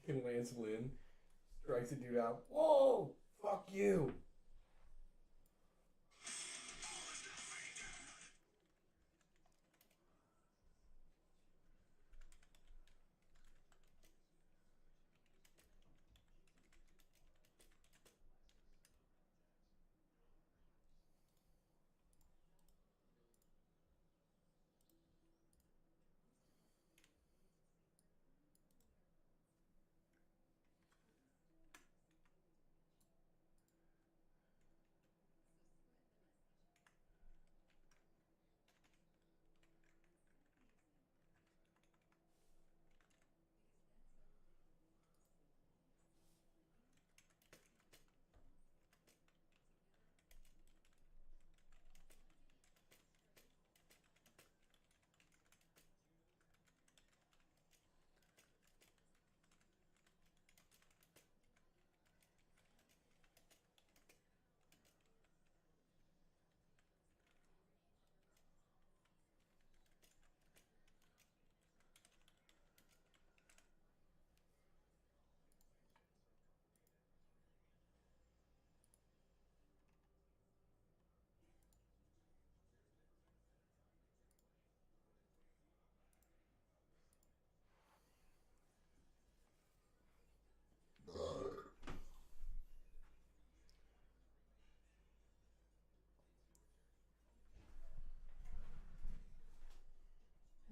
Fucking Lance Lynn strikes a dude out. Whoa! Fuck you!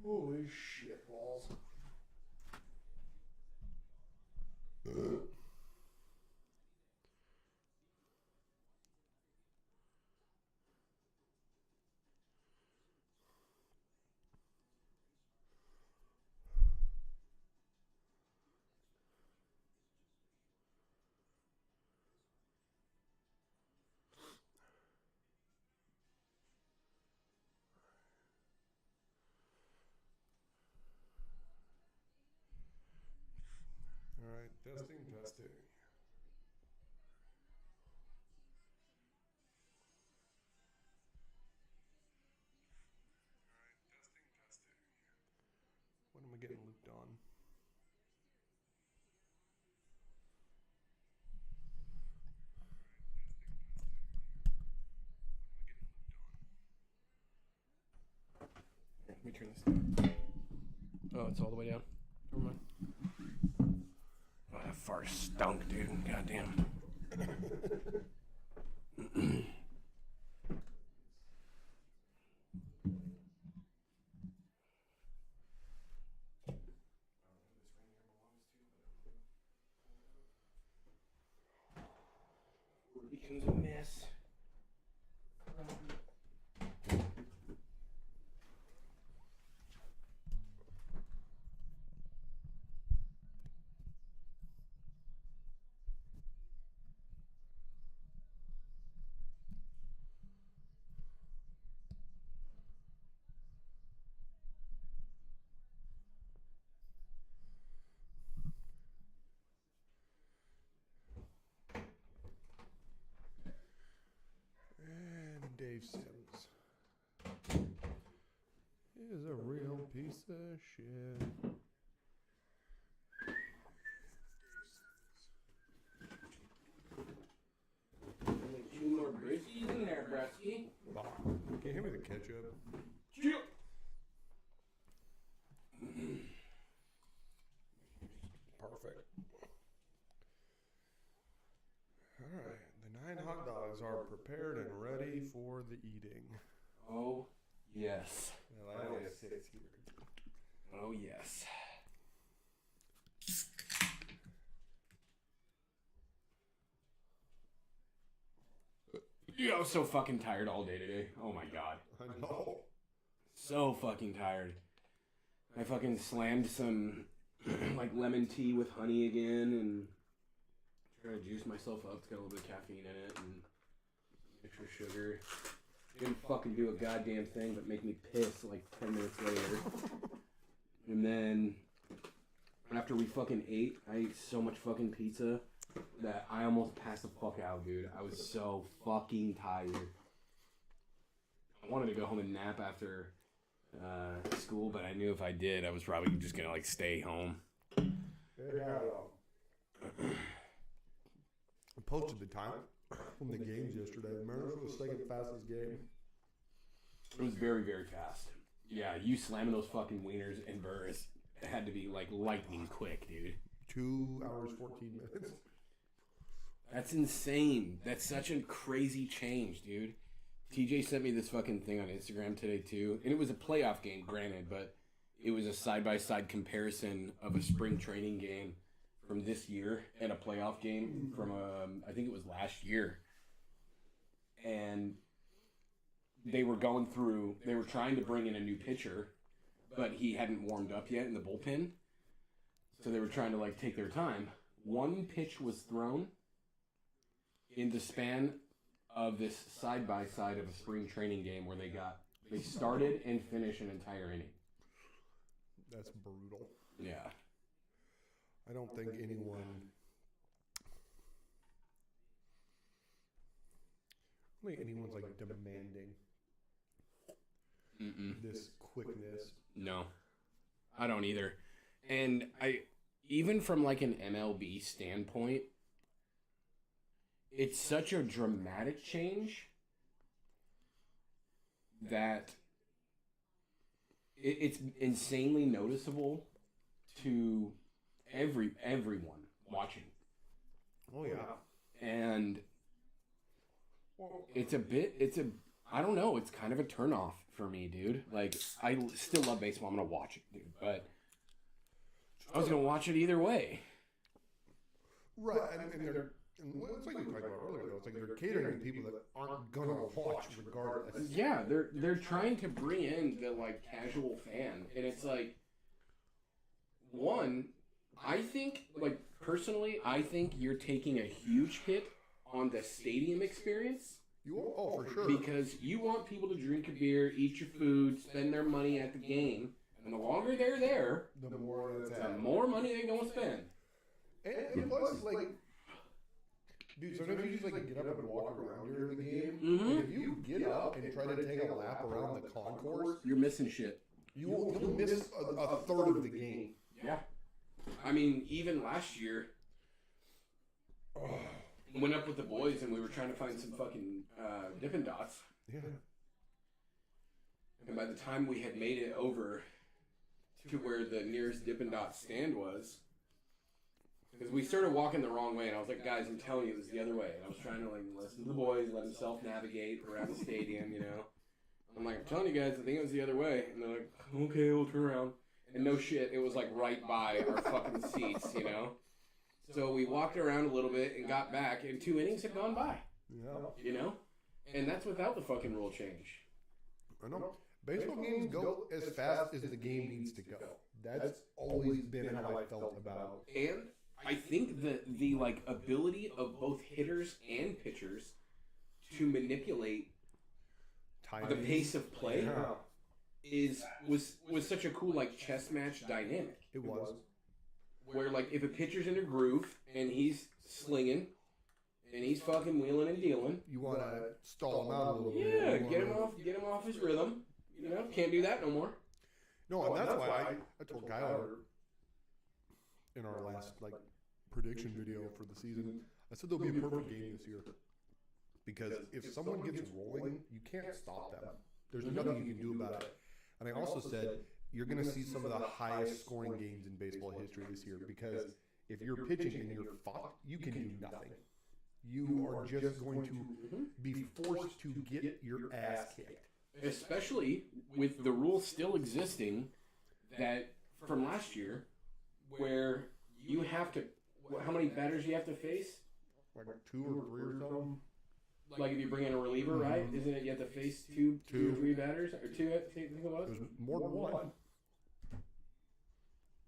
Holy shit balls. Alright, testing. When am I getting looped on? Let me turn this down. Oh, it's all the way down. Never mind. Oh, that fart stunk, dude. Goddamn. It becomes a mess. And Dave Sims is a real piece of shit. Only 2 more briskies in there, Brusky. Can you hand me the ketchup? Perfect. Alright, the 9 hot dogs are prepared and ready for the eating. Oh, yes. Well, I only have 6 here. Oh, yes. Yeah, I was so fucking tired all day today. Oh my god. I know. So fucking tired. I fucking slammed some like lemon tea with honey again and try to juice myself up. It's got a little bit of caffeine in it and extra sugar. Didn't fucking do a goddamn thing but make me piss like 10 minutes later. And then after we fucking ate, I ate so much fucking pizza that I almost passed the fuck out, dude. I was so fucking tired. I wanted to go home and nap after school, but I knew if I did, I was probably just gonna like stay home. Yeah. I posted the time from the games yesterday. Remember, it was the second fastest game. It was very, very fast. Yeah, you slamming those fucking wieners and burrs had to be like lightning quick, dude. 2 hours, 14 minutes. That's insane. That's such a crazy change, dude. TJ sent me this fucking thing on Instagram today, too. And it was a playoff game, granted, but it was a side-by-side comparison of a spring training game from this year and a playoff game from, I think it was last year. And they were trying to bring in a new pitcher, but he hadn't warmed up yet in the bullpen. So they were trying to, like, take their time. One pitch was thrown in the span of this side-by-side of a spring training game where they started and finished an entire inning. That's brutal. Yeah. I don't think anyone's like demanding this quickness. No, I don't either. And even from like an MLB standpoint, it's such a dramatic change that it's insanely noticeable to everyone watching. Oh yeah. And I don't know, it's kind of a turnoff for me, dude. Like, I still love baseball. I'm gonna watch it, dude, but I was gonna watch it either way. Right, and it's like we talked about earlier, though. It's like they're catering to people that aren't gonna watch regardless. Yeah, they're trying to bring in the like casual fan, and it's like, one, I think, like, personally, I think you're taking a huge hit on the stadium experience. For sure. Because you want people to drink a beer, eat your food, spend their money at the game, and the longer they're there, the more money they're going to spend. And plus, like, dude, sometimes you just like get up and walk around during the game. Mm-hmm. And if you get up and try to take a lap around the concourse, you're missing shit. You'll miss a third of the game. Yeah. I mean, even last year, went up with the boys and we were trying to find some fucking Dippin' Dots. Yeah. And by the time we had made it over to where the nearest Dippin' Dots stand was, because we started walking the wrong way, and I was like, guys, I'm telling you, it was the other way. And I was trying to like listen to the boys, let them self-navigate around the stadium, you know. I'm like, I'm telling you guys, I think it was the other way. And they're like, okay, we'll turn around. And no shit, it was like right by our fucking seats, you know. So we walked around a little bit and got back, and 2 innings had gone by. Yeah. You know? And that's without the fucking rule change. I know. Baseball games go as fast as the game needs to go. That's always been how I felt about it. And I think the like ability of both hitters and pitchers to manipulate the pace of play was such a cool like chess match dynamic. It was. Where like if a pitcher's in a groove and he's slinging and he's fucking wheeling and dealing, you want to stall him out a little bit. Yeah, get him off his rhythm. You know, can't do that no more. No, and that's why I told Kyler in our last like prediction video for the season, I said there'll be a perfect game this year. Because if someone gets rolling, you can't stop them. There's nothing you can do about it. And I also said you're going to see some of the highest scoring games in baseball history this year, because if you're pitching and you're fucked, you can do nothing. You are just going to be forced to get your ass kicked. Especially with the rule still existing that from last year, where you have to, how many batters you have to face? Like 2 or 3 or something. Like if you bring in a reliever, right? Isn't it you have to face two or three batters? Or 2, I think it was? There's more than one.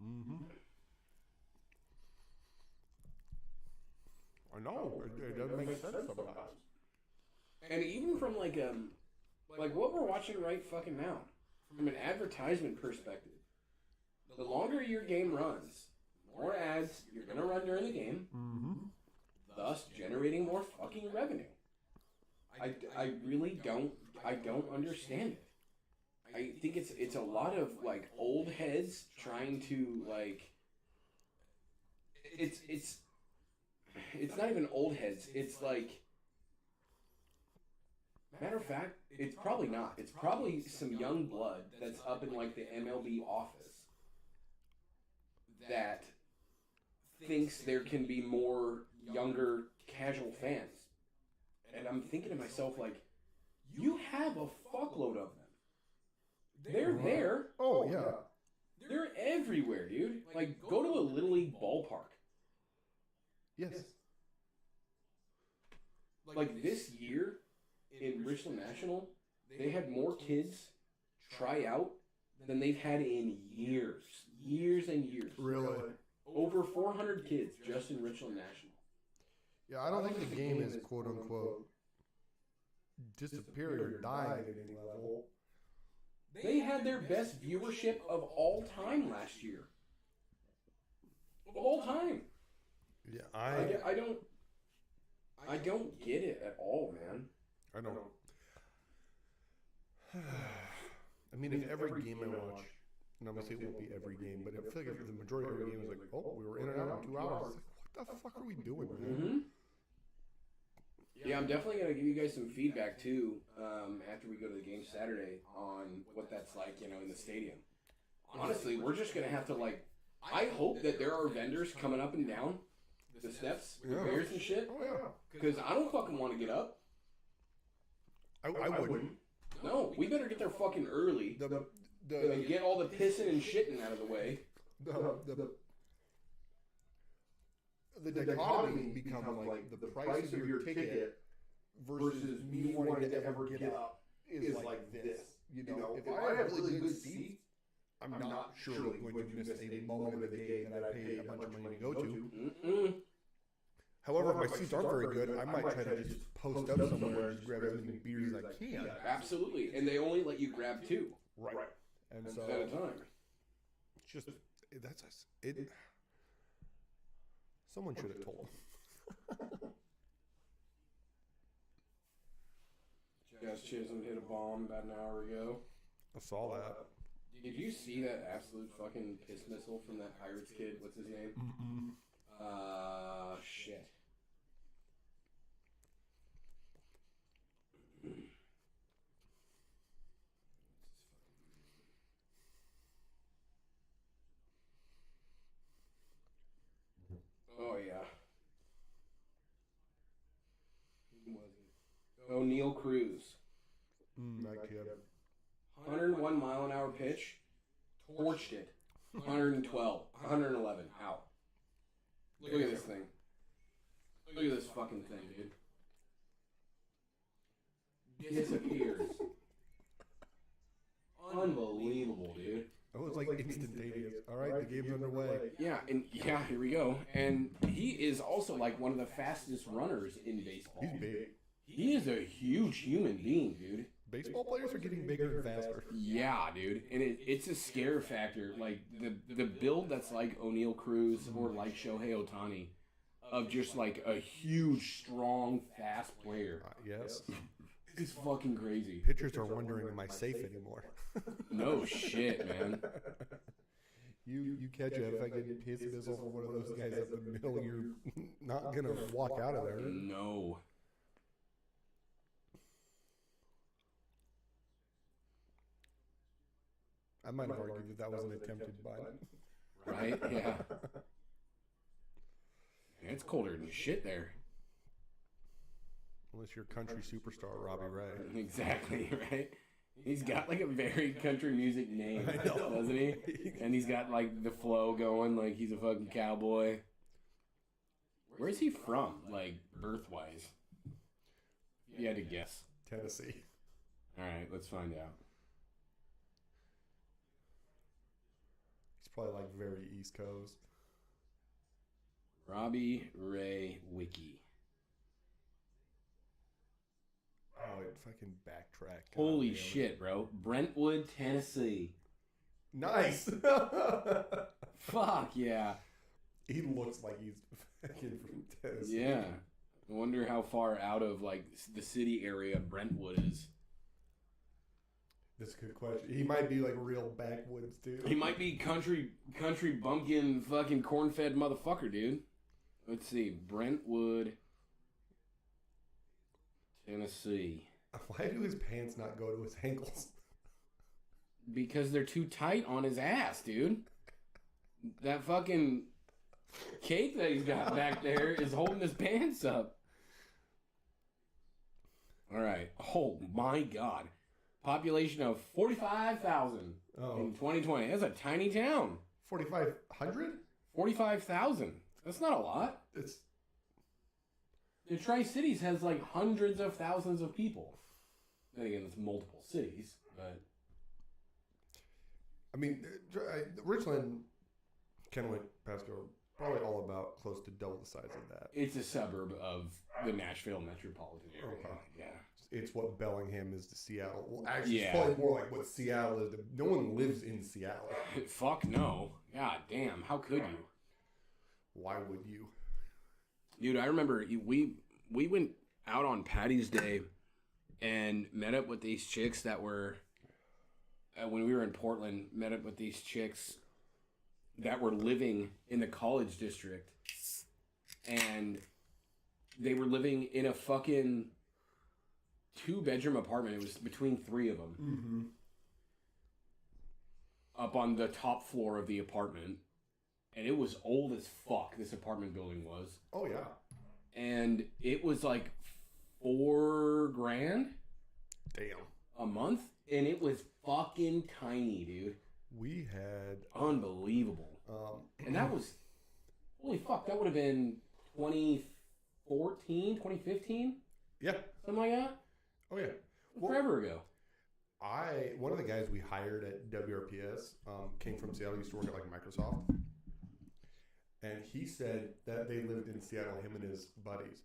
Mm-hmm. I know. It doesn't make sense sometimes. And even from like what we're watching right fucking now, from an advertisement perspective, the longer your game runs, the more ads you're going to run during the game, thus generating more fucking revenue. I really don't understand it. I think it's a lot of like old heads trying to like it's not even old heads. It's like, matter of fact, it's probably not. It's probably some young blood that's up in like the MLB office that thinks there can be more younger casual fans. And I'm thinking to myself, like, you have a fuckload of them. They're there. Oh, yeah. They're everywhere, dude. Like, go to a Little League ballpark. Yes. Like, this year in Richland National, they had more kids try out than they've had in years. Years and years. Really? Over 400 kids just in Richland National. Yeah, I don't think the game is quote unquote disappearing or dying at any level. They had their best viewership of all time last year. Of all time. Yeah, I don't get it at all, man. I don't. I mean, if every game I watch, and I'm gonna say it won't be every game, but I feel like if the majority of every game is like, oh, we were in and out in 2 hours. It's like, what the fuck are we doing, man? Mm-hmm. Yeah, I'm definitely going to give you guys some feedback, too, after we go to the game Saturday on what that's like, you know, in the stadium. Honestly, we're just going to have to, like, I hope that there are vendors coming up and down the steps with beers and shit. Oh, yeah. Because I don't fucking want to get up. I wouldn't. No, we better get there fucking early. Get all the pissing and shitting out of the way. The dichotomy becomes like the price of your ticket versus me wanting to ever get up is like this. You know, if I have really good seats, I'm not surely going to miss a moment of the game that I paid a bunch of money to go to. Mm-mm. However, if my seats aren't very good, I might try to just post up somewhere and just grab as many beers as I can. Absolutely. And they only let you grab 2. Right. And so at a time. It's just, that's us. Someone should have told. Gus Chisholm hit a bomb about an hour ago. I saw that. Did you see that absolute fucking piss missile from that Pirates kid? What's his name? Mm-mm. Shit. Oh, yeah. Who was it? O'Neal Cruz. That kid. 101 mile an hour pitch. Torched it. 112. 111. Out. Look at this thing. Look at this fucking thing, dude. Disappears. Unbelievable, dude. It was like instantaneous. All right, the game's underway. Yeah, and here we go. And he is also like one of the fastest runners in baseball. He's big. He is a huge human being, dude. Baseball players are getting bigger and faster. Yeah, dude. And it's a scare factor. Like, the build that's like O'Neal Cruz or like Shohei Ohtani, of just like a huge, strong, fast player. Yes. It's fucking crazy. Pitchers are wondering, am I safe anymore? No shit, man. You catch a fucking piss missile from one of those guys up in the middle, you're not going to walk out of there. No. I might have argued that was an attempted bunt. Right? Yeah. It's colder than shit there. Unless you're country superstar Robbie Ray. Exactly, right? He's got like a very country music name, doesn't he? And he's got like the flow going, like he's a fucking cowboy. Where's he from, like birth-wise? If you had to guess. Tennessee. All right, let's find out. He's probably like very East Coast. Robbie Ray Wiki. Oh, it fucking backtrack. Holy shit, bro. Brentwood, Tennessee. Nice. Fuck, yeah. He looks like he's fucking from Tennessee. Yeah. I wonder how far out of, like, the city area Brentwood is. That's a good question. He might be like real backwoods, dude. He might be country bumpkin fucking corn-fed motherfucker, dude. Let's see. Brentwood, Tennessee. Why do his pants not go to his ankles? Because they're too tight on his ass, dude. That fucking cake that he's got back there is holding his pants up. All right. Oh, my God. Population of 45,000 in 2020. That's a tiny town. 4,500? 45,000. That's not a lot. The Tri-Cities has like hundreds of thousands of people. Then again, it's multiple cities, but... I mean, Richland, Kennewick, Pasco, probably all about close to double the size of that. It's a suburb of the Nashville metropolitan area. Okay. Yeah. It's what Bellingham is to Seattle. Well, actually, it's probably more like what Seattle is. No one lives in Seattle. Fuck no. God damn. How could you? Why would you? Dude, I remember we went out on Patty's Day and met up with these chicks that were, when we were in Portland, met up with these chicks that were living in the college district. And they were living in a fucking 2-bedroom apartment. It was between 3 of them. Mm-hmm. Up on the top floor of the apartment. And it was old as fuck, this apartment building was. Oh, yeah. And it was like $4,000. Damn. A month. And it was fucking tiny, dude. We had... Unbelievable. And that was... Holy fuck, that would have been 2014, 2015? Yeah. Something like that? Oh, yeah. Forever ago. One of the guys we hired at WRPS came from Seattle. He used to work at like Microsoft. And he said that they lived in Seattle, him and his buddies.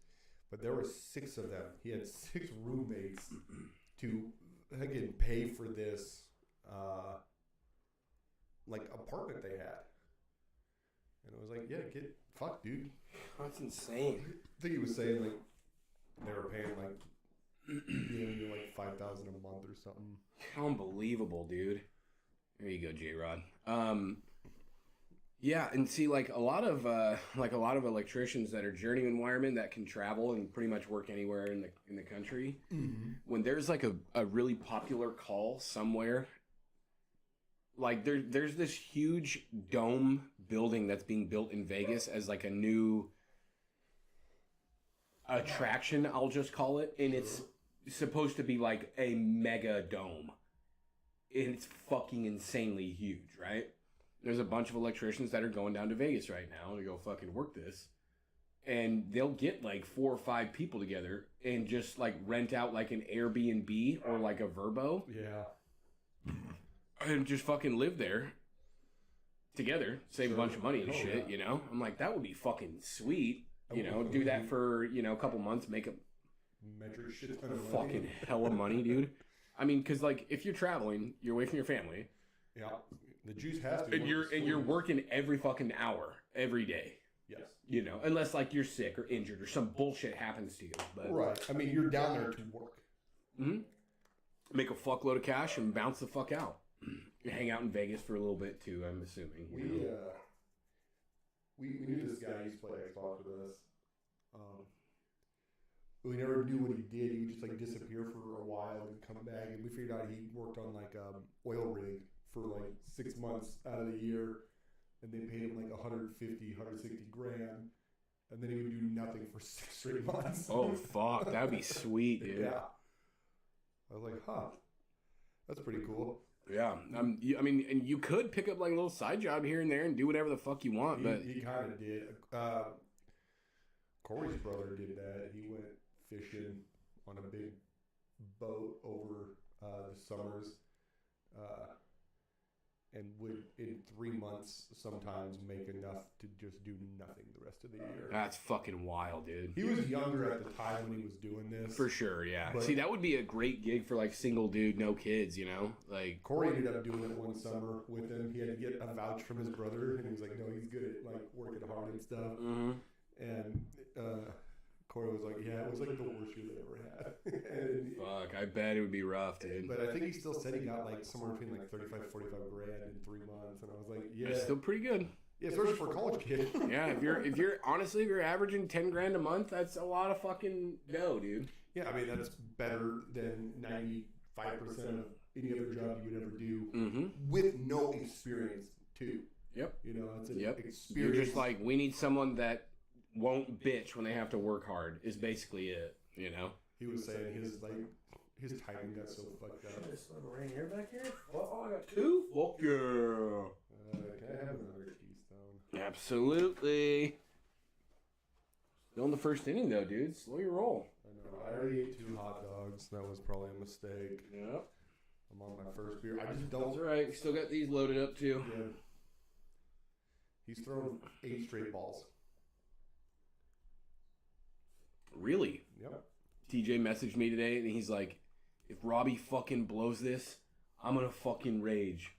But there were 6 of them. He had 6 roommates to again pay for this like apartment they had. And it was like, yeah, fuck, dude. That's insane. I think he was saying like they were paying like like $5,000 a month or something. Unbelievable, dude. There you go, J-Rod. Yeah, and see, like a lot of electricians that are journeyman wiremen that can travel and pretty much work anywhere in the country. Mm-hmm. When there's like a really popular call somewhere, like there's this huge dome building that's being built in Vegas as like a new attraction, I'll just call it, and it's supposed to be like a mega dome. And it's fucking insanely huge, right? There's a bunch of electricians that are going down to Vegas right now to go fucking work this. And they'll get like 4 or 5 people together and just like rent out like an Airbnb or like a Vrbo. Yeah. And just fucking live there together, save a bunch of money and shit, you know? I'm like, that would be fucking sweet. You know, do that for, you know, a couple months, make a fucking hella money, dude. I mean, because like if you're traveling, you're away from your family. Yeah. The juice has to. And you're working every fucking hour, every day. Yes. You know, unless like you're sick or injured or some bullshit happens to you. But, right. I mean, you're down there to work. Mm-hmm. Make a fuckload of cash and bounce the fuck out. You hang out in Vegas for a little bit too, I'm assuming. We knew this guy used to play Xbox with us. We never knew what he did. He would just like disappear for a while and come back. And we figured out he worked on like oil rig for like 6 months out of the year, and they paid him like 160 grand, and then he would do nothing for 6 straight months. Oh fuck, that'd be sweet, dude. Yeah. I was like, huh, that's pretty cool. Yeah, I mean, and you could pick up like a little side job here and there and do whatever the fuck you want, but he kind of did. Corey's brother did that. He went fishing on a big boat over the summers. And would in 3 months sometimes make enough to just do nothing the rest of the year. That's fucking wild, dude. He was younger at the time when he was doing this. For sure, yeah. But see, that would be a great gig for like single dude, no kids, you know? Like Corey ended up doing it one summer with him. He had to get a vouch from his brother, and he was like, no, he's good at like working hard and stuff. Mm-hmm. And Corey was like, yeah, it was like the worst year they ever had. And, Fuck, I bet it would be rough, dude. but I think he still said he got like somewhere between like 35, 45 grand in 3 months. And I was like, yeah. It's still pretty good. Yeah, especially for a college kid. Yeah, if you're honestly, if you're averaging 10 grand a month, that's a lot of fucking dough, dude. Yeah, I mean, that's better than 95% of any other job you would ever do with no experience, too. Yep. You know, it's an experience. You're just like, we need someone that won't bitch when they have to work hard, is basically it, you know? He was saying his timing got so fucked up. Is some rain here back here? Oh, I got 2? Fuck yeah. Can I have another Keystone? Absolutely. Still in the first inning, though, dude. Slow your roll. I know. I already ate 2 hot dogs. That was probably a mistake. Yep. I'm on my first beer. I just don't. That's all right. Still got these loaded up, too. Yeah. He's thrown 8 straight balls. Really? Yep. TJ messaged me today, and he's like, if Robbie fucking blows this, I'm gonna fucking rage.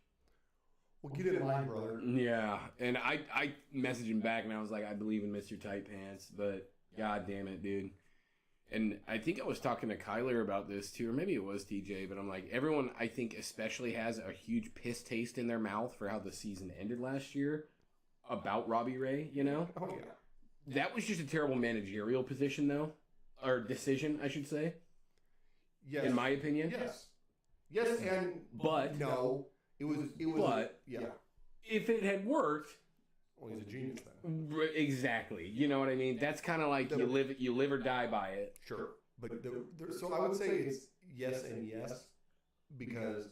Well, get in line, brother. Yeah, and I messaged him back, and I was like, I believe in Mr. Tight Pants, but god damn it, dude. And I think I was talking to Kyler about this, too, or maybe it was TJ, but I'm like, everyone, I think, especially has a huge piss taste in their mouth for how the season ended last year about Robbie Ray, you know? Oh, yeah. That was just a terrible managerial position, though. Or decision, I should say. Yes. In my opinion. Yes. Yes, and... But... No. It was... But... Yeah. If it had worked... Well, he's a genius, then. Exactly. You know what I mean? That's kind of like you live or die by it. Sure. But so I would say it's yes and yes, because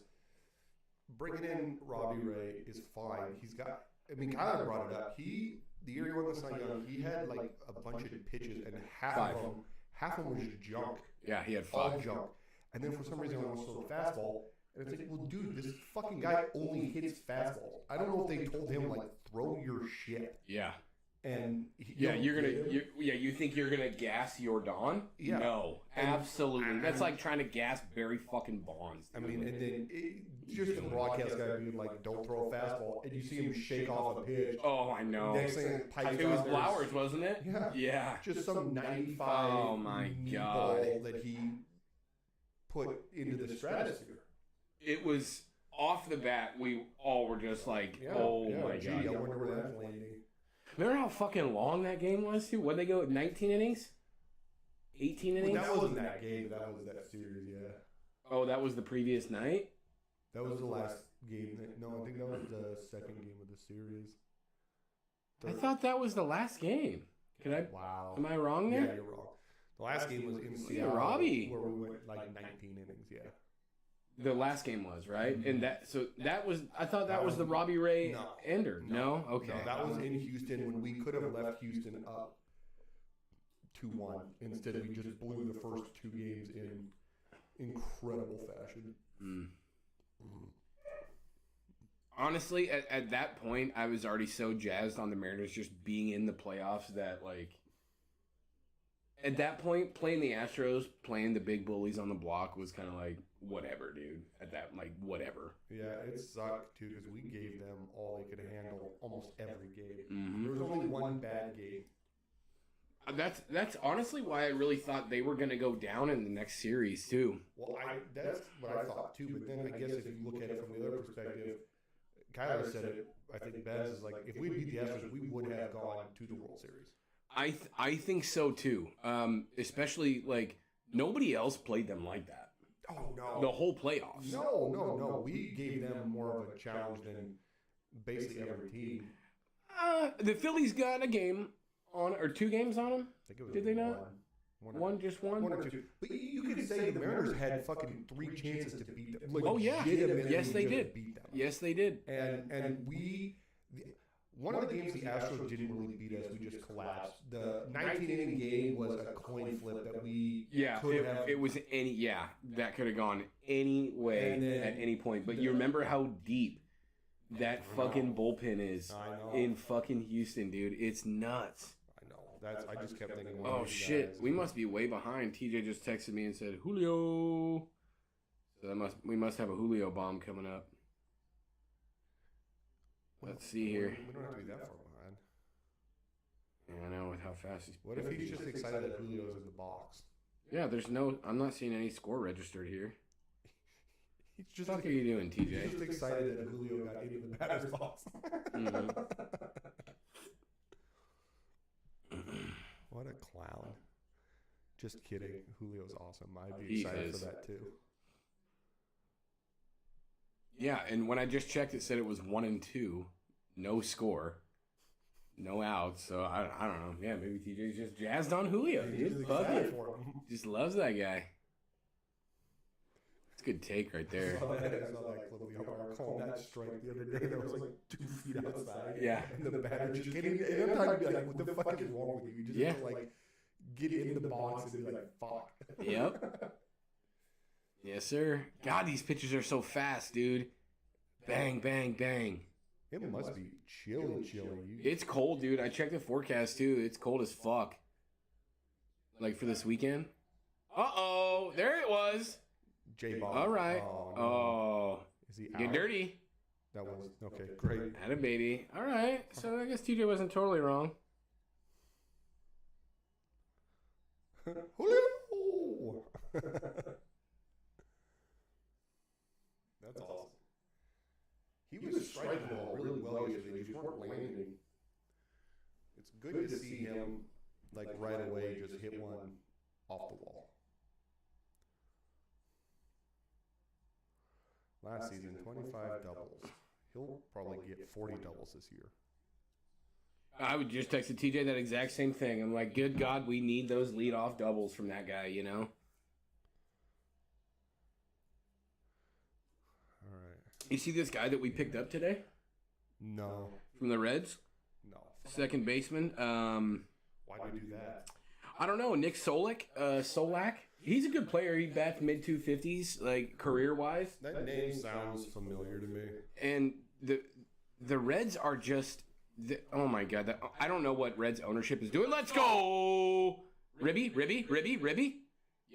bringing in Robbie Ray is fine. He's got... I mean, Kyler brought it up. The year he won the Cy Young, he had like a bunch of pitches, and half of them was just junk. Yeah, he had 5. All junk. And then for some reason, he almost threw a fastball. And it's like, well, dude, this fucking guy only hits fastballs. I don't know if they told him, like, throw your shit. Yeah. And you think you're gonna gas your Don? Yeah. No, absolutely. That's like trying to gas Barry fucking Bonds. I mean, and then just the broadcast guy being like, "Don't throw a fastball," and you see him shake off a pitch. Oh, I know. Next thing, it was Flowers, wasn't it? Yeah. Yeah. Just some 95 oh my god ball that he put into the stratosphere. It was off the bat. We all were just like, "Oh my god!" I wonder where that's landing. Remember how fucking long that game was, too? What'd they go, 19 innings? 18 innings? Well, that wasn't that game. That was that series, yeah. Oh, that was the previous night? That was the last game. No, I think that was the second game of the series. I thought that was the last game. Wow. Am I wrong there? Yeah, you're wrong. The last game was in Seattle, Robbie. where we went like 19 innings, yeah. The last game was, right? Mm-hmm. And that was I thought that was the Robbie Ray ender. No? Okay. No, that was in Houston when we could have left Houston up 2-1. Instead, we just blew the first 2 games in incredible fashion. Mm. Honestly, at that point, I was already so jazzed on the Mariners just being in the playoffs that, like, at that point, playing the Astros, playing the big bullies on the block was kind of like, whatever, dude. At that, like, whatever. Yeah, it sucked, too, because we gave them all they could handle almost every game. Mm-hmm. There was only one bad game. That's honestly why I really thought they were going to go down in the next series, too. Well, that's what I thought, too. But then I guess if you look at it from the other perspective, Kyler said it, I think Bez is like, if we beat the Astros, we would have gone to the World Series. I think so, too. Especially, like, nobody else played them like that. Oh, no. The whole playoffs. No. We gave them more of a challenge than basically every team. The Phillies got a game on, or 2 games on them. Did they not? One, just one? One or 2. But you could say the Mariners had fucking 3 chances to beat them. Oh, yeah. Yes, they did. Beat them. Yes, they did. And one of the games the Astros didn't really beat us. We just collapsed. The 19-inning game was a coin flip that we could have. It was that could have gone any way at any point. But you remember how deep that fucking bullpen is in fucking Houston, dude. It's nuts. I know. I just kept thinking. Oh shit, we must be way behind. TJ just texted me and said Julio. So we must have a Julio bomb coming up. Let's see here. We don't have to be that far behind. Yeah, I know with how fast he's. What if he's just excited that Julio's in the box? Yeah, I'm not seeing any score registered here. He's just. What are you doing, TJ? He's just excited that Julio got into the batter's box. Mm-hmm. What a clown. Just kidding. Julio's awesome. I'd be excited for that too. Yeah, and when I just checked, it said it was 1-2, no score, no outs. So I don't know. Yeah, maybe TJ's just jazzed on Julio. Dude, fuck it. Just loves that guy. It's a good take right there. I saw that clip of the umpire calling that strike the other day. That was like 2 feet outside. Yeah. And the batter just getting. And every time I'd be like, "What the fuck is wrong with you?" You just have to like get in the box and be like, "Fuck." Yep. Yes, sir. God, these pitches are so fast, dude. Bang, bang, bang. It must be chilly. It's cold, dude. I checked the forecast, too. It's cold as fuck. Like, for this weekend. Uh-oh. There it was. J-Ball. All right. Oh. No. Oh. Is he out? Get dirty. That was, okay, great. Had a baby. All right. So I guess TJ wasn't totally wrong. Julio! That's awesome. He was striking the ball really well yesterday. They just weren't landing. It's good to see him, like, right away just hit one off the wall. Last season, 25 doubles. He'll probably get 40 doubles this year. I would just text TJ that exact same thing. I'm like, good God, we need those leadoff doubles from that guy, you know? All right. You see this guy that we picked up today? No. From the Reds? No. Second baseman. Why'd we do that? I don't know. Nick Solak. He's a good player. He bats mid 250s, like career-wise. That name sounds familiar to me. And the Reds are just... oh, my God. I don't know what Reds ownership is doing. Let's go! Ribby.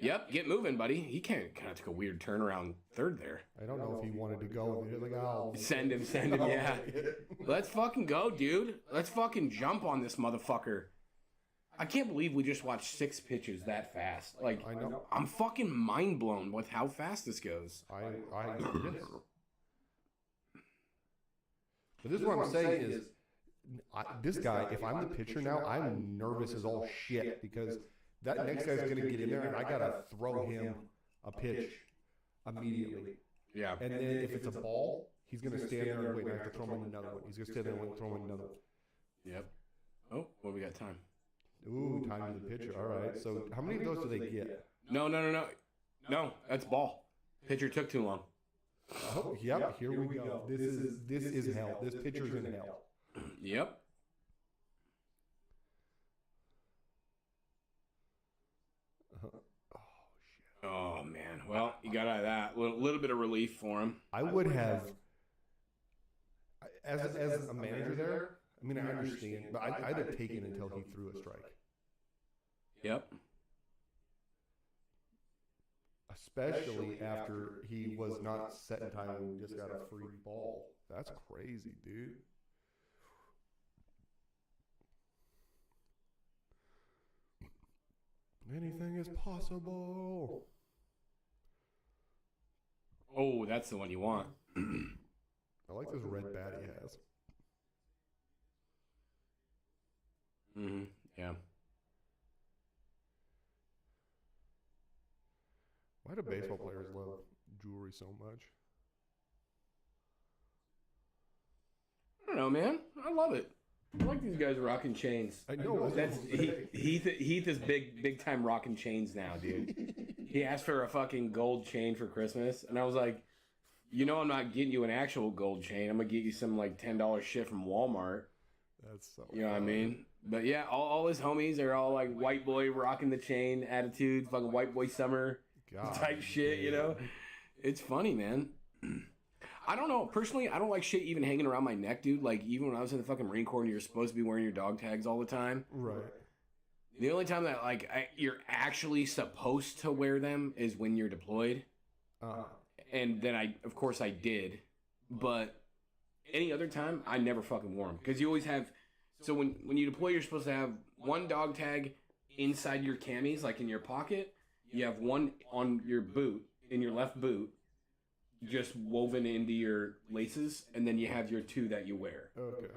Yep, get moving, buddy. He kind of took a weird turnaround third there. I don't know if he wanted to go. And like, oh. Send him, yeah. Let's fucking go, dude. Let's fucking jump on this motherfucker. I can't believe we just watched 6 pitches that fast. Like, I know. I'm fucking mind blown with how fast this goes. But this is what I'm saying is, this guy, if I'm the pitcher now, I'm nervous as all shit because that next guy's going to get in there and I got to throw him a pitch immediately. Yeah. And then if it's a ball, he's going to stand there and wait. And I have to throw him another one. He's going to stand there and throw him another one. Yep. Oh, well, we got time. Ooh, time to the pitcher. All right. So how many of those do they get? No. No, that's ball. Pitcher took too long. Oh, yep. Here we go. This is hell. This pitcher's in hell. Yep. Oh, man. Well, you got out of that. A little bit of relief for him. I would have, as a manager there, I mean, I understand, but I'd have taken until he threw a strike. Yep. Especially after he was not set in time and just got a free ball. That's crazy, dude. Anything is possible. Oh, that's the one you want. I like this red bat he has. Mm-hmm. Yeah. Why do baseball players love jewelry so much? I don't know, man. I love it. I like these guys rocking chains. I know. That's Heath is big time rocking chains now, dude. He asked for a fucking gold chain for Christmas, and I was like, you know, I'm not getting you an actual gold chain. I'm gonna get you some like $10 shit from Walmart. That's so. You know what I mean? But yeah, all his homies are all like white boy rocking the chain attitude, fucking white boy summer type shit. You know, it's funny, man. I don't know. Personally, I don't like shit even hanging around my neck, dude. Like, even when I was in the fucking Marine Corps and you're supposed to be wearing your dog tags all the time. Right. The only time that, like, you're actually supposed to wear them is when you're deployed. And then of course I did. But any other time, I never fucking wore them. Because you always have So when you deploy, you're supposed to have one dog tag inside your camis, like in your pocket. You have one on your boot, in your left boot, just woven into your laces, and then you have your 2 that you wear. Okay.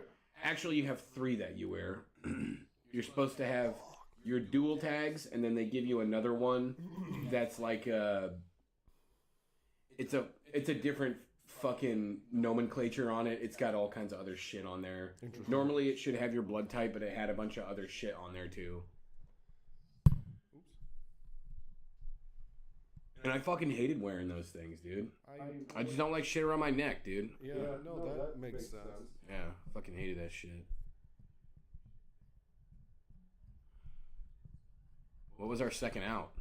Actually, you have 3 that you wear. You're supposed to have your dual tags, and then they give you another one that's like it's a different fucking nomenclature on it. It's got all kinds of other shit on there. Normally it should have your blood type, but it had a bunch of other shit on there too. And I fucking hated wearing those things, dude. I just don't like shit around my neck, dude. Yeah, no, that makes sense. Yeah, fucking hated that shit. What was our second out?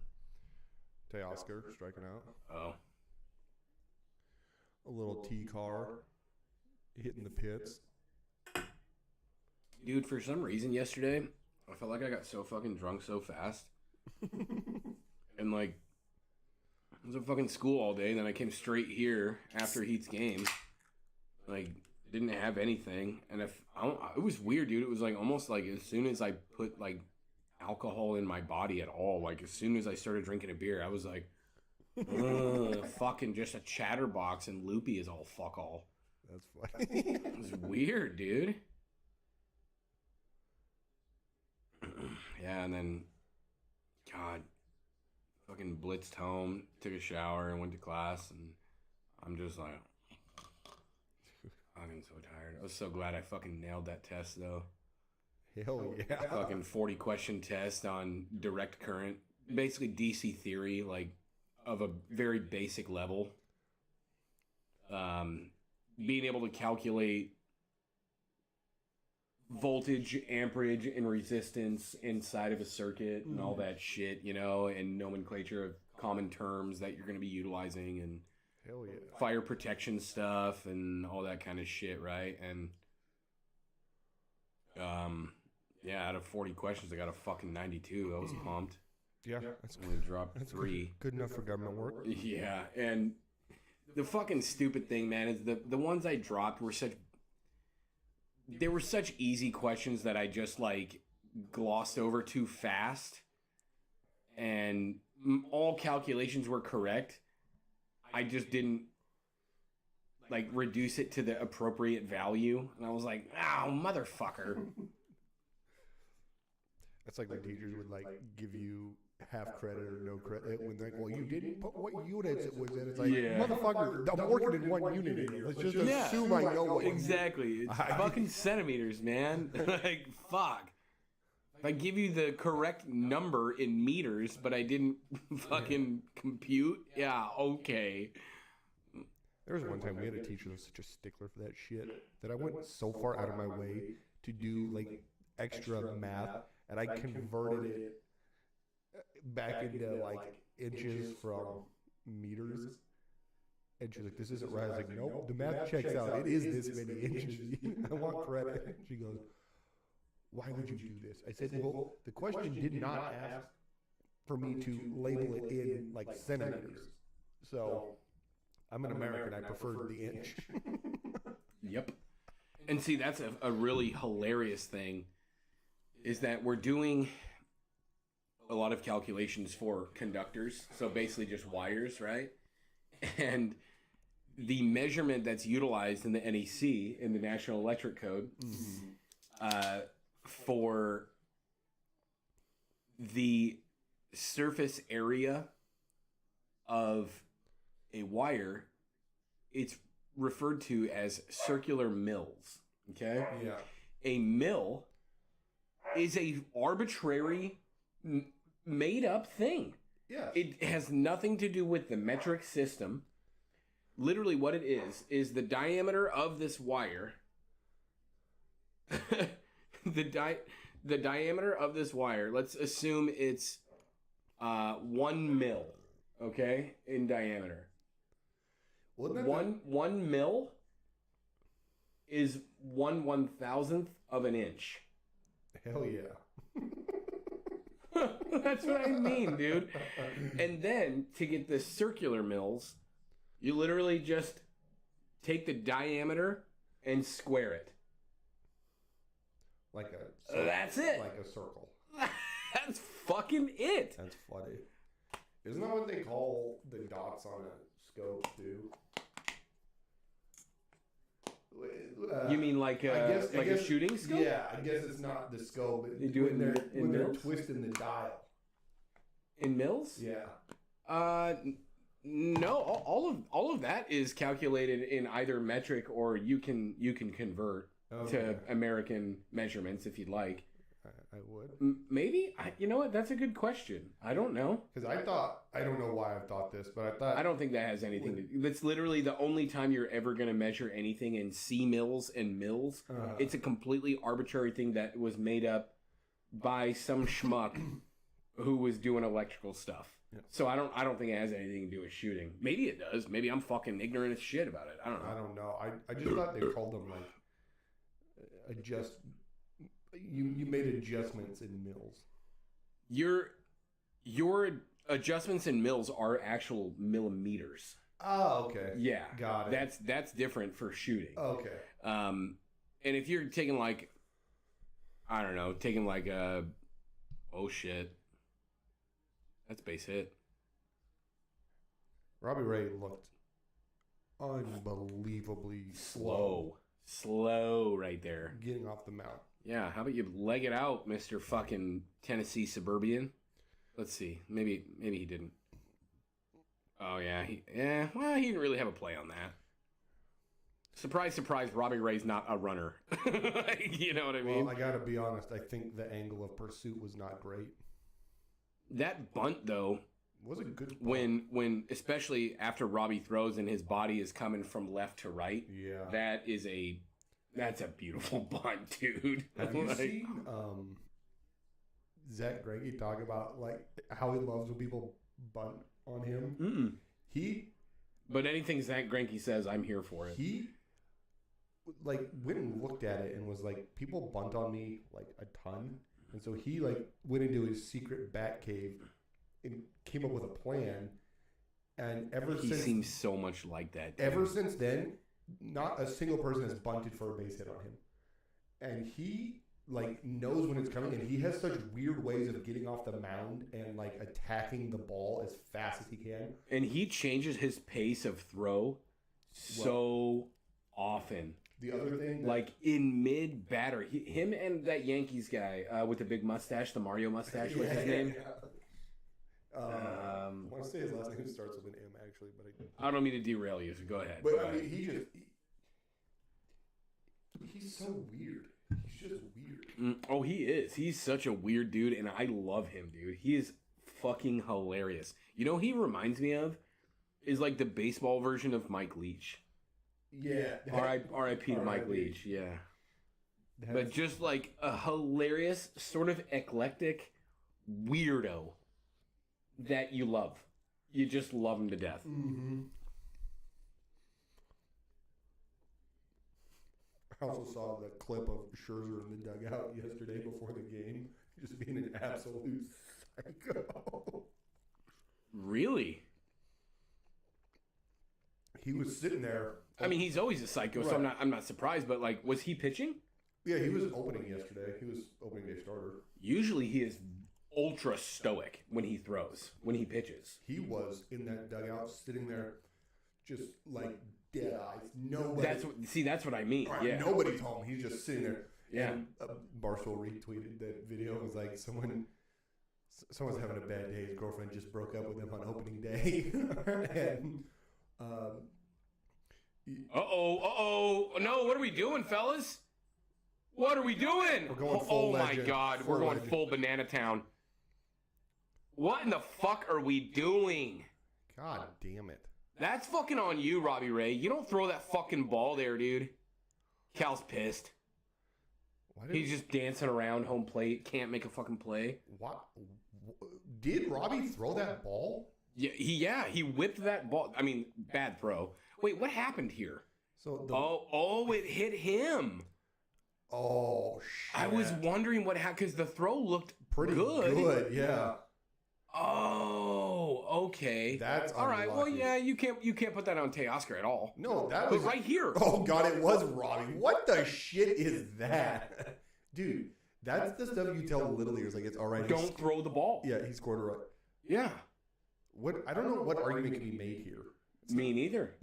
Teoscar striking out. Oh. A little T car hitting the pits. Dude, for some reason yesterday, I felt like I got so fucking drunk so fast. And like, I was at fucking school all day, and then I came straight here after Heat's game. Like, didn't have anything. And it was weird, dude. It was like almost like as soon as I put like alcohol in my body at all, like as soon as I started drinking a beer, I was like, fucking just a chatterbox and loopy is all fuck all. That's funny. It was weird, dude. Yeah, and then, God, fucking blitzed home, took a shower, and went to class, and I'm just like, fucking so tired. I was so glad I fucking nailed that test, though. Hell yeah. Fucking 40 question test on direct current, basically DC theory, like, of a very basic level. Being able to calculate voltage, amperage, and resistance inside of a circuit and all that shit, you know, and nomenclature of common terms that you're going to be utilizing, and hell yeah, fire protection stuff and all that kind of shit, right? And yeah, out of 40 questions, I got a fucking 92. I was pumped. Yeah, that's only dropped 3. Good enough for government work. Yeah, and the fucking stupid thing, man, is the ones I dropped were such easy questions that I just like glossed over too fast, and all calculations were correct. I just didn't like reduce it to the appropriate value, and I was like, "Oh, motherfucker." That's like when teachers would like give you half credit or no credit when they're like, well, you didn't put what units it was in. It's like, motherfucker, I'm working in one unit here. Let's just assume I know what. Exactly. It's fucking centimeters, man. Like, fuck. If I give you the correct number in meters, but I didn't fucking compute, yeah, okay. There was one time we had a teacher that was such a stickler for that shit that I went so far out of my way to do like extra math, and I converted it back into like inches from meters. And she's like, this isn't right. I was like, nope, the math checks out. It is this many inches. I want credit. She goes, why would you do this? I said, well, the question did not ask for me to label it in like centimeters. So I'm an American. I prefer the inch. Yep. And see, that's a really hilarious thing, is that we're doing a lot of calculations for conductors. So basically just wires, right? And the measurement that's utilized in the NEC, in the National Electric Code, for the surface area of a wire, it's referred to as circular mills. Okay? Yeah. A mill is a arbitrary, made up thing. Yeah. It has nothing to do with the metric system. Literally what it is the diameter of this wire. The diameter of this wire, let's assume it's 1 mil, okay, in diameter. One mil is 1/1000th of an inch. Hell yeah. That's what I mean, dude. And then to get the circular mills, you literally just take the diameter and square it. Like a circle. That's it. Like a circle. That's fucking it. That's funny. Isn't that what they call the dots on a scope too? You mean like a shooting scope? Yeah, I guess it's not the scope. They do it when they're twisting the dial. In mils? Yeah. No. All of that is calculated in either metric or you can convert to American measurements if you'd like. I would. Maybe. You know what? That's a good question. I don't know. Because I don't know why I've thought this, but I don't think that has anything to do. That's literally the only time you're ever going to measure anything in C mils and mils. It's a completely arbitrary thing that was made up by some schmuck who was doing electrical stuff. Yeah. So I don't think it has anything to do with shooting. Maybe it does. Maybe I'm fucking ignorant as shit about it. I don't know. I just thought they called them like adjust. You made adjustments in mils. Your adjustments in mils are actual millimeters. Oh, okay. Yeah, got it. That's different for shooting. Okay. And if you're taking like, I don't know, oh shit, that's base hit. Robbie Ray looked unbelievably slow right there, getting off the mount. Yeah, how about you leg it out, Mr. fucking Tennessee Suburban? Let's see. Maybe he didn't. Oh, yeah. Well, he didn't really have a play on that. Surprise, surprise, Robbie Ray's not a runner. You know what I mean? Well, I got to be honest. I think the angle of pursuit was not great. That bunt, though, was a good bunt. When especially after Robbie throws and his body is coming from left to right. Yeah. That's a beautiful bunt, dude. Have you seen Zach Greinke talk about like how he loves when people bunt on him? But anything Zach Greinke says, I'm here for it. He like went and looked at it and was like, people bunt on me like a ton, and so he like went into his secret bat cave and came up with a plan. And he seems so much like that. Ever since then, not a single person has bunted for a base hit on him. And he, like, knows when it's coming, and he has such weird ways of getting off the mound and, like, attacking the ball as fast as he can. And he changes his pace of throw so often. The other thing... Like, in mid-batter, him and that Yankees guy with the big mustache, the Mario mustache, what's his name? I want to say his last name starts with an M, actually, but I don't mean to derail you, so go ahead. But I mean, he's so weird. He's just weird. Oh, he is. He's such a weird dude, and I love him, dude. He is fucking hilarious. You know, he reminds me of is like the baseball version of Mike Leach. Yeah. R.I.P. to Mike Leach. Yeah. But just like a hilarious, sort of eclectic weirdo that you love. You just love him to death. Mm-hmm. I also saw the clip of Scherzer in the dugout yesterday before the game, just being an absolute psycho. Really? He was sitting there. I mean, he's always a psycho, so I'm not surprised. But like, was he pitching? Yeah, he was opening yesterday. He was opening day starter. Usually, he is ultra stoic when he throws, when he pitches. He was in that dugout, sitting there, just like dead eyes. Nobody. That's what I mean. Right, yeah. Nobody's home. He's just sitting there. Yeah. And, Barstool retweeted that video. It was like someone's having a bad day. His girlfriend just broke up with him on opening day, and. No, what are we doing, fellas? What are we doing? We're going full legend. My God, we're going full Banana Town. What in the fuck are we doing? God damn it. That's fucking on you, Robbie Ray. You don't throw that fucking ball there, dude. Cal's pissed. He's just dancing around home plate. Can't make a fucking play. What? Did Robbie throw that ball? Yeah, he whipped that ball. I mean, bad throw. Wait, what happened here? So it hit him. Oh, shit. I was wondering what happened because the throw looked pretty good. Yeah. Oh, okay. That's all right. Well, yeah, you can't put that on Teoscar at all. No, that was right here. Oh God, it was Robbie. What the shit is that? Dude, that's the stuff you tell little leaguers. Like, it's all right. Don't throw the ball. Yeah, he scored a run. Yeah. What? I don't know what argument can be made here. Me neither.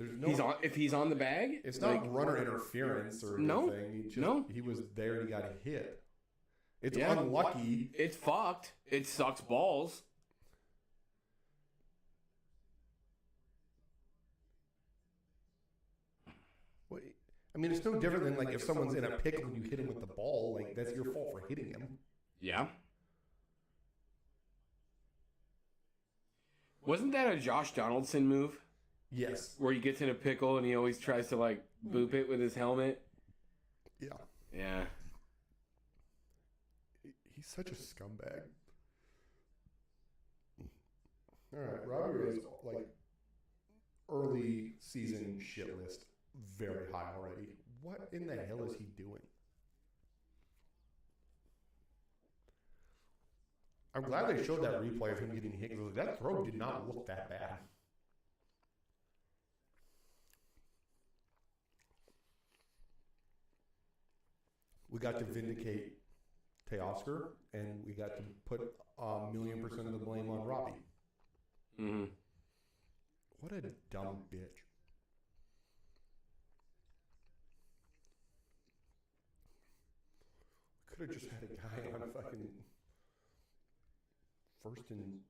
If he's on the bag, it's not runner interference or anything. He was there and he got a hit. It's unlucky. It's fucked. It sucks balls. Well, I mean, it's no different than like if someone's in a pickle and you hit him with the ball. Like, that's your fault for hitting him. Yeah. Wasn't that a Josh Donaldson move? Yes. Where he gets in a pickle and he always tries to like boop it with his helmet. Yeah. Yeah. He's such a scumbag. All right, Robbie Ray's like early season shit list very high already. What in the hell is he doing? I'm glad they showed that replay of him getting hit. That throw did not look that bad. We got to vindicate Teoscar, and we got to put 1,000,000% of the blame on Robbie. Mm-hmm. What a dumb bitch. Could have just had a guy on fucking first and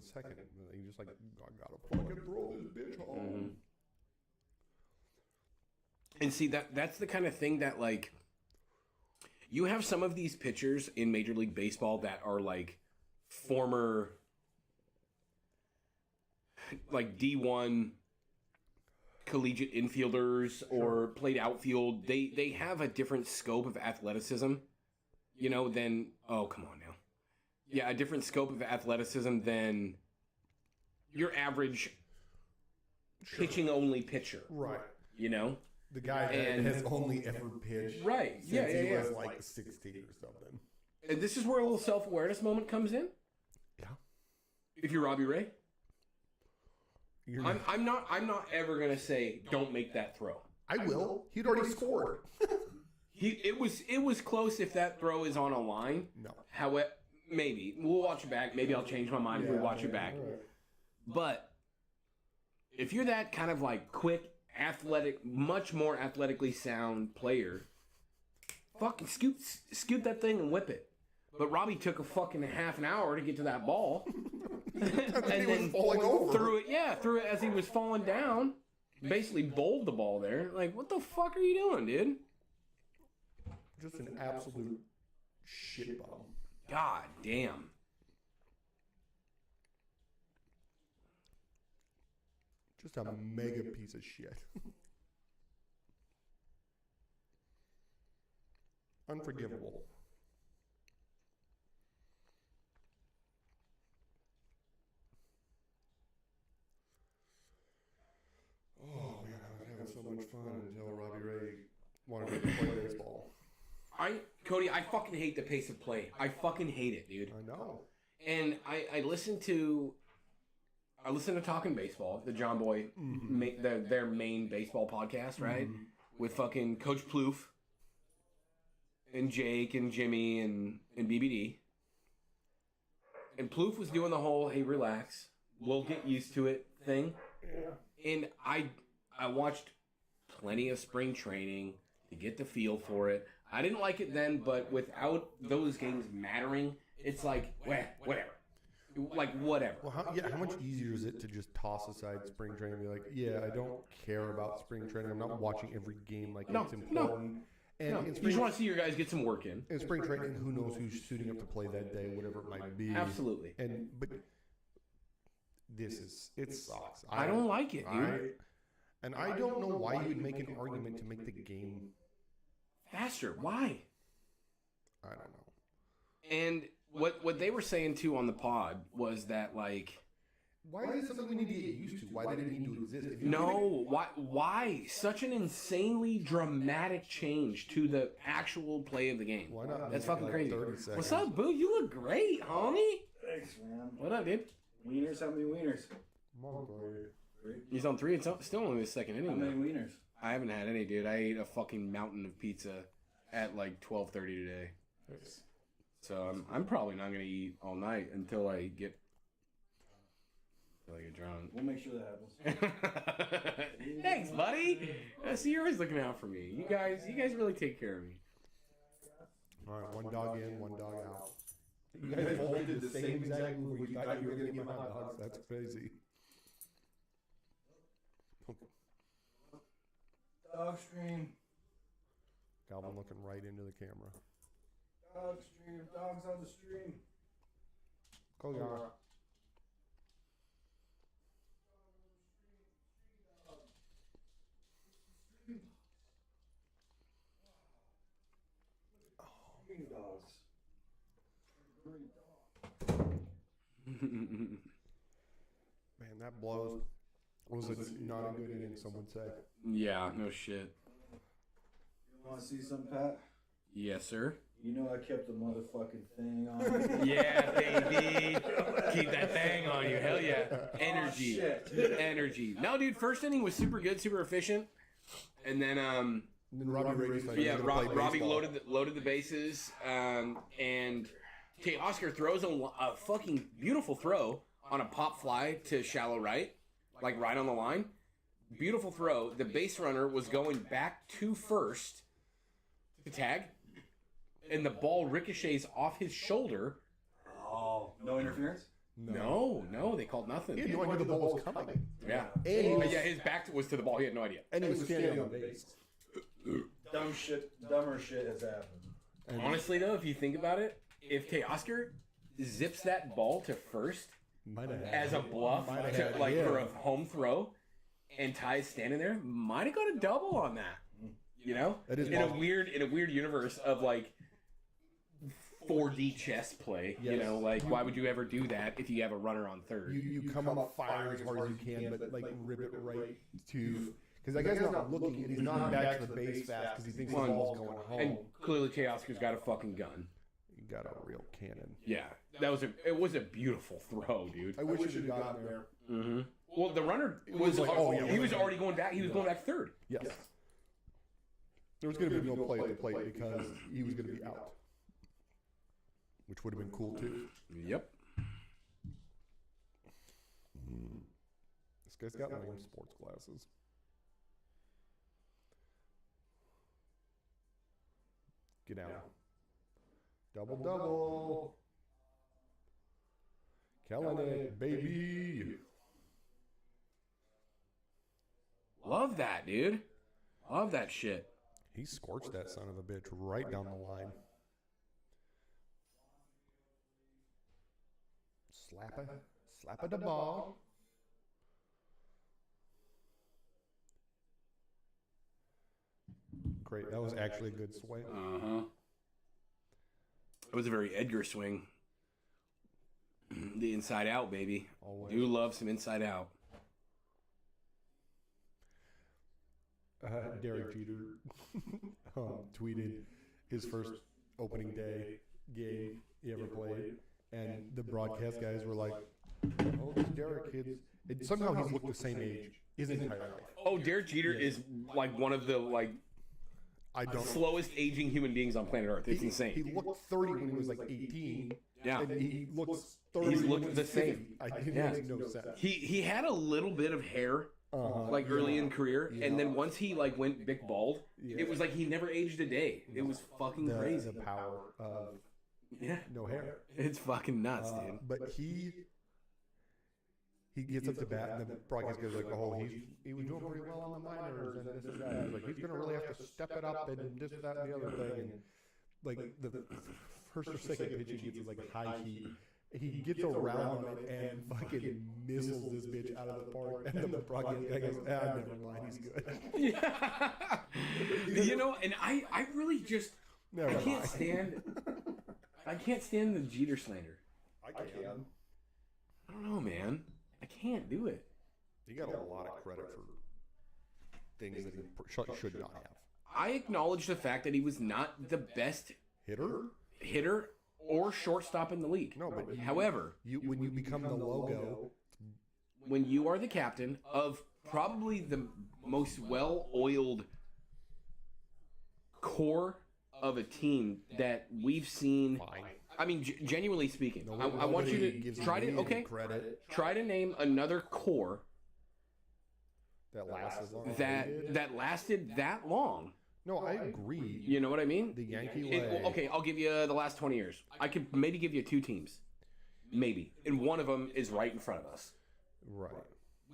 second. He just like, I gotta fucking throw this bitch home. Mm-hmm. And see, that's the kind of thing that, like, you have some of these pitchers in Major League Baseball that are like former, like D1 collegiate infielders or played outfield. They have a different scope of athleticism, you know, than, oh, come on now. Yeah, a different scope of athleticism than your average pitching-only pitcher. Right. You know? The guy that has only ever pitched right. since he was like 16 or something. And this is where a little self-awareness moment comes in. Yeah. If you're Robbie Ray. I'm not ever gonna say don't make that throw. I will. He'd already scored. It was close if that throw is on a line. No. However, maybe. We'll watch it back. Maybe I'll change my mind if we watch it back. Right. But if you're that kind of like quick, athletic, much more athletically sound player, fucking scoot that thing and whip it. But Robbie took a fucking half an hour to get to that ball. and then threw it as he was falling down. Basically bowled the ball there. Like, what the fuck are you doing, dude? Just an absolute shit bomb. God damn. Just a mega piece of shit. Unforgivable. Oh man, I was having so much fun until Robbie Ray wanted to play baseball. Cody, I fucking hate the pace of play. I fucking hate it, dude. I know. And I listen to Talking Baseball, the John Boy, their main baseball podcast, right? Mm-hmm. With fucking Coach Plouffe and Jake and Jimmy and BBD. And Plouffe was doing the whole, hey, relax, we'll get used to it thing. Yeah. And I watched plenty of spring training to get the feel for it. I didn't like it then, but without those games mattering, it's like, whatever. Like, whatever. Well, how much easier is it to just toss aside spring training and be like, yeah, I don't care about spring training. I'm not watching every game like it's important. No. And you just want to see your guys get some work in. In spring training, who knows who's suiting up to play that day, whatever it might be. Absolutely. But it sucks. I don't like it, dude. And I don't know why you would make an argument to make the game faster. Why? I don't know. And what they were saying too on the pod was that, like, why is it something we need to get used to? Why did it need to exist? Why such an insanely dramatic change to the actual play of the game? Why not? That's fucking like crazy. 30 seconds? What's up, Boo? You look great, homie. Thanks, man. What up, dude? Wieners? How many wieners? He's on 3. It's still only the second inning. How many wieners? I haven't had any, dude. I ate a fucking mountain of pizza at like 12:30 today. So I'm probably not gonna eat all night until I get drunk. We'll make sure that happens. Thanks, buddy. See, you're always looking out for me. You guys really take care of me. All right, one dog in, one dog out. You guys both did the same exact move when you thought you were going to get my hot dogs. That's crazy. Dog stream. Calvin looking right into the camera. Dog stream. Dogs on the stream. Go, Yara. Stream dogs. Man, that blows. Was it not a good inning, some would say? Yeah, no shit. You want to see some, Pat? Yes, sir. You know I kept the motherfucking thing on. Yeah, baby. Keep that thing on you. Hell yeah. Energy. Oh, Energy. No, dude, first inning was super good, super efficient. And then Robbie Robbie loaded the bases, and Tate Oscar throws a fucking beautiful throw on a pop fly to shallow right, like right on the line. Beautiful throw. The base runner was going back to first to tag, and the ball ricochets off his shoulder. Oh, no interference? No, they called nothing. He had no idea the ball was coming. Yeah. And His back was to the ball. He had no idea. And he was standing on base. Dumber shit has happened. And Honestly, though, if you think about it, if Teoscar zips that ball to first as a bluff for a home throw, and Ty's standing there, might have got a double on that. You know, That is in a weird universe of like 4D chess play. Yes. You know, like why would you ever do that if you have a runner on third? you come up firing as hard as you can, but like rip it right to... Because that guy's not looking, and he's not back to the base fast because he thinks the ball's going home. And clearly, Teoscar's got a fucking gun. He got a real cannon. Yeah, it was a beautiful throw, dude. I wish he should have gotten there. Mm-hmm. Well, the runner was he was already going back. He was going back third. Yes. There was going to be no play at the plate because he was going to be out, which would have been cool too. Yep. This guy's got lame sports glasses. Get out. Double. Killing it, baby. Love that, dude. Love that shit. He scorched that son of a bitch right down the line. Slap the ball. Great. That was actually a good swing. Uh-huh. It was a very Edgar swing. The inside out, baby. Always. Do love some inside out. Derek Jeter tweeted his first opening day game he ever played, and the broadcast guys were like, "Oh, this Derek kid." And somehow he's looked the same age his entire life. Oh, Derek Jeter is like one of the slowest aging human beings on planet Earth. It's insane. He looked 30 when he was like 18. Yeah. And he looks 30 He's when he looked was the 50. same. It Yeah. makes no sense. He had a little bit of hair early in career, and then once he went big bald, it was like he never aged a day. It was fucking crazy. The power of no hair. It's fucking nuts, dude. But he gets up to bat, and the broadcast goes like, "Oh, he was doing pretty well on the minors, and this and that." He's like, he's gonna really have to step it up, and this, that, and the other thing. And like the first or second pitch he gets is like high heat. He gets around it and fucking missiles this bitch out of the park, and the broadcast guy goes, never mind, he's good. Yeah. You know, and I really just I can't stand the Jeter slander. I can. I don't know, man. I can't do it. He got a lot of credit for things that he should not have. I acknowledge the fact that he was not the best Hitter? or shortstop in the league. No, but however, when you become the logo, when you are the captain of probably the most well-oiled core of a team that we've seen. Fine. I mean, genuinely speaking, Nobody- I want you nobody to gives try me to any credit try to name another core that lasts as long as that they did. that lasted that long. No, I agree. You know what I mean? The Yankee Well, way. okay, I'll give you the last 20 years. I could maybe give you 2 teams. Maybe. And one of them is right in front of us. Right.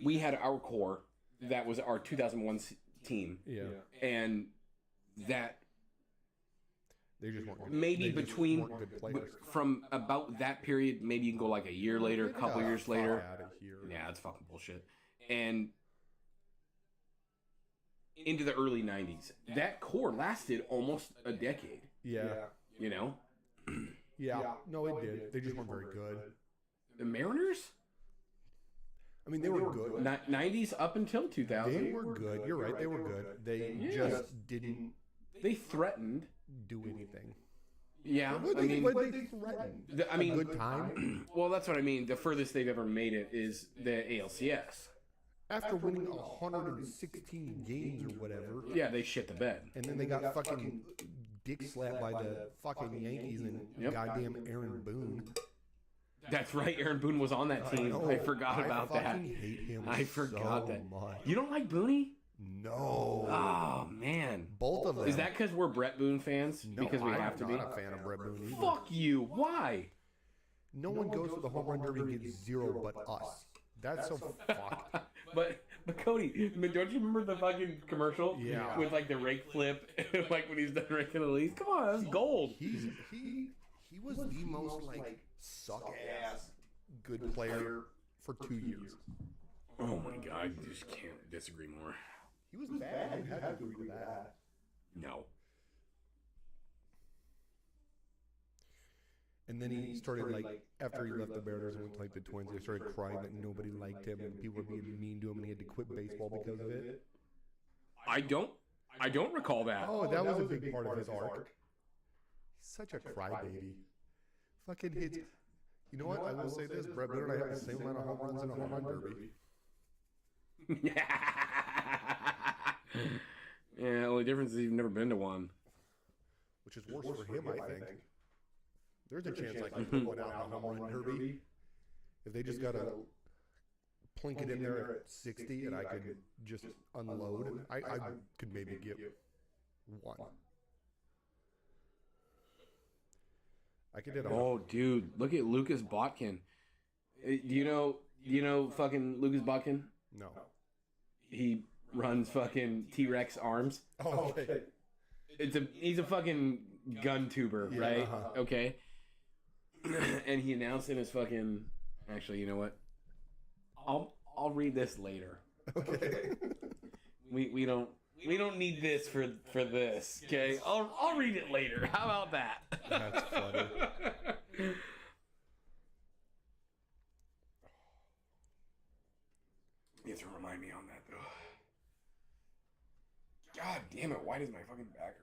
We had our core. That was our 2001 team. Yeah. And that They just weren't good. maybe They just between weren't good players. from about that period, maybe you can go like a year later, a couple Get the years fuck later. Out of here. Yeah, that's fucking bullshit. And into the early 90s. That core lasted almost a decade, Yeah. you know? Yeah. No, it did. They just weren't very good. The Mariners? I mean, they were good. 90s up until 2000. They were good. You're right. They were good. They Yeah. just didn't They threatened. do anything. Yeah, But I they mean, threatened. I mean, a good time. well, that's what I mean. The furthest they've ever made it is the ALCS. After winning 116 games or whatever, Yeah, they shit the bed. and then they got fucking dick slapped by the fucking Yankees and Yep. goddamn Aaron Boone. That's right. Aaron Boone was on that team. I forgot about I that. fucking hate him I forgot so that. much. You don't like Booney? No. Oh man. Both of them. Is that because we're Brett Boone fans? No, Because we I'm have to be. not a fan of Brett Boone either. Fuck you. Why? No one goes to the home run derby and gets 0 but us. That's so fucked. But Cody, don't you remember the fucking commercial? Yeah. With like the rake flip, like when he's done raking the leaves. Come on, that's gold. He was the most like suck ass good player for 2 years. Oh my god, you just can't disagree more. He was bad. You have to agree with that. No. And then he started like after he left the Mariners and went to like the Twins, he started crying that nobody liked him and people were being mean to him and he had to quit baseball because of it. I don't recall that. Oh, that was a big part of his arc. He's such a crybaby. Fucking hits. You know what? I will say this: Brett Boone and I have the same amount of home runs in a home run derby. Yeah, the only difference is you've never been to one. Which is worse for him, I think. There's a chance I could put out a home run derby if they just got to plink it in there at 60 and I could just unload. I could maybe get one. I could hit a Oh, dude, look at Lucas Botkin. Do you know fucking Lucas Botkin? No. He runs fucking T-Rex arms. Oh, okay. He's a fucking gun tuber, Yeah, right? uh-huh. Okay. And he announced in his fucking. Actually, you know what? I'll read this later. Okay. We don't need this for this. Okay, I'll read it later. How about that? That's funny. You have to remind me on that though. God damn it! Why does my fucking back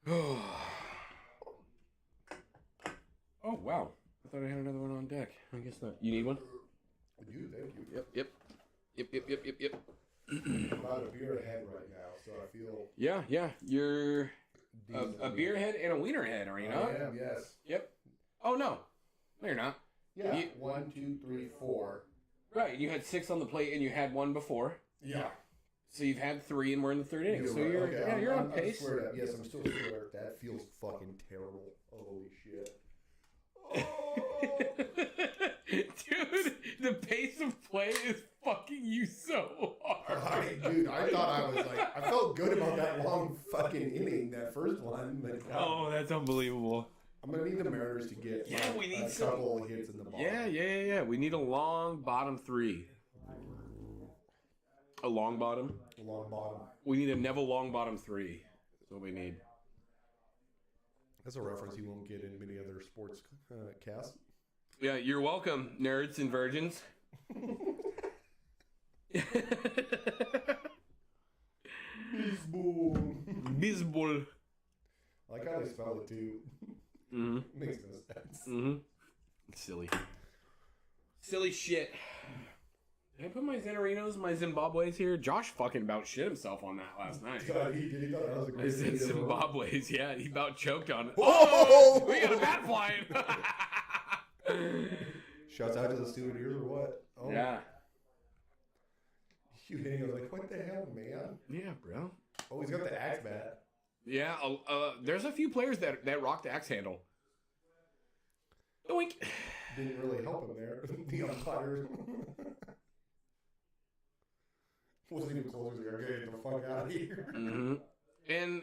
hurt? Oh wow! I thought I had another one on deck. I guess not. You need one? Thank you. Yep. I'm about a beer ahead right now, so I feel Yeah. You're decent. a beer head and a wiener head, are you not? I am, yes. Yep. Oh no, you're not. Yeah. You- 1, 2, 3, 4. Right. You had 6 on the plate and you had one before. Yeah. So you've had 3 and we're in the third inning. So right. you're Okay, you're on I'm pace. squared up. Yes, I'm still squared up. That feels fucking terrible. Holy shit. Dude, the pace of play is fucking you so hard. Dude, I thought I was like, I felt good about that long fucking inning, that first one. But Oh, that's unbelievable. I'm going to need the Mariners to get Yeah, we need a some- couple of hits in the ball. Yeah. We need a long bottom 3. A long bottom? Long bottom. We need a Neville long bottom 3. That's what we need. That's a reference you won't get in many other sports casts. Yeah, you're welcome, nerds and virgins. Bisbol. I like how they spell it too. Mm-hmm. Makes no sense. Mm-hmm. Silly. Silly shit. Did I put my Zanarinos, my Zimbabwe's here? Josh fucking about shit himself on that last night. God, he did. He thought that was a I great said video. Zimbabwe's, yeah. He about choked on it. Oh! We got a bat flying. Shouts out to the souvenirs or what? Oh. Yeah. You hitting, I was like, what the hell, man? Yeah, bro. Oh, he's got the axe bat. Yeah, there's a few players that rock the axe handle. Oink. Didn't really help him there. The umpires. Wasn't even close. Like, okay, get the fuck out of here. Mm-hmm. And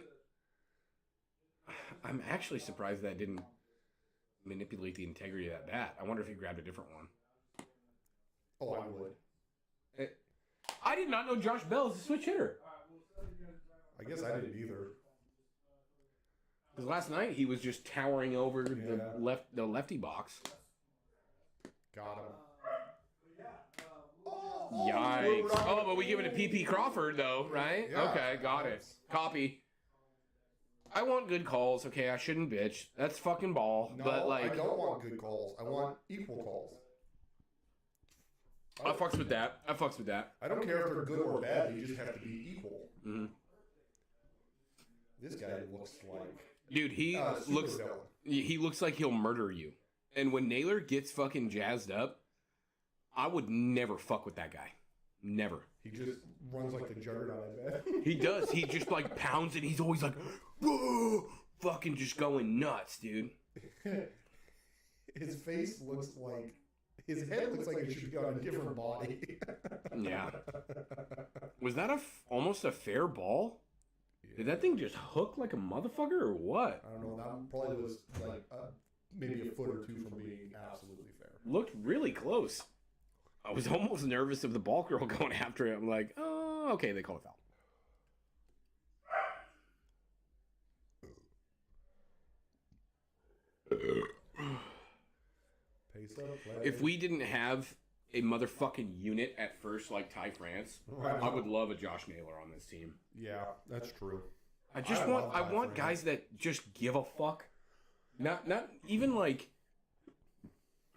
I'm actually surprised that didn't manipulate the integrity of that bat. I wonder if he grabbed a different one. Oh, I would. I did not know Josh Bell is a switch hitter. I guess I didn't either. Because last night he was just towering over Yeah. the lefty box. Got him. Yikes. Oh, but we give it to P.P. Crawford, though, right? Yeah. Okay, got it. Copy. I want good calls. Okay, I shouldn't bitch. That's fucking ball. No, but, like, I don't want good calls. I want equal calls. I fucks with that. I don't care if they're good or bad. They just have to be equal. Mm-hmm. This guy looks like... Dude, he supervillain. looks like he'll murder you. And when Naylor gets fucking jazzed up, I would never fuck with that guy. Never. He just runs like the juggernaut, I bet. He does. He just like pounds it. He's always like, whoa, fucking just going nuts, dude. His face looks like... His head looks like it should be on a different body. Yeah. Was that almost a fair ball? Did that thing just hook like a motherfucker or what? I don't know. That probably was like maybe a foot or two from being absolutely fair. Looked really close. I was almost nervous of the ball girl going after it. I'm like, oh, okay, they call it foul. Pace up, play. If we didn't have a motherfucking unit at first like Ty France, Right. I would love a Josh Naylor on this team. Yeah, that's true. I just I want love I Ty want France. guys that just give a fuck. Not even like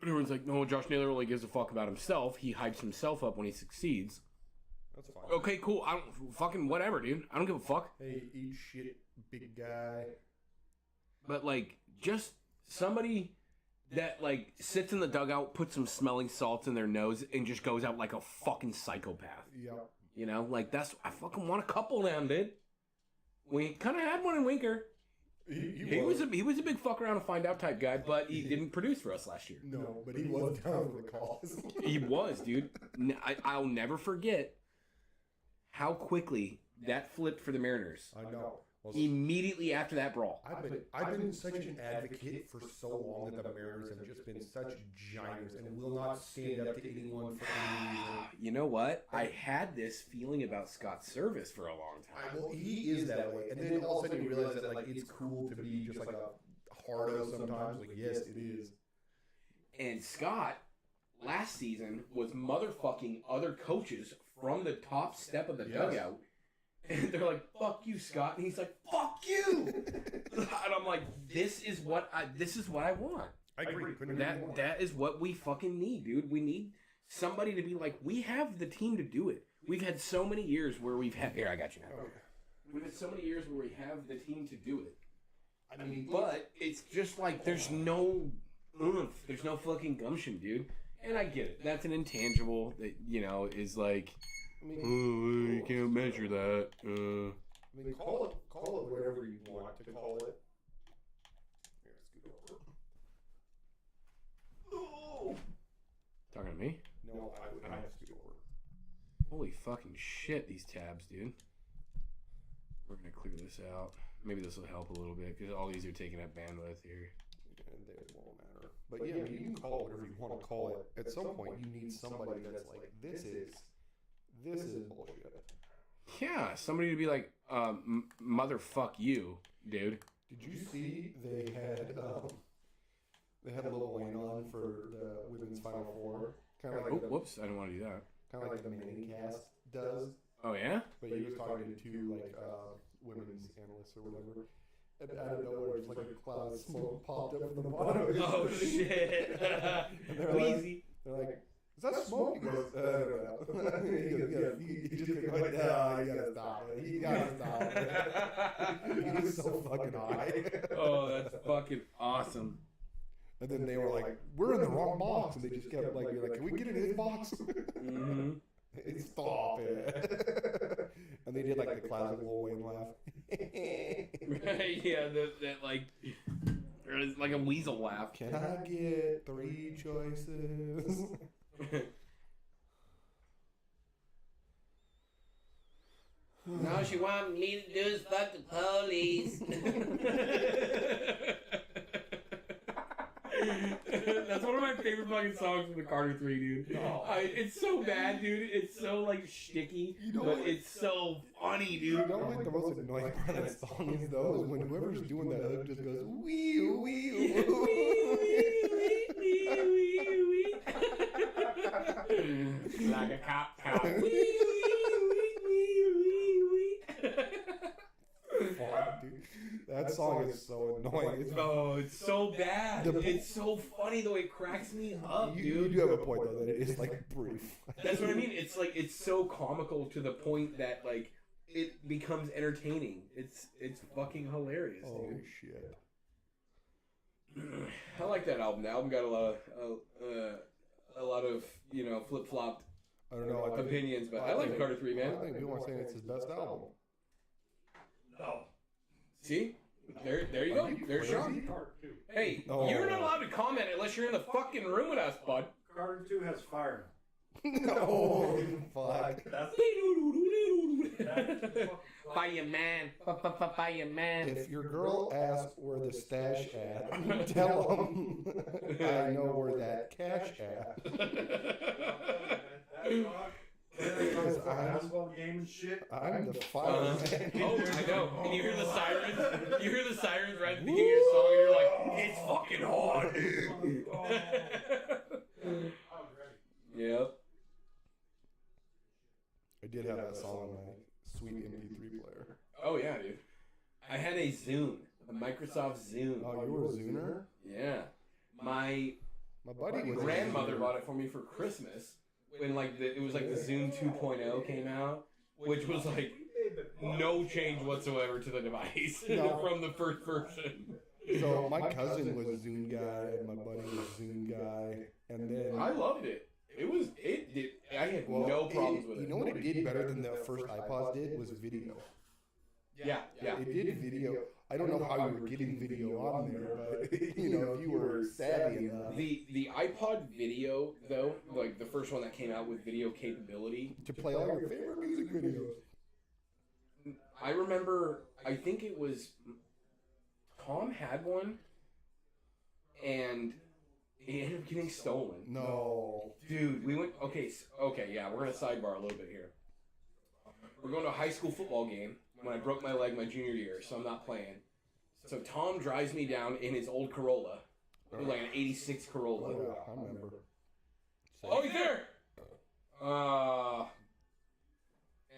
everyone's like, no, Josh Naylor only gives a fuck about himself. He hypes himself up when he succeeds. That's fine. Okay, cool. I don't fucking whatever, dude. I don't give a fuck. Hey, eat shit, big guy. But like just somebody that like sits in the dugout, puts some smelling salts in their nose, and just goes out like a fucking psychopath. Yeah. You know, like I fucking want a couple down, dude. We kind of had one in Winker. He was a big fuck around and find out type guy, but he didn't produce for us last year. No, but he was down for the cause. He was, dude. I'll never forget how quickly that flipped for the Mariners. I know. Well, Immediately after that brawl. I've been such an advocate for so long that the Mariners have just been such giants and will not stand up to anyone for any reason. You know what? I had this feeling about Scott's service for a long time. Well, he is that way, and then all of a sudden you realize that like it's cool to be just like a hardo sometimes. Like yes, it is. And Scott, last season, was motherfucking other coaches from the top step of the dugout. And they're like, fuck you, Scott. And he's like, fuck you. And I'm like, this is what I want. I agree. Couldn't agree more. That is what we fucking need, dude. We need somebody to be like, we have the team to do it. We've had so many years where we've had... Here, I got you now. Okay. We've had so many years where we have the team to do it. I mean, But it's just like, there's no oomph. There's no fucking gumption, dude. And I get it. That's an intangible that, you know, is like... I mean, oh, you can't measure that. I mean, call it whatever you want to call it. Here, scoot over. Oh! Talking to me? No, I have to scoot over. Holy fucking shit, these tabs, dude. We're gonna clear this out. Maybe this will help a little bit, because all these are taking up bandwidth here. And it won't matter. But yeah, I mean, you can call it whatever you want to call it. At some point, you need somebody that's like, this is bullshit. Yeah, somebody to be like, motherfuck you, dude. Did you see they had Lil Wayne on for the women's Final Four? Kind of like Whoops, I didn't want to do that. kind of like the main cast does. Oh, yeah? But he was talking to two like women's analysts or whatever. And out of nowhere, just like a cloud of smoke popped up from the bottom. Oh, shit. And they're like, Is that smoke? He goes, no. He just goes, no, you gotta stop it. You gotta stop it. He was so fucking high. Oh, that's fucking awesome. And then they were like, we're in the wrong box. And they just kept like, can we get in his box? Mm-hmm. Stop it. And they did like the classic Lil Wayne laugh. Yeah, that like, it's like a weasel laugh. Can I get 3 choices? Now she want me to do is fuck the police. That's one of my favorite fucking songs from the Carter 3, dude. No. It's so bad, dude. It's so like shticky, but what? it's so funny, dude. You know what the most annoying part of that song is though? Is when whoever's doing that hook just goes wee wee wee. Like a cop. Fuck, dude. That song is so annoying. It's so bad. It's so funny the way it cracks me up, You dude. do have a point though that it is like brief. That's what I mean. It's like it's so comical to the point that like it becomes entertaining. It's fucking hilarious, Holy dude. shit. I like that album. The album got a lot of flip flopped I don't know. opinions, but I like Carter 3, man. I think people are saying it's his best album. No. See, there you go. There's Sean. Carter 2. Hey, Oh. you're not allowed to comment unless you're in the fucking room with us, bud. Carter 2 has fire. No, fuck. That's Fireman. Fireman. If your girl asks where the stash at, tell them I know where that cash at. That's basketball game and shit. I'm the fireman. Oh, I know. And you hear the sirens. You hear the sirens right at the beginning of your song, and you're like, "It's fucking hard, dude." Yep. I did have that song on my sweet MP3 player. Oh yeah, dude. I had a Zune, a Microsoft Zune. Oh, you were a Zuner? Yeah. My buddy was a grandmother Zuner. bought it for me for Christmas when it was like the Zune 2.0 came out, which was like no change whatsoever to the device No. from the first version. So my cousin was a Zune guy, and my buddy was a Zune guy, and then I loved it. It did. I had no problems with it. You know what it did better than the first iPods did was video. Yeah. It did video. I don't know how you were getting video on there, but if you were savvy enough The iPod Video though, like the first one that came out with video capability, to play all your favorite music videos. I remember. I think it was Tom had one, and it ended up getting stolen. No. Dude, we went. Okay, yeah, we're gonna sidebar a little bit here. We're going to a high school football game when I broke my leg my junior year, so I'm not playing. So Tom drives me down in his old Corolla. It was like an '86 Corolla. Oh, yeah, I remember. Oh, he's there.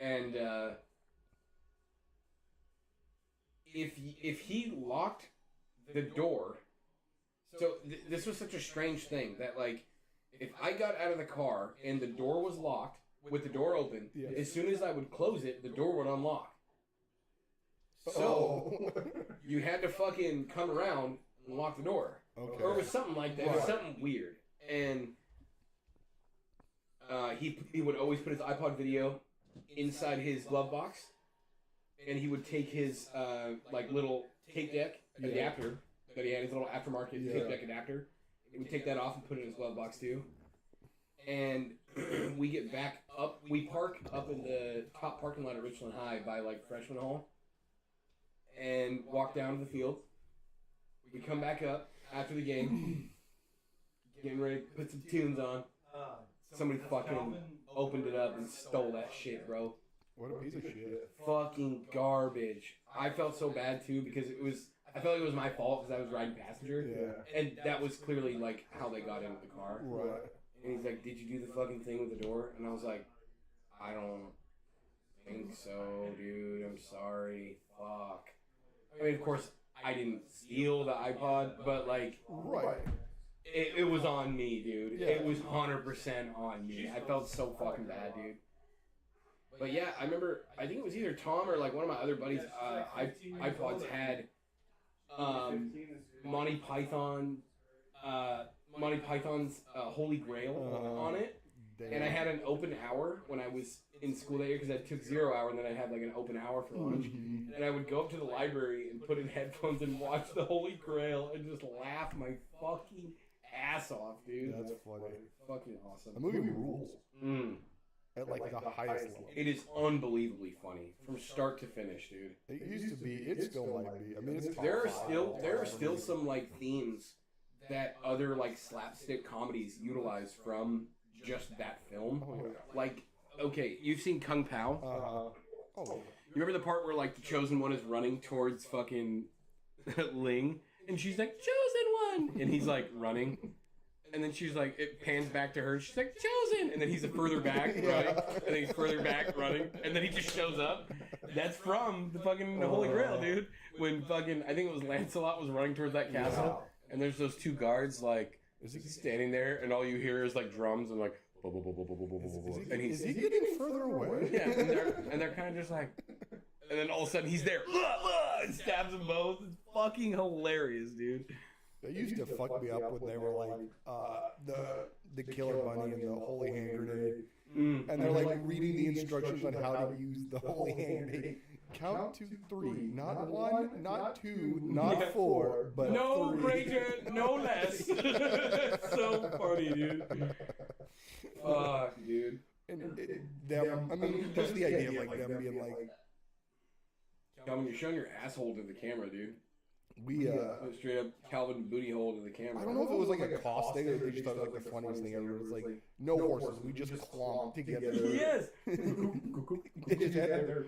And if he locked the door, so this was such a strange thing that like if I got out of the car and the door was locked with the door open, Yeah. as soon as I would close it, the door would unlock. So Oh. you had to fucking come around and lock the door. Okay. Or it was something like that. It was Right. something weird. And he would always put his iPod Video inside his glove box, and he would take his like little tape deck Yeah. adapter that he had, his little aftermarket Yeah. tape deck adapter. He would take that off and put it in his glove box too. And we get back up. We park up in the top parking lot at Richland High by like Freshman Hall, and walk down to the field. We come back up after the game, getting ready to put some tunes on. Somebody fucking opened it up and stole that shit, bro. What a piece of shit. Fucking garbage. I felt so bad too because I felt like it was my fault because I was riding passenger. Yeah. And that was clearly like how they got into the car. Right. And he's like, "Did you do the fucking thing with the door?" And I was like, "I don't think so, dude. I'm sorry. Fuck." I mean, of course, I didn't steal the iPod, but like, Right. It was on me, dude. Yeah. It was 100% on me. I felt so fucking bad, dude. But yeah, I remember, I think it was either Tom or like one of my other buddies' iPods had Monty Python's Holy Grail on it. And I had an open hour when I was in school that year because I took 0 hour and then I had like an open hour for lunch. And I would go up to the library and put in headphones and watch the Holy Grail and just laugh my fucking ass off, dude. That's funny. Fucking awesome. The movie rules. Mm. At like the highest level. It is unbelievably funny from start to finish, dude. It used to be. It still might be. I mean, it's There are still some like themes that other like slapstick comedies utilize from just that film. Oh, yeah. Like, okay, you've seen Kung Pao. Oh. You remember the part where like the chosen one is running towards fucking Ling, and she's like, "Chosen one," and he's like running. And then she's like, it pans back to her, and she's like, "Chosen!" And then he's further back running, and then he's further back running, and then he just shows up. That's from the fucking Holy Grail, dude. When fucking, I think it was Lancelot was running towards that castle, and there's those two guards, like, standing there, and all you hear is, like, drums, and, like, and Is he getting further away? Yeah, and they're kind of just like, and then all of a sudden he's there, and stabs them both. It's fucking hilarious, dude. They used to fuck me up when they were like the Killer Bunny and the Holy Hand Grenade, and they're like reading the instructions on how to use the Holy Hand Grenade. Count to 3, not 1, not 2, not 4, but no 3. greater, no less. So funny, dude. Fuck, dude. And them, I mean, just the idea of like them being like, Calvin, you're showing your asshole to the camera, dude. we Straight up Calvin booty hole to the camera. I don't know if it was like a cost thing or they just thought it was like the funniest thing ever. It was like, no horses, we just clomp together. Yes. They just had their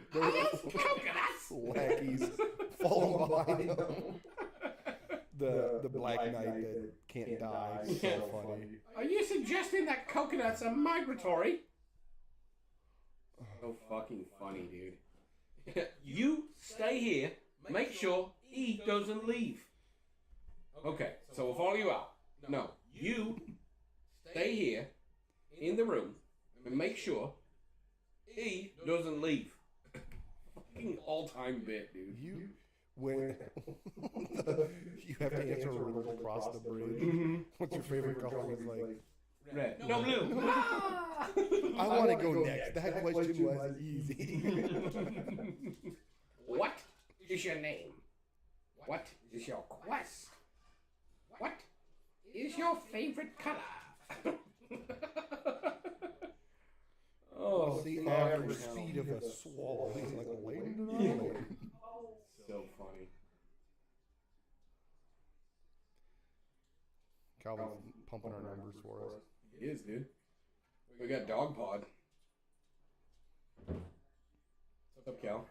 lackeys falling behind them. The Black Knight that can't die. So funny. Are you suggesting that coconuts are migratory? So fucking funny, dude. You stay here. Make sure he doesn't leave. Okay, so we'll follow you out. No, you stay here in the room and make sure he doesn't leave. Fucking all-time bit, dude. When you have to answer a riddle across the bridge. What's your favorite color? It's like Red. No, blue. I want to go next. That question was easy. What is your name? What is your quest? What is your favorite color? Oh, the average speed of a swallow. He's like a lady tonight. So funny. Calvin's pumping our numbers for us. He is, dude. We got Dog Pod. What's up, Cal?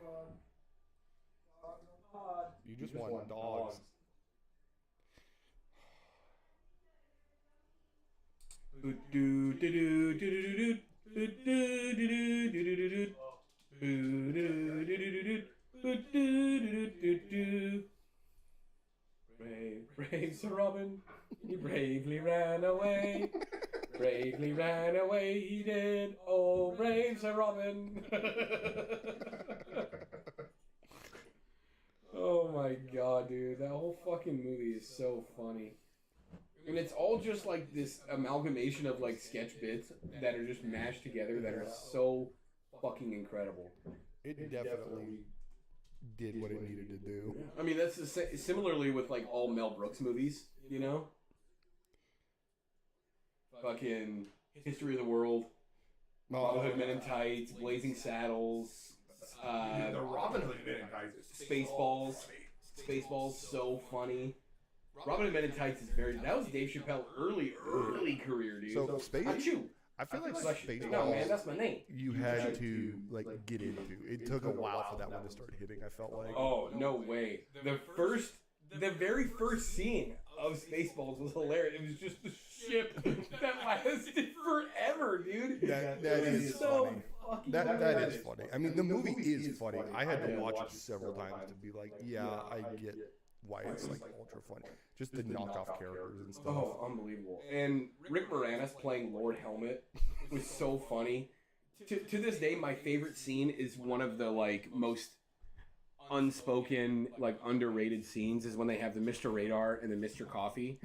You just want dogs. Brave Sir Robin, he bravely ran away. Bravely ran away, he did. Oh, brave Sir Robin. Oh my god, dude. That whole fucking movie is so funny. And it's all just like this amalgamation of like sketch bits that are just mashed together that are so fucking incredible. It definitely did what it needed to do. I mean, that's similarly with like all Mel Brooks movies, you know? Fucking History of the World, Robin Hood Men in Tights, Blazing Saddles, The Robin Hood Men in Tights. Spaceballs. Spaceballs, so funny. Robin Hood Men in Tights is that was Dave Chappelle early career, dude. So Achoo. I feel like Spaceballs. No, man, that's my name. You had to like get into. It took a while for that one to start hitting. I felt like. Oh no way! The very first scene of Spaceballs was hilarious. It was just the ship that lasted forever, dude. That is so funny. That is funny. I mean, the movie is funny. I had to watch it several times to be like, yeah, I get why it's like ultra funny. Just the knockoff characters and stuff. Oh, unbelievable. And Rick Moranis playing Lord Helmet was so funny. To this day, my favorite scene is one of the like most unspoken, like underrated scenes is when they have the Mr. Radar and the Mr. Coffee,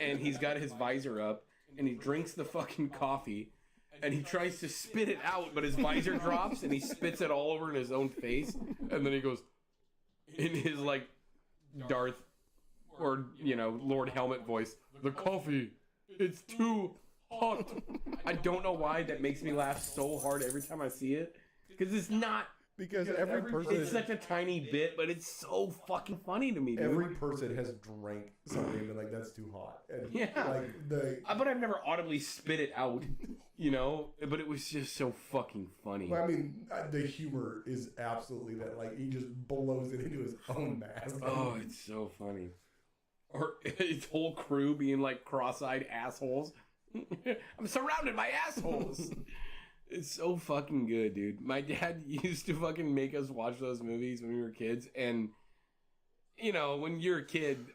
and he's got his visor up and he drinks the fucking coffee and he tries to spit it out, but his visor drops and he spits it all over in his own face, and then he goes in his like Darth or Lord Helmet voice, "The coffee, it's too hot." I don't know why that makes me laugh so hard every time I see it, because it's not. Because every person... It's such a tiny bit, but it's so fucking funny to me, dude. Every person has drank something and been like, that's too hot. And yeah. Like but I've never audibly spit it out, But it was just so fucking funny. Well, I mean, the humor is absolutely that. Like, he just blows it into his own mask. Oh, it's so funny. Or his whole crew being like cross-eyed assholes. I'm surrounded by assholes. It's so fucking good, dude. My dad used to fucking make us watch those movies when we were kids, and when you're a kid,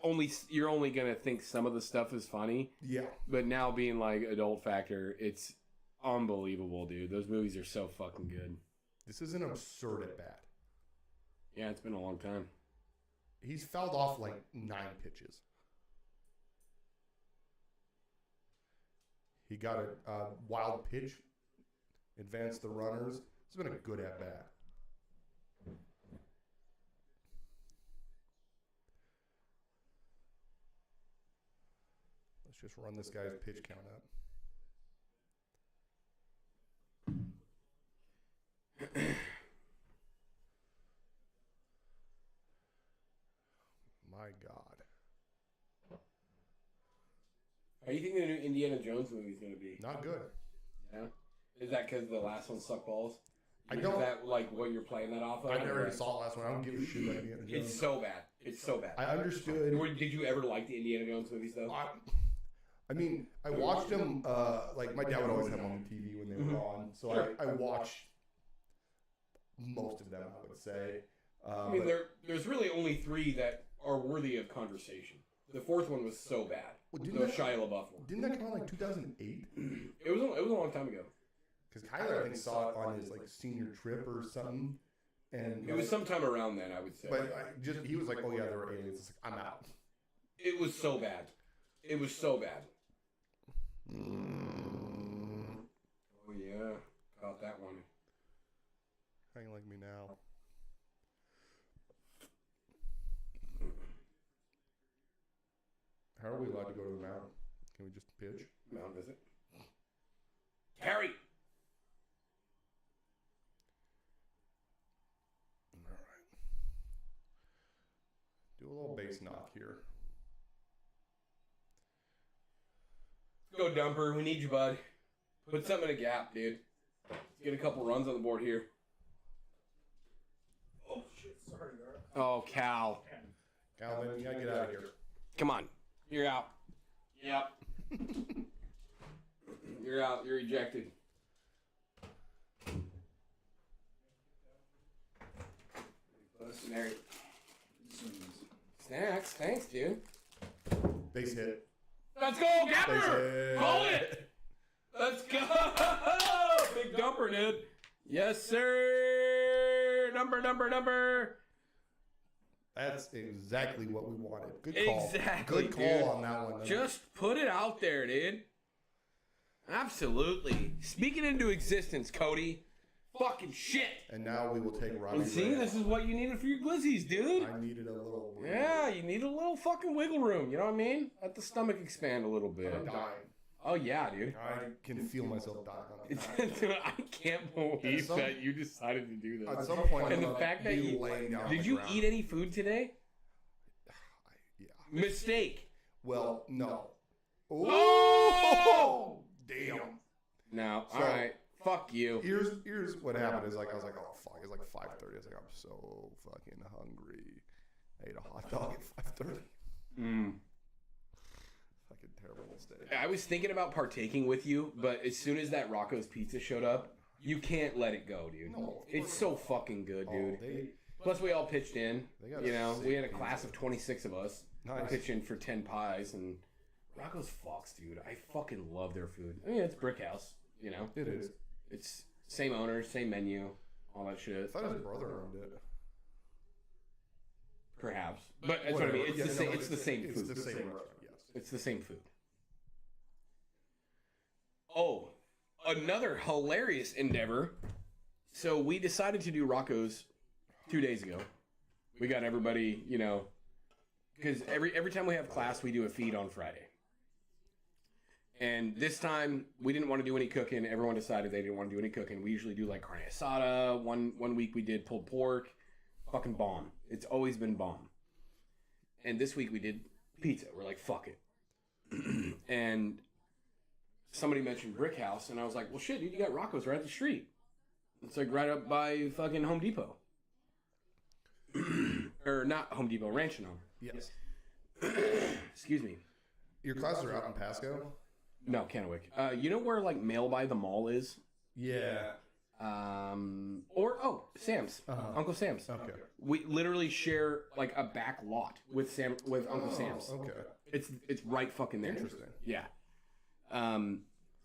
you're only gonna think some of the stuff is funny. Yeah. But now being like adult factor, it's unbelievable, dude. Those movies are so fucking good. This is an absurd at bat. Yeah, it's been a long time. He's fouled off like 9 pitches. He got a wild pitch. Advanced the runners. It's been a good at-bat. Let's just run this guy's pitch count up. My God. How do you think the new Indiana Jones movie is going to be? Not good. Yeah? Is that because the last one sucked balls? I don't. Is that like what you're playing that off of? I never saw the last one. I don't give a shit about Indiana Jones. It's so bad. It's so bad. I understood. Did you ever like the Indiana Jones movies though? I mean, I watched them. Like my dad would always have them on the TV when they were on, so I watched most of them. I would say. I mean, there's really only 3 that are worthy of conversation. The 4th one was so bad. Well, the Shia LaBeouf one. Didn't that come out like 2008? It was a long time ago. Because Kyler, I think, saw it on his like senior trip or something, and it was sometime around then, I would say. But he was like, "Oh yeah, there were aliens." It's like, I'm out. It was so bad. It was so bad. Oh yeah, caught that one. How you like me now? How are we allowed to go to the mound? Can we just pitch? Mound visit. Harry. All right. Do a little base knock here. Go Dumper. We need you, bud. Put something in a gap, dude. Let's get a couple runs on the board here. Oh shit! Sorry, guys. Oh, Cal. Calvin, you gotta get out of here. Come on. You're out. Yep. You're out. You're ejected. Snacks. Thanks, dude. Base hit. Let's go, Gapper! Call it! Let's go! Big Dumper, dude. Yes, sir. Number. That's exactly what we wanted. Good call. Exactly. Good call on that one. Just put it out there, dude. Absolutely. Speaking into existence, Cody. Fucking shit. And now we will take Robbie. And see, this is what you needed for your glizzies, dude. I needed a little. Yeah, you need a little fucking wiggle room. You know what I mean? Let the stomach expand a little bit. I'm dying. Oh yeah, dude. I can feel myself dying. Dude, I can't believe that you decided to do this. At some point, and the fact that you laying down. Did you eat any food today? Yeah. Mistake. Well, no. Oh! Damn. No. All right. Fuck you. Here's what happened. Is like I was like, oh fuck. It's like 5:30. I was like, I'm so fucking hungry. I ate a hot dog at 5:30. Fucking terrible mistake. I was thinking about partaking with you, but as soon as that Rocco's Pizza showed up, you can't let it go, dude. No, it's so fucking good, dude. Plus, we all pitched in. They got We had a class of 26 of us. Nice. Pitched in for 10 pies. And Rocco's Fox, dude. I fucking love their food. I mean, it's Brick House, It is. It's same owner, same menu, all that shit. I thought his brother owned it. Perhaps. But that's what I mean. It's the same. It's the same food. It's the same restaurant, yes. It's the same food. Oh, another hilarious endeavor. So we decided to do Rocco's 2 days ago. We got everybody, because every time we have class, we do a feed on Friday. And this time, we didn't want to do any cooking. Everyone decided they didn't want to do any cooking. We usually do like carne asada. One week we did pulled pork. Fucking bomb. It's always been bomb. And this week we did pizza. We're like, fuck it. And somebody mentioned Brick House, and I was like, well, shit, dude, you got Rocco's right up the street. It's like right up by fucking Home Depot. Or not Home Depot, Ranch and Home. Yes. Excuse me. Your classes are out in Pasco? No, Kennewick. You know where like Mail by the Mall is? Yeah. Sam's. Uncle Sam's. Okay. We literally share like a back lot with Uncle Sam's. Okay. It's right fucking there. Interesting. Yeah.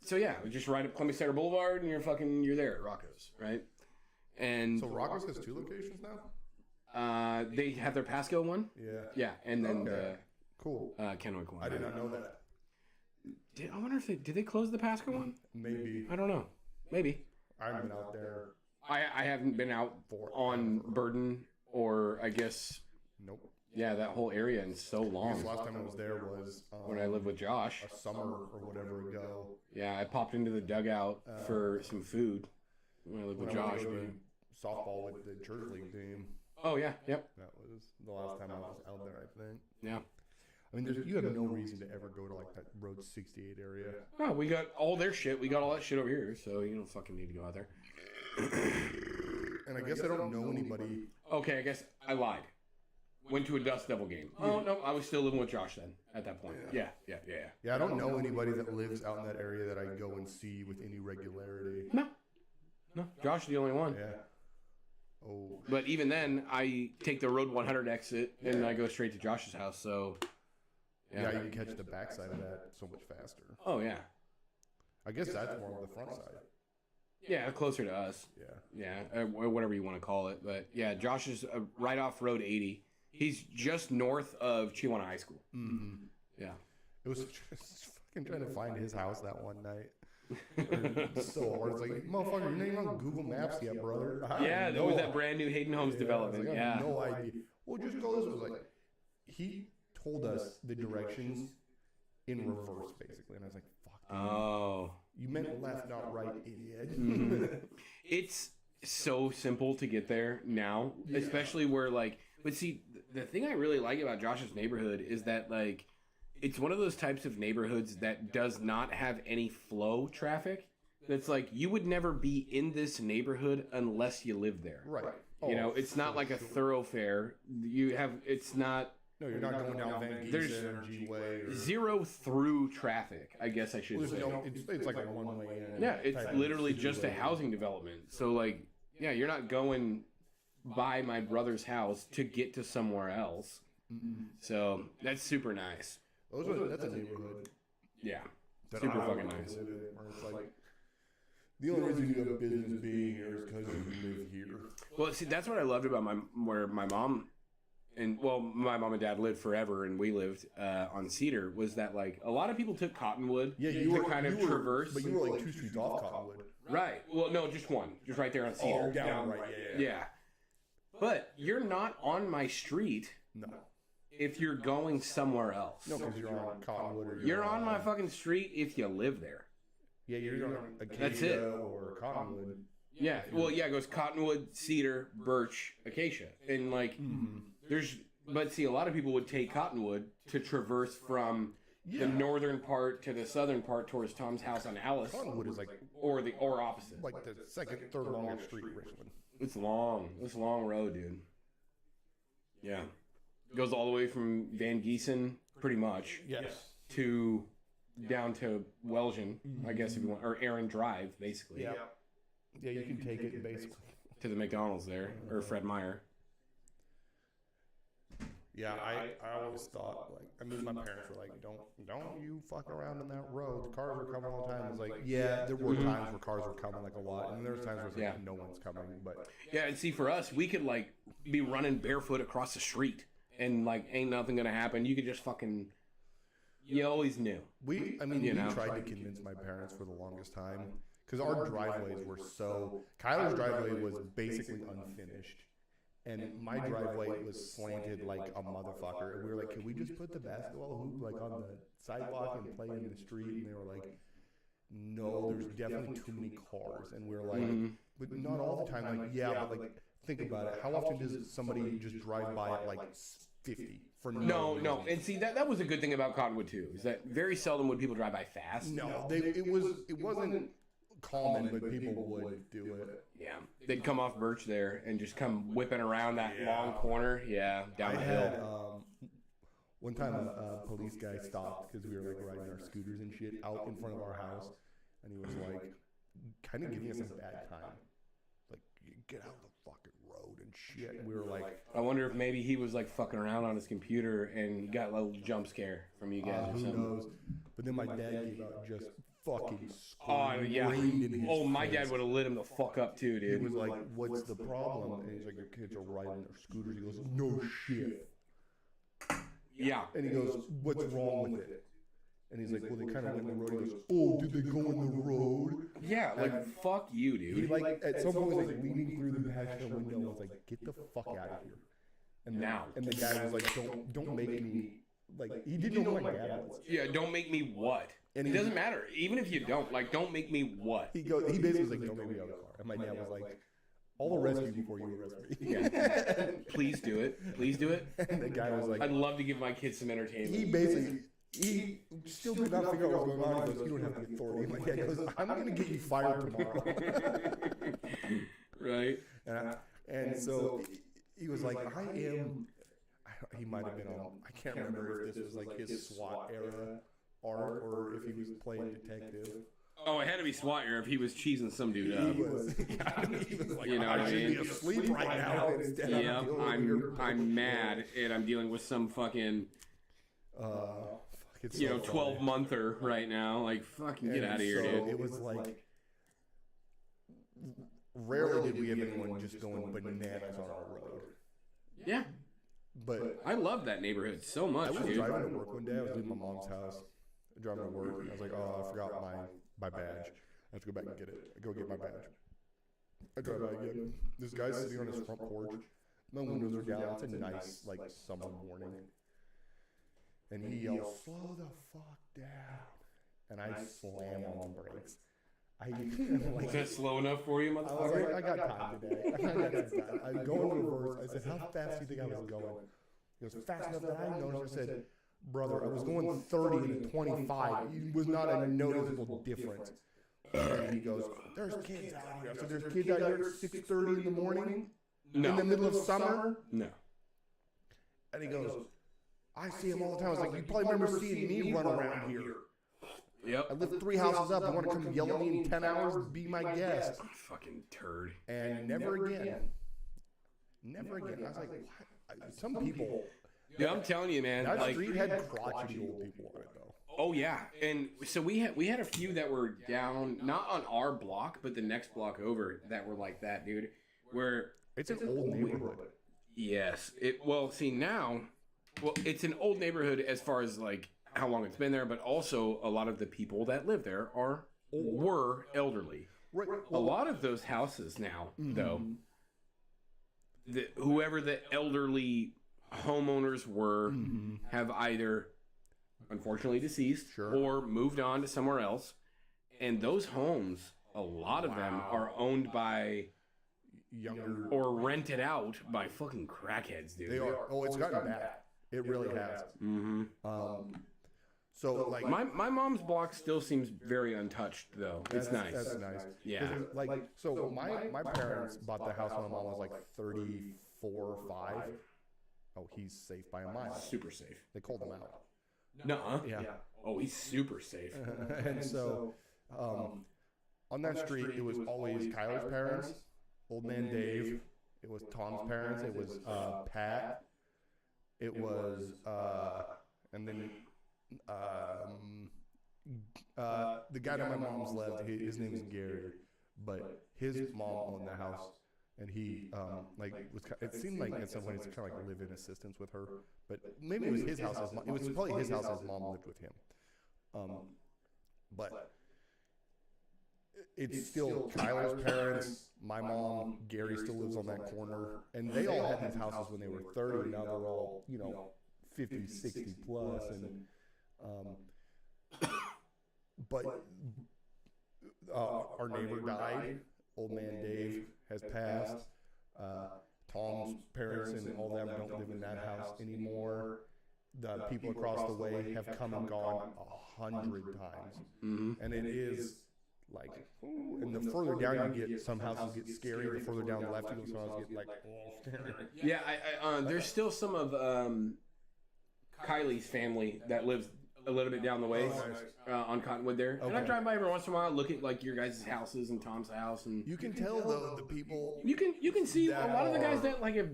So yeah, just right up Columbia Center Boulevard, and you're there at Rocco's, right? And So Rocco's has 2 locations now? they have their Pasco one. Yeah. Yeah, and then Cool. the Kennewick one. I did not know that. I wonder if did they close the Pasco one? Maybe. I don't know. Maybe. I haven't been out there. I haven't been out on Burden or I guess Nope. that whole area in so I guess long. the last time I was there was When I lived with Josh. a summer or whatever ago. Yeah, I popped into the dugout for some food when I lived with When I went Josh. to go But... do softball with the church league team. Oh yeah, yep, That was the last time I was out there, I think. yeah. I mean, you have no reason to ever go to like that Road 68 area. Oh, we got all their shit. We got all that shit over here, so you don't fucking need to go out there. And I guess I don't know anybody. Okay, I guess I lied. Went to a Dust Devil game. Oh no, I was still living with Josh then. At that point, yeah. Yeah, I don't know anybody that lives out in that area that I go and see with any regularity. No, Josh is the only one. Yeah. Oh. But even then, I take the Road 100 exit and I go straight to Josh's house. So Yeah, you can catch the backside of that so much faster. Oh yeah, I guess that's more on the front side. yeah, closer to us. Yeah. Or whatever you want to call it. But yeah, Josh is right off Road 80. He's just north of Chihuahua High School. Mm-hmm. Yeah. It was just fucking trying to find his house that one night. So hard. It's like, motherfucker, you're not even on Google Maps yet, brother. Yeah, there was that brand new Hayden Homes development. I Yeah. have no idea. Well, just go this way. It was like, he told us the directions in reverse, basically. And I was like, fuck. Dude. Oh. You meant left, not right, idiot. Mm-hmm. It's so simple to get there now, especially where like, but see, the thing I really like about Josh's neighborhood is that like, it's one of those types of neighborhoods that does not have any flow traffic. That's like, you would never be in this neighborhood unless you live there. Right. It's not like a thoroughfare. It's not. No, you're not going down Van There's Giesen or G-Way. Or... Zero through traffic, I guess I should say. It's like a one-way in. Yeah, it's literally just a housing development. So, like, yeah, you're not going by my brother's house to get to somewhere else. Mm-mm. So, that's super nice. That's a neighborhood. Yeah, That super I fucking would nice. live in, where it's like, the only reason you have business being here is because you live here. Well, see, that's what I loved about my mom and dad lived forever, and we lived on Cedar. Was that like a lot of people took Cottonwood? Yeah, traverse, but you were like 2 streets off Cottonwood. Right. Well, no, just one, just right there on Cedar. Oh, down right. Yeah. But you're not on my street. No. If you're going somewhere else. No, because you're on Cottonwood. Or you're on my fucking street if you live there. Yeah, you're on Acacia That's it. or Cottonwood. Yeah. Well, yeah, it goes Cottonwood, Cedar, Birch, Acacia, and like But see, a lot of people would take Cottonwood to traverse from the northern part to the southern part towards Tom's house on Alice. Cottonwood is like or opposite. like the second, third longest street in Richmond. It's long. It's a long road, dude. Yeah. Goes all the way from Van Giesen, pretty much. Yes. To down to Welshon, I guess if you want, or Aaron Drive, basically. Yeah. Yeah, you can take it basically. To the McDonald's there, or Fred Meyer. Yeah, I always thought, like, I mean, my parents were like, don't you fuck around in that road. The cars are coming all the time. It's like, yeah, there were times where cars were coming like a lot, and there's times where it's like, no one's coming. But yeah, and see, for us, we could like be running barefoot across the street, and like ain't nothing gonna happen. You could just fucking. You always knew. We tried to convince my parents for the longest time because our driveways were so. Kyler's driveway was basically unfinished. And my driveway was slanted like a motherfucker. And we were like, can we just put the basketball hoop like on the sidewalk and play in the street? And they were like, no, there's definitely too many cars. And we were like, but not all the time. Like, yeah, but like, think about it. How often does somebody just drive by at like 50 for no? And see, that was a good thing about Cottonwood too, is that very seldom would people drive by fast. No, it wasn't common, but people would do it. Yeah, they'd come off Birch there and just come whipping around that long corner. Yeah, down the hill. One time a police guy stopped because we were like riding our scooters and shit out in front of our house, and he was like, kind of giving us a bad time, like, get out of the fucking road and shit. And we were like, I wonder if maybe he was like fucking around on his computer and he got a little jump scare from you guys or who something. knows? But then my dad came out just fucking yeah. in his My face. dad would have lit him the fuck up too, dude. He was like, what's the problem? And he's like, your kids are riding their scooters. He goes, no shit. Yeah. And he goes, what's wrong with it? And he's like, well, they kind of went in the road. He goes, oh, did they go in the road? Yeah, like, fuck you, dude. He, like, at some point was like leaning through the passenger window and was like, get the fuck out of here. And now. And the guy was like, don't make me, like, he didn't know who my dad was. Yeah, don't make me what? And it doesn't matter. Even if you don't, like, don't make me what? He basically was like, don't make me out of the car. And my dad was like, I'll arrest you before you arrest me. Yeah. Please do it. Please do it. And the guy was like, I'd love to give my kids some entertainment. He still could not figure out what was going on. He goes, you don't have the authority. And my dad goes, I'm going to get you fired tomorrow. Right. And so he was like, he might have been on, I can't remember if this was like his SWAT era art or if he was playing detective. Oh, it had to be SWAT era if he was cheesing some dude up. He was like, you know what I mean? Be asleep right now. Yeah, I'm mad and I'm dealing with some fucking 12-monther right now. Like, fucking get out of here, dude. It was like, rarely did we have anyone just going bananas on our road. Yeah. But I love that neighborhood so much, dude. I was dude. driving to work one day. I was leaving my mom's house. Driving to work. And I was like, oh, I forgot my badge. I have to go back and get it. I go get my badge. I drive by again. This guy's sitting on his front porch. My windows are down. It's a nice, like, summer morning. And he yells, slow the fuck down. And I slam on the brakes. Was that slow enough for you, motherfucker? I was like, I got time today. I go in reverse. I said, how fast do you think I was going? He goes, fast enough that I noticed. I said, brother, I was going 30 and 25. It was not a noticeable difference. And he goes, there's kids out here. I said, there's kids out here at 6:30 in the morning? No. In the middle of summer? No. And he goes, I see him all the time. I was like, you probably remember seeing me run around here. Yep. I live 3 houses up. You want to come yell at me in 10 hours? Be my guest. Fucking turd. And never again. Never again. I was like, what? Some people. Yeah, I'm telling you, man. That like, street had crotchety old people on it, though. Oh yeah, and so we had a few that were down, not on our block, but the next block over that were like that, dude. Where it's an old neighborhood. Yes. It's an old neighborhood as far as like how long it's been there, but also a lot of the people that live there were elderly. Right. A lot of those houses now, though, whoever the elderly homeowners were have either unfortunately deceased or moved on to somewhere else, and those homes, a lot of them are owned by younger or rented out by fucking crackheads, dude. They are. Oh, it's gotten bad. It really has. So like my mom's block still seems very untouched, though. It's nice. That's nice. Yeah. Like so, my parents bought the house when my mom was like 34 or 5. Oh, he's safe by a mile. Super safe. They called him out. Nuh-uh. Yeah. Oh, he's super safe. And so, on that street, it was always Kyler's parents, Old Man Dave. It was Tom's parents. It was Pat. It was, and then the guy that my mom's left, his name is Gary, but his mom owned the house, and he it seemed like at some point it's kind of like live-in assistance with her, but maybe it was his house. It was probably his house. His mom lived with him, but it's still Kyler's parents. My mom, Gary, still lives on that corner, and they all had these houses when they were 30. Now they're all 50, 60 plus, and but our neighbor died. Old man Dave has passed. Tom's parents and all them don't live in that house anymore. The people across the way have come and gone 100 times, and it is like, ooh, and the further down you get, some houses get scary. The further down the left you go, some houses get like, oh. Yeah, there's still some of Kylie's family that lives a little bit down the way on Cottonwood there. Okay. And I drive by every once in a while, look at like your guys' houses and Tom's house, and you can tell the people. You can see a lot of the guys that like have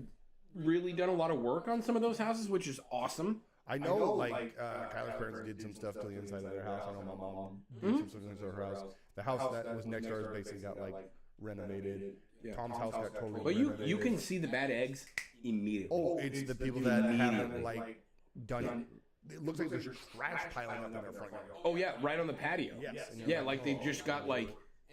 really done a lot of work on some of those houses, which is awesome. I know Kyler's parents did some stuff to the inside of their house. I know my mom did some stuff to her house. The house that was next to ours basically got like renovated. Yeah. Tom's house got totally renovated. But you can see the bad eggs immediately. Oh, it's the people that haven't like done it. It looks like there's trash piling up in their front yard. Oh yeah, right on the patio. Yes. Yeah, like they've just got like,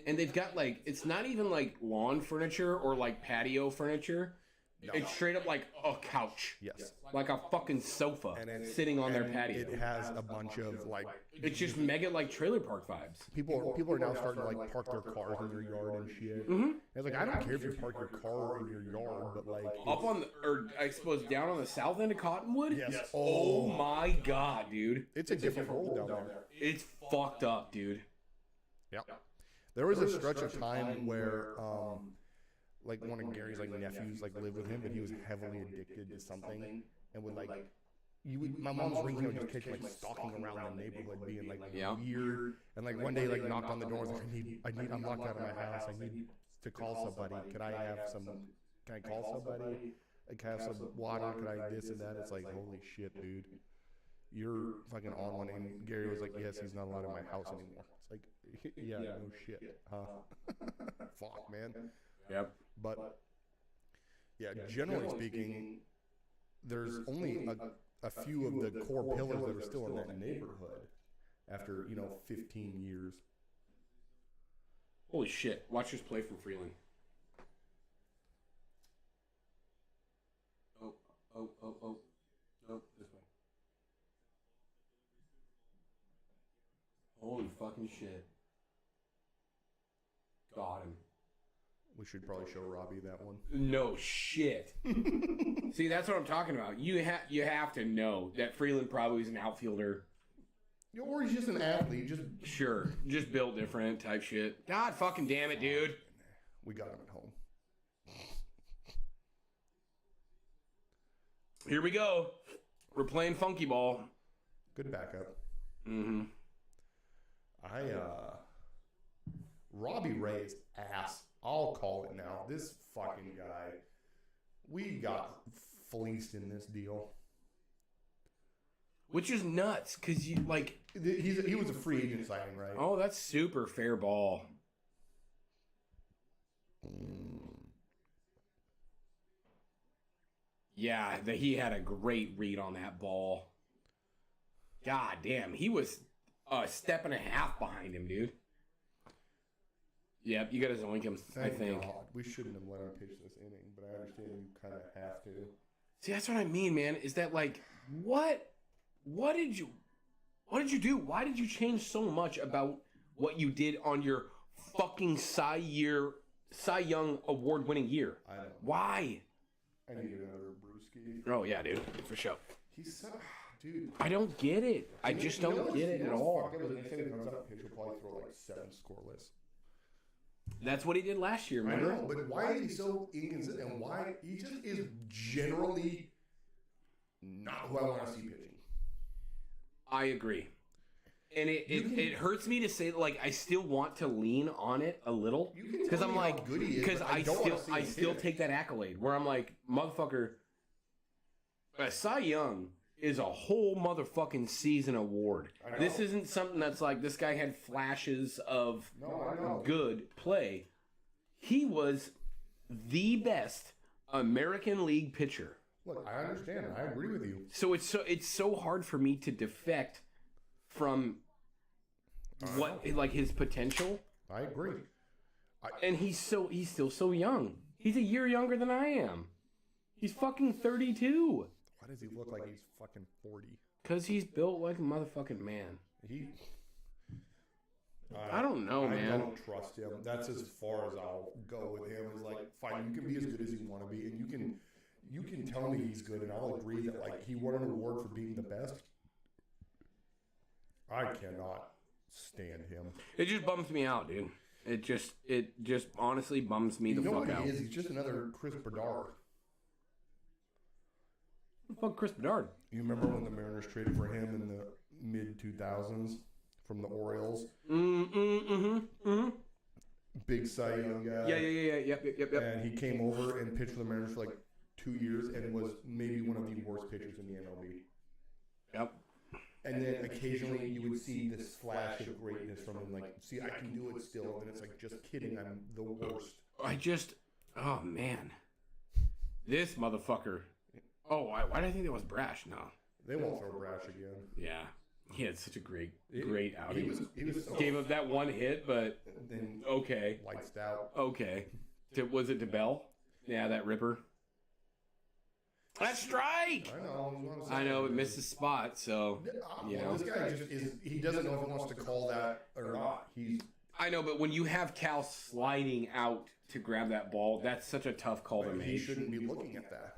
and they've got like, it's not even like lawn furniture or like patio furniture. No. It's straight up like a couch. Yes. Like a fucking sofa sitting on their patio. It has a bunch of like... It's just mega like trailer park vibes. People are now starting to like park their cars in their yard and shit. It's like, I don't care if you park your car in your yard, but like... Up on, or I suppose down on the south end of Cottonwood? Yes. Oh my god, dude. It's a different world down there. It's fucked up, dude. Yep. There was a stretch of time where... like one of Gary's like nephews like lived with him, but he was heavily addicted to something, and would like my mom's ringing would just catch like stalking around the neighborhood, being like weird, and like one day like knocked on the door and was like, I'm locked out of my house, I need to call somebody. Can I call somebody? Like have some water? Can I this and that? It's like, holy shit, dude, you're fucking on one. And Gary was like, yes, he's not allowed in my house anymore. It's like, yeah, no shit, huh? Fuck, man. Yep. But yeah, generally speaking, there's only a few of the core pillars that are still in that neighborhood after 15 years. Holy shit! Watch this play from Freeland. Oh! Nope, this way. Holy fucking shit! Got him. We should probably show Robbie that one. No shit. See, that's what I'm talking about. You have to know that Freeland probably is an outfielder. Or he's just an athlete. Just built different type shit. God fucking damn it, dude. We got him at home. Here we go. We're playing funky ball. Good backup. Mm-hmm. Robbie Ray's ass. I'll call it now. This fucking guy, we got fleeced in this deal. Which is nuts, because you, like... He was a free agent signing, right? Oh, that's super fair ball. Yeah, he had a great read on that ball. God damn, he was a step and a half behind him, dude. Yep, you got to zoink him, I think. God. We shouldn't have let him pitch this inning, but I understand you kind of have to. See, that's what I mean, man. Is that like, what did you do? Why did you change so much about what you did on your fucking Cy Young award-winning year? I know. Why? I need another brewski. Oh yeah, dude, for sure. Dude. I don't get it. I just don't get it at all. He'll probably throw like 7 scoreless. That's what he did last year, remember? I know, but why is he so inconsistent? And why he just is generally not who I want to see pitching. I agree. And it hurts me to say, like, I still want to lean on it a little. Because I'm like, because I still take that accolade where I'm like, motherfucker. Cy Young is a whole motherfucking season award. This isn't something that's like this guy had flashes of good play. He was the best American League pitcher. Look, I understand. I agree with you. So it's so hard for me to defect from what like his potential. I agree. And he's still so young. He's a year younger than I am. He's fucking 32. Why does he look like he's fucking 40? Because he's built like a motherfucking man. I don't know, man. I don't trust him. That's as far as I'll go with him. Is like, fine, you can be as good as you want to be, and you can tell me he's good, and I'll agree that like he won an award for being the best. I cannot stand him. It just bums me out, dude. It just honestly bums me the fuck out. You know what he is? He's just another Chris Bedard. Fuck Chris Bedard. You remember when the Mariners traded for him in the mid-2000s from the Orioles? Big Cy Young guy. Yep. And he came over and pitched for the Mariners for like 2 years and was maybe one of the worst pitchers in the MLB. Yep. And then occasionally you would see this flash of greatness from him, like, see, I can do it still. And it's like, just kidding, I'm the worst. Oh man, this motherfucker. Oh, why did I think that was Brash? No, they won't throw Brash again. Yeah, he had such a great outing. He was so gave up that one hit, but then okay, lights out. Okay, was it to Bell? Yeah, that ripper. That's strike. I know it missed the spot, so you know. This guy he doesn't know if he wants to call that or not. I know, but when you have Cal sliding out to grab that ball, that's such a tough call to make. He shouldn't be looking at that.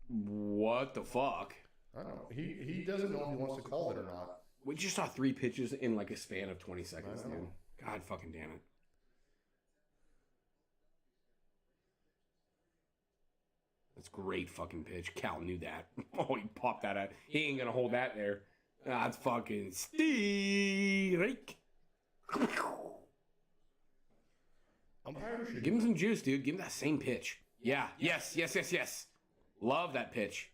What the fuck? I don't know. He doesn't know if he wants to call it or not. We just saw 3 pitches in like a span of 20 seconds, dude. God fucking damn it. That's great fucking pitch. Cal knew that. Oh, he popped that out. He ain't gonna hold that there. That's fucking steak. Umpire should give him some juice, dude. Give him that same pitch. Yeah. Yes. Love that pitch.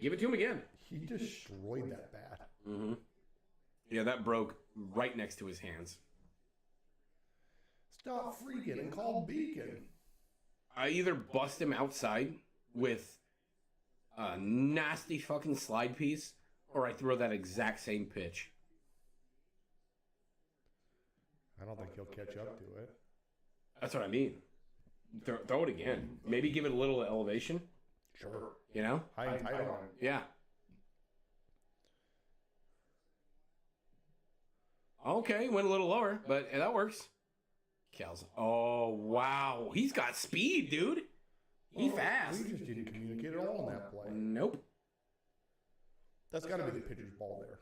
Give it to him again. He destroyed that bat. Mm-hmm. Yeah, that broke right next to his hands. Stop freaking and call Beacon. I either bust him outside with a nasty fucking slide piece, or I throw that exact same pitch. I don't think he'll catch up to it. That's what I mean. Throw it again. Maybe give it a little elevation. Sure. You know? High and tight on it. Yeah. Okay, went a little lower, but that works. Cal's. Oh, wow. He's got speed, dude. He's fast. We just didn't communicate at all on that play. Nope. That's got to be the pitcher's ball there.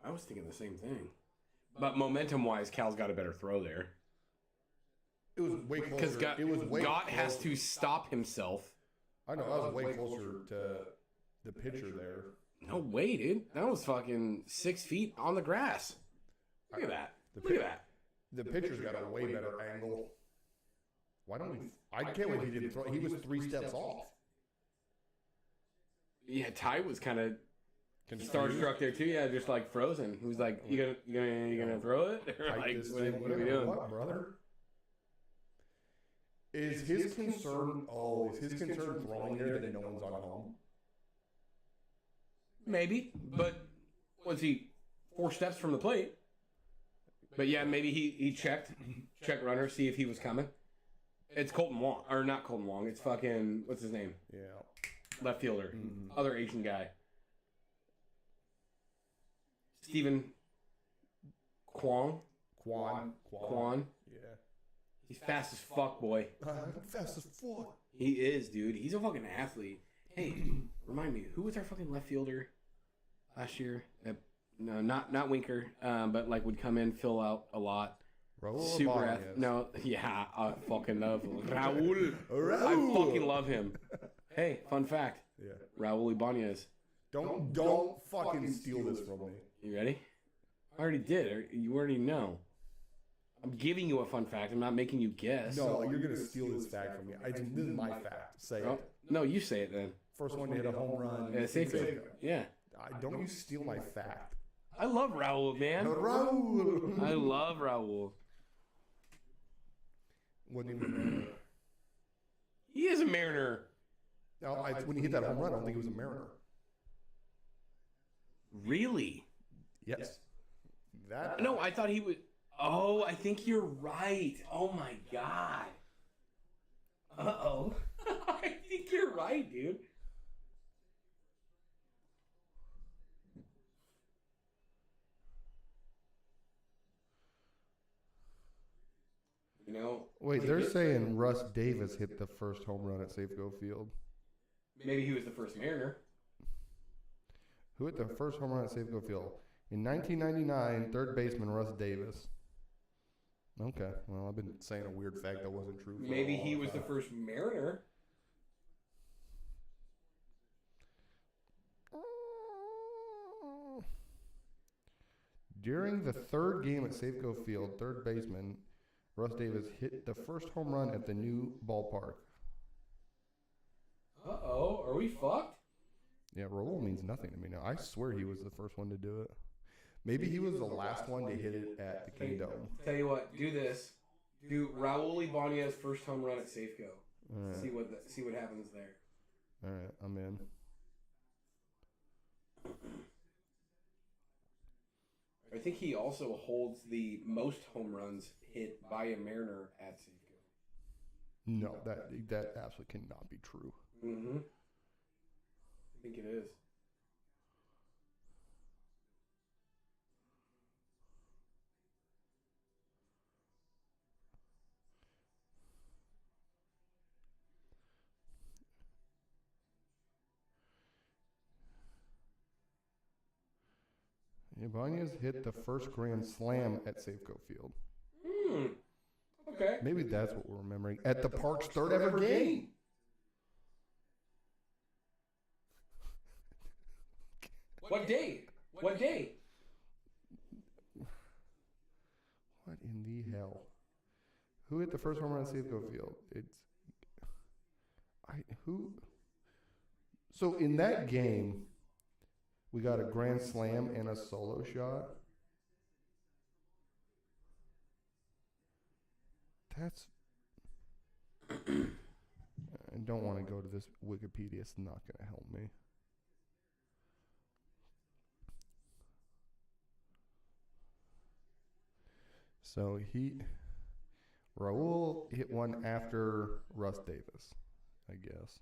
I was thinking the same thing. But momentum-wise, Cal's got a better throw there. It was way closer. Because Gott has to stop himself. I know, that was way closer to the pitcher there. No way, dude. That was fucking 6 feet on the grass. Look at that. Look at that. The pitcher's got a way better angle. Why don't we... I can't believe he didn't throw... He was 3 steps off. Yeah, Ty was kind of starstruck there too. Yeah, just like frozen. He was like, "You gonna throw it?" Or like, what are we doing? What, brother? Is his concern throwing there that no one's on home? Maybe, but was he 4 steps from the plate? But yeah, maybe he checked runner, see if he was coming. It's Colton Wong, or not Colton Wong. It's fucking, what's his name? Yeah, left fielder, other Asian guy. Stephen Kwan. Yeah. He's fast as fuck, boy. Fast as fuck. He is, dude. He's a fucking athlete. Hey, remind me, who was our fucking left fielder last year? No, not Winker, but like would come in, fill out a lot. Raul. No, yeah, I fucking love Raul. I fucking love him. Hey, fun fact. Yeah. Raul Ibanez. Don't fucking steal this from me. You ready? I already did. You already know. I'm giving you a fun fact. I'm not making you guess. No, you're gonna steal this fact from me. This is my fact. Say it. No, you say it then. First one to hit a home run. Yeah, Safeco. Yeah. Don't you steal my fact. I love Raul, man. Raul. I love Raul. Wasn't even a Mariner. He is a Mariner. No, when he hit that home run, I don't think he was a Mariner. Really? Yes. That. No, I thought he was. Oh, I think you're right. Oh my God. Uh-oh. I think you're right, dude. You know. Wait, they're saying Russ Davis hit the first home run at Safeco Field. Maybe he was the first Mariner. Who hit the first home run at Safeco Field? In 1999, third baseman Russ Davis. Okay, well, I've been saying a weird fact that wasn't true. Maybe he was the first Mariner. During the third game at Safeco Field, third baseman Russ Davis hit the first home run at the new ballpark. Uh-oh, are we fucked? Yeah, Raul means nothing to me now. I swear he was the first one to do it. Maybe he was the last one to hit it at the Kingdom. Tell you what, do this. Do Raul Ibanez's first home run at Safeco. Right. See what happens there. All right, I'm in. I think he also holds the most home runs hit by a Mariner at Safeco. No, that absolutely cannot be true. Mm-hmm. I think it is. Ibanez hit the first grand slam at Safeco Field. Okay. Maybe that's what we're remembering. At the Park's third ever game. What day? What day? What in the hell? Who hit the first home run at Safeco Field? So in that game, we got a grand slam and a solo shot. That's. I don't want to go to this Wikipedia. It's not going to help me. So Raul hit one after Russ Davis, I guess.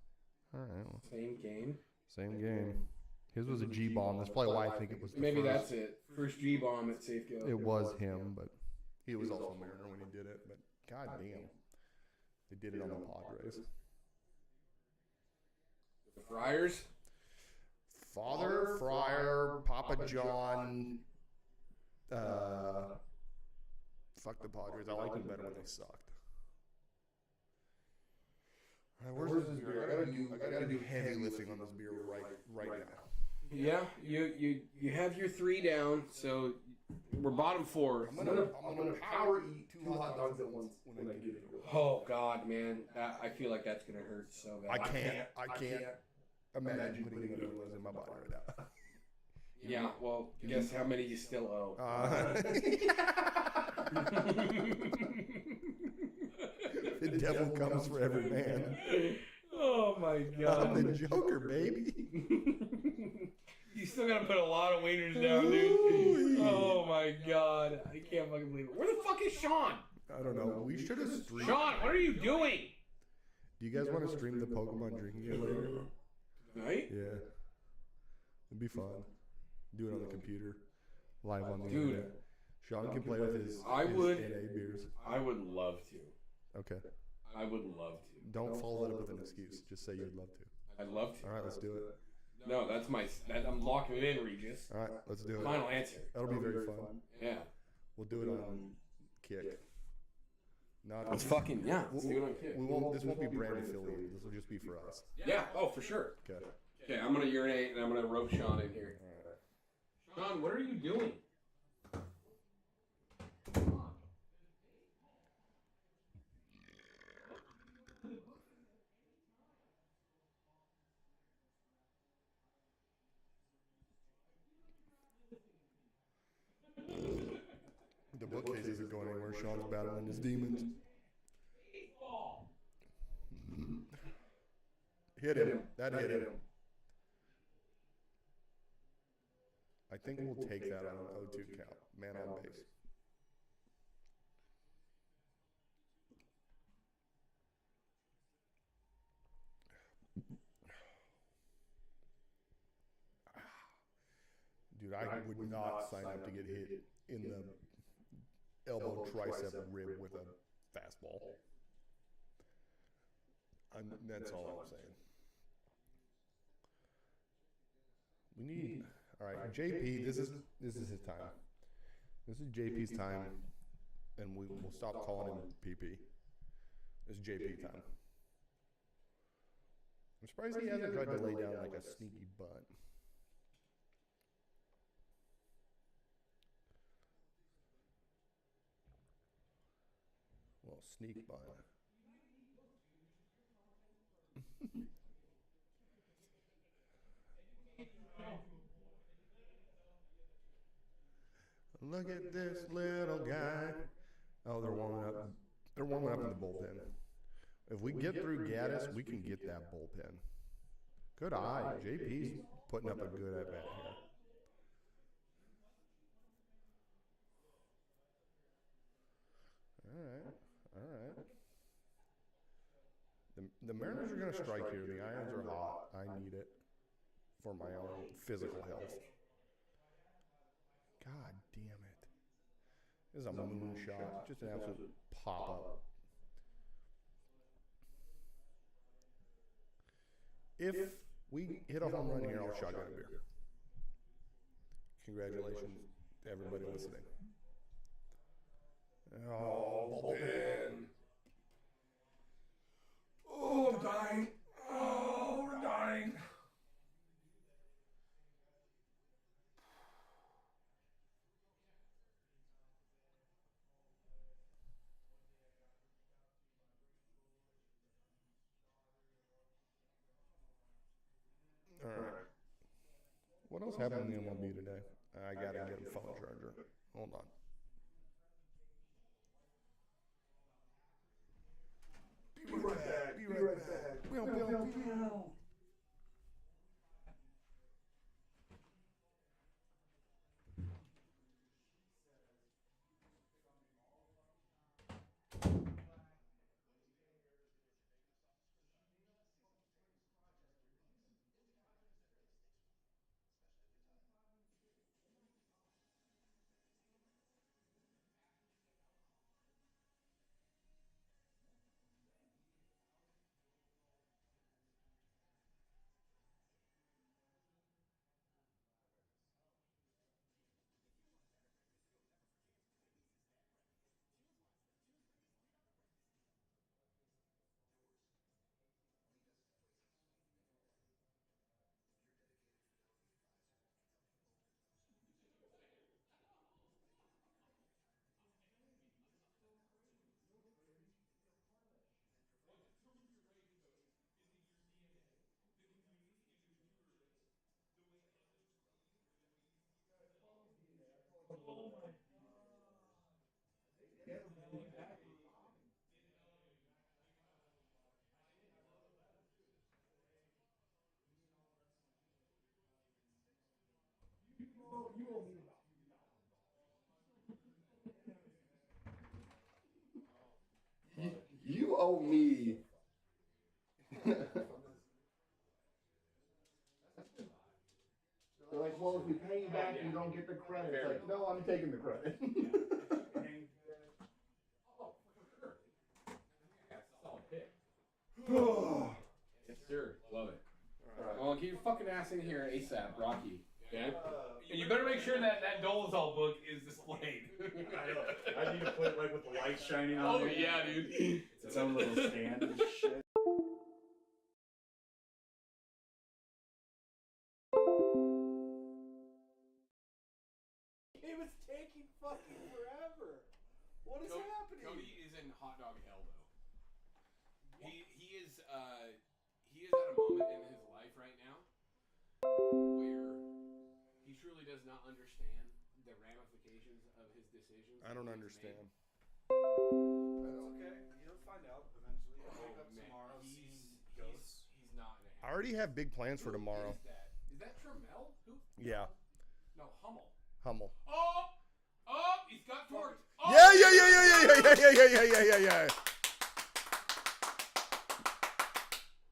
All right. Well, Same game. same game. His was a G-bomb. That's probably why I think it was the Maybe first. that's it. First G-bomb at Safeco. It was him, but he was also a Mariner when he did it. But goddamn, they did it on the Padres. The Friars. Father, Friar, Papa John. Fuck the Padres. I liked them better when they sucked. All right, where's this beer? I gotta do heavy lifting on this beer right now. Yeah, you have your 3 down, so we're bottom 4. I'm gonna power eat 2 hot dogs at once when I get it. Oh God, man, I feel like that's gonna hurt so bad. I can't imagine putting another one in my body right now. Yeah, well, guess how many you still owe? The devil comes for every man. Oh my God, I'm the Joker, baby. You still gotta put a lot of wieners down, dude. Oh my God, I can't fucking believe it. Where the fuck is Sean? I don't know. We should have streamed. Sean, what are you doing? Do you guys want to stream the Pokemon drinking game later? Right? Yeah. It'd be fun. Do it on the computer. Live on the Dude. internet. Sean can play with his I would- NA beers. I would love to. Okay. I would love to. Don't follow that up with an excuse. Just say you'd love to. I'd love to. All right, let's do it. No, that's I'm locking it in, Regis. All right, let's do it. Final answer. That'll be very fun. Yeah. We'll do it on Kick. Not Let's fucking, yeah. Let's do it on Kick. We won't. This won't be brand affiliated. This will just be for us. Yeah, oh, for sure. Okay. Okay, I'm going to urinate and I'm going to rope Sean in here. Sean, what are you doing? isn't going anywhere. Sean's battling his demons. Hit him. That hit him. I think we'll take that on an 0-2 count. Man on base. Dude, I would not sign up to get hit in the elbow, tricep, rib with a fastball. That's all I'm saying. We need, all right, JP. This is his time. This is JP's time, and we'll stop calling him PP. It's JP time. I'm surprised he hasn't tried to lay down like a sneaky bunt. Well, sneak bunt. Look at this little guy. Oh, they're warming up. They're warming up in the bullpen. If we get through Gaddis, we can get that bullpen. Good eye. JP's putting up a good at bat here. All right. The Mariners are going to strike here. The irons are hot. I need it for my own physical health. God damn it. This is a moonshot. Just an absolute pop-up. If we hit a home run here, I'll shotgun a beer. Congratulations to everybody listening. Oh, bullpen. Oh, I'm dying. Oh, we're dying. All right. What else happened in the MLB today? I got to get a phone charger. Hold on. Be right back. Be right back. Meow, meow, meow. You owe me. They're like, well, if we pay you back, you don't get the credit. It's like, no, I'm taking the credit. Yes, sir. Love it. Right. Well, get your fucking ass in here ASAP, Rocky. Okay? And you better make sure that Dolezal book is displayed. I need to put it like with the light shining on it. Oh, yeah, dude. It's its own little stand and shit. It was taking fucking forever. What is happening? Cody is in hot dog hell, though. He is at a moment in his life right now where he truly does not understand the ramifications of his decisions. I don't understand. That's okay. He'll find out eventually. He'll wake up tomorrow seeing ghosts. He's not in a I already have big plans for tomorrow. Who is that? Is that Trammell? Who? Yeah. No, Hummel. Hummel. Oh! Oh! He's got torqued. Oh, Yeah.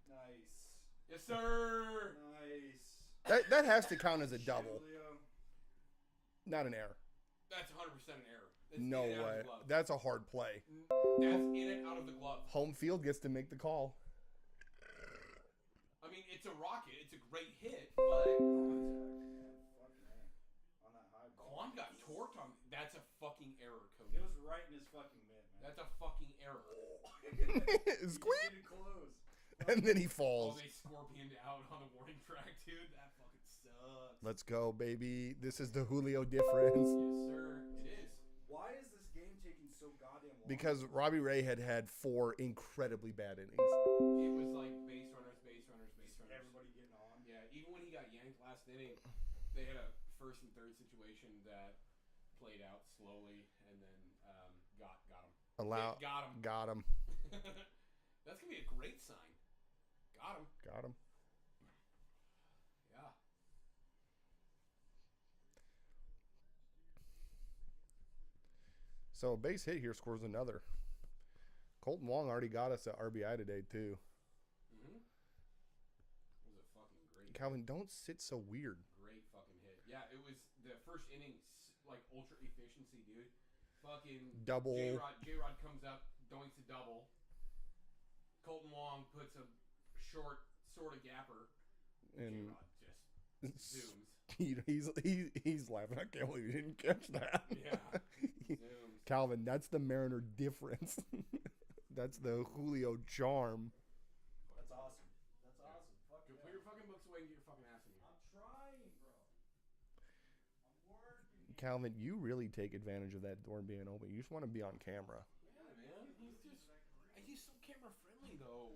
Nice. Yes, sir. Nice. That has to count as a Shit, double, Leo. not an error. That's 100% an error. That's No in and out of way. the glove. That's a hard play. That's in and out of the glove. Home field gets to make the call. I mean, it's a rocket. It's a great hit, but Fucking A. On that high ball. Quan got torqued on. That's a fucking error, It Cody. was right in his fucking mid, man. That's a fucking error. Squeak. Getting close. And then he Oh, falls. they scorpioned out on the warning track, dude. That fucking sucks. Let's go, baby. This is the Julio difference. Yes, sir. It is. Why is this game taking so goddamn long? Because Robbie Ray had 4 incredibly bad innings. It was like base runners, base runners, base runners. Everybody getting on. Yeah, even when he got yanked last inning, they had a first and third situation that played out slowly, and then got him. Got him. That's gonna be a great sign. Got him. Yeah. So a base hit here scores another. Colton Wong already got us at RBI today too. Mm-hmm. It was a fucking great. Calvin, don't sit so weird. Great fucking hit. Yeah, it was the first inning, like ultra efficiency, dude. Fucking Double. J-Rod comes up, doinks a double. Colton Wong puts a short sort of gapper. And J-Rod just zooms. he's laughing. I can't believe you didn't catch that. Yeah. Zooms. Calvin, that's the Mariner difference. That's the Julio charm. That's awesome. That's awesome. Fuck Go yeah. put your fucking books away and get your fucking ass in here. I'm trying, bro. I'm working. Calvin, you really take advantage of that door being open. You just want to be on camera. Yeah, man. He's so camera friendly though.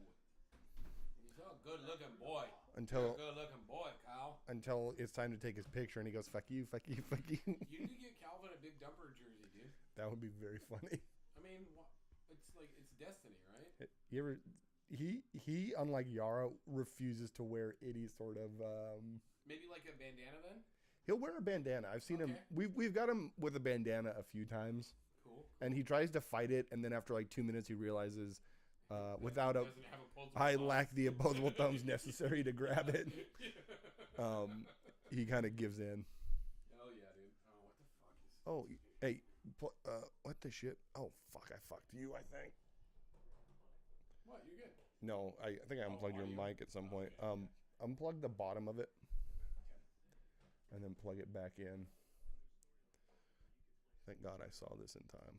He's a good looking boy. Until Good looking boy, Kyle. it's time to take his picture and he goes, fuck you, fuck you, fuck you. You need to get Calvin a big dumper jersey, dude. That would be very funny. I mean, it's like it's destiny, right? You ever he unlike Yara refuses to wear any sort of Maybe like a bandana then. he'll wear a bandana. I've seen him we've got him with a bandana a few times. Cool. And he tries to fight it and then after like 2 minutes he realizes without Doesn't have opposable I thumbs. lack the opposable thumbs necessary to grab it. He kind of gives in. Hell yeah, dude. Oh, what the fuck is? Oh, hey, what the shit? Oh, fuck, I fucked you, I think. What? You're good. No, I think I unplugged your audio? mic at some point. Unplug the bottom of it. And then plug it back in. Thank God I saw this in time.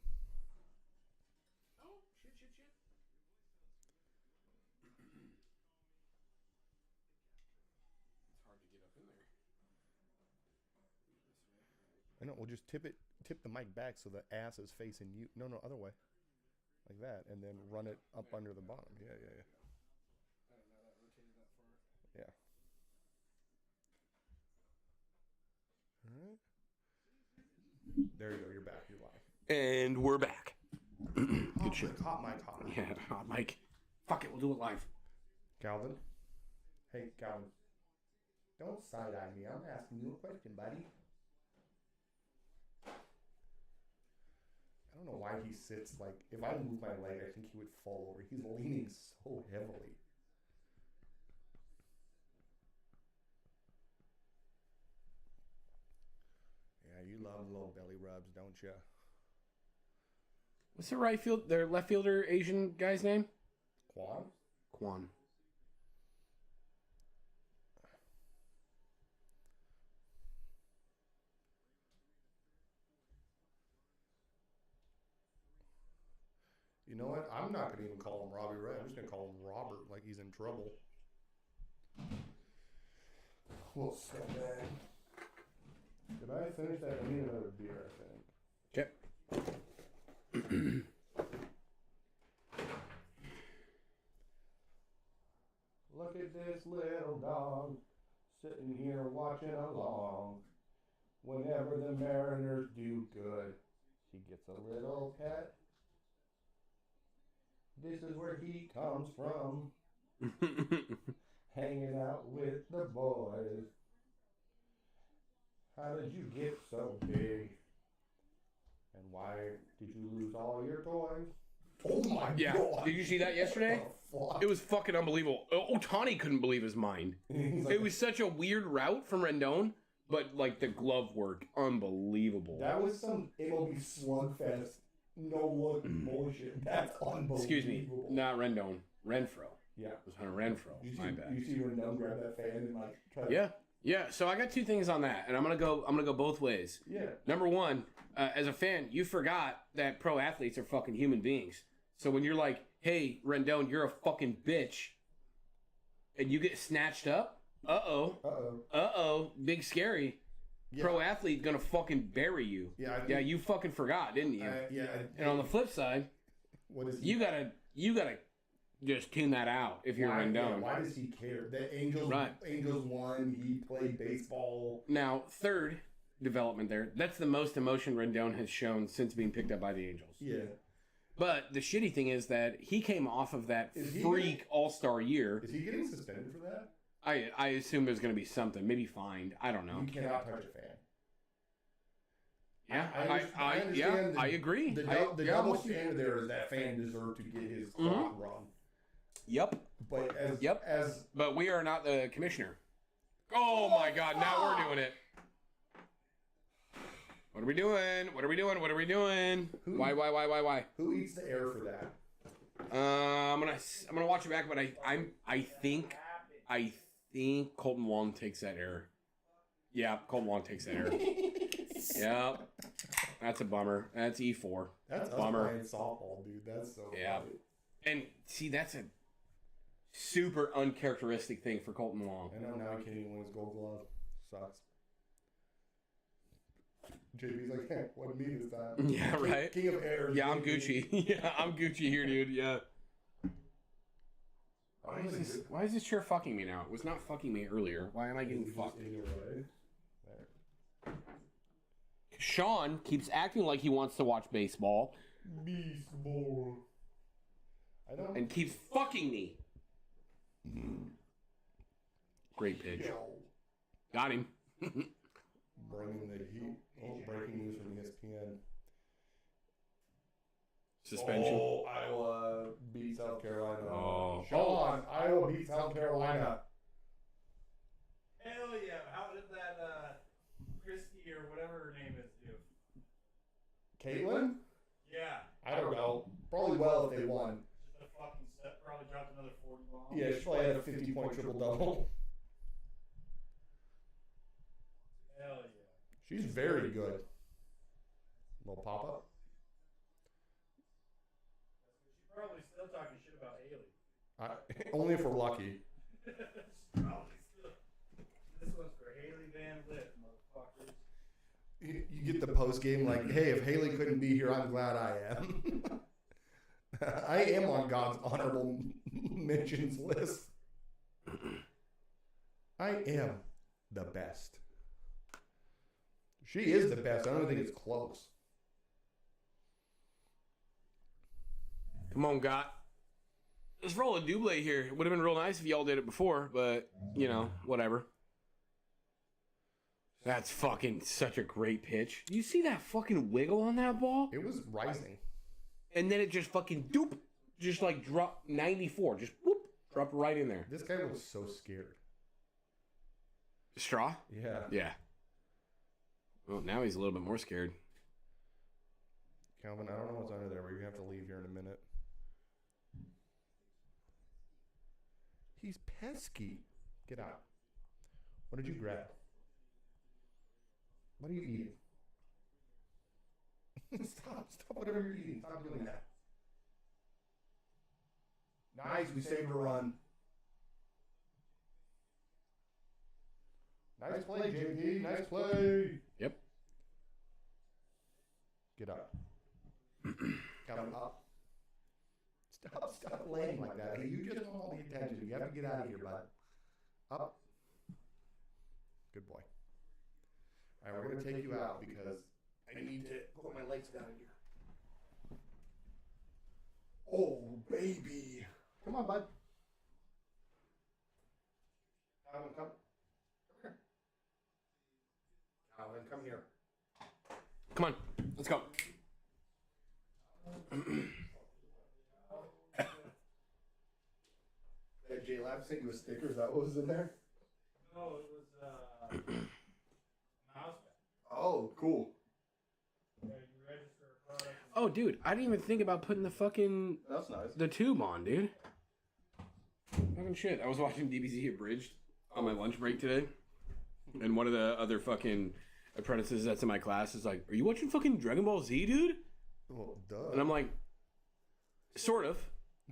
Oh, shit. It's hard to get up in there. I know, we'll just tip the mic back so the ass is facing you. No, other way. Like that. And then run it up under the bottom. Yeah. I don't know that rotated that far. Yeah. All right. There you go. You're back. You're live. And we're back. Good shit. Hot mic. Yeah, hot mic. Fuck it, we'll do it live. Calvin. Hey, Calvin. Don't side-eye me. I'm asking you a question, buddy. I don't know why he sits like... If I move my leg, I think he would fall over. He's leaning so heavily. Yeah, you love little belly rubs, don't you? What's their left fielder Asian guy's name? Quan? You know what? I'm not going to even call him Robbie Ray. I'm just going to call him Robert like he's in trouble. Well, scumbag. Did I finish that? I need another beer, I think. Okay. Look at this little dog sitting here watching along. Whenever the Mariners do good, She gets a little pet. This is where he comes from. Hanging out with the boys. How did you get so big? And why did you lose all your toys? Oh my God. Did you see that yesterday? It was fucking unbelievable. Otani couldn't believe his mind. It was such a weird route from Rendon, but like the glove work, unbelievable. That was some MLB slugfest, no look bullshit. That's unbelievable. Excuse me, not Rendon, Renfro. Yeah. It was Hunter Renfro. My bad. You see Rendon grab that fan and like try to... Yeah. So I got two things on that, and I'm gonna go both ways. Yeah. Number one, as a fan, you forgot that pro athletes are fucking human beings. So when you're like, hey, Rendon, you're a fucking bitch, and you get snatched up, big scary. Yeah. Pro athlete gonna fucking bury you. Yeah, you fucking forgot, didn't you? And on the flip side, you gotta just tune that out if you're Rendon. Yeah, why does he care? The Angels won. He played baseball. Now, third development there. That's the most emotion Rendon has shown since being picked up by the Angels. Yeah. But the shitty thing is that he came off of that freak all-star year. Is he getting suspended for that? I assume there's going to be something. Maybe fined. I don't know. You cannot touch a fan. Yeah, I agree. The double standard there is that fan deserved to get his clock run. Yep. But but we are not the commissioner. Oh my God! Now we're doing it. What are we doing? Why? Who eats the air for that? I'm gonna watch it back, but I think Colton Wong takes that error. Yeah, Colton Wong takes that error. Yeah, that's a bummer. That's E4. That's bummer. Playing softball, dude. That's so yeah. Funny. And see, that's a super uncharacteristic thing for Colton Wong. I know now he can't even win his Gold Glove. Sucks. JB's like, hey, what me this time? Yeah, right. King of Air. Yeah, I'm Gucci. Yeah, I'm Gucci here, dude. Yeah. Why is this chair fucking me now? It was not fucking me earlier. Why am I getting fucked? Sean keeps acting like he wants to watch baseball. Baseball. And keeps fucking me. Great pitch. Got him. Bringing the heat. Oh, breaking news from ESPN. Suspension. Oh, Iowa beat South Carolina. Oh. Sean, Iowa beat South Carolina. Hell yeah. How did that Christy or whatever her name is do? Caitlin? Yeah. I don't know. Probably well if they won. Just a fucking set. Probably dropped another 40 bombs. Yeah, she probably had a 50-point triple-double. Hell yeah. She's very good. Little pop-up. She's probably still talking shit about Haley. Only if we're lucky. Probably still. This one's for Haley Van Lith, motherfuckers. You get the post game like, hey, if Haley couldn't be here, I'm glad I am. I am on God's honorable mentions list. I am the best. She is the best. I don't think it's close. Come on, Got. Let's roll a double here. It would have been real nice if y'all did it before, but, you know, whatever. That's fucking such a great pitch. You see that fucking wiggle on that ball? It was rising. And then it just fucking doop. Just like drop 94. Just whoop. Drop right in there. This guy looks so scared. Straw? Yeah. Yeah. Well, now he's a little bit more scared. Calvin, I don't know what's under there. We're going to have to leave here in a minute. He's pesky. Get out. What did you grab? What are you eating? Stop whatever you're eating. Stop doing that. Nice, we saved a run. Nice play, JP. Nice play. Yep. Get up. Come up. Stop laying like that. Hey, you just want all the attention. You have to get out of here, bud. Up. Good boy. All right, we're going to take you out because I need to put my lights down here. Oh, baby. Come on, bud. Calvin, come. Come here. Calvin, come here. Come on, let's go. That J Lab sent you a sticker. Is that what was in there? No, it was mouse pad. Oh, cool. Yeah, you register a product. Oh, dude, I didn't even think about putting the fucking That's nice. the tube on, dude. Fucking shit. I was watching DBZ Abridged on my lunch break today, and one of the other fucking apprentices that's in my class is like, "Are you watching fucking Dragon Ball Z, dude?" Well, duh. And I'm like, "Sort of."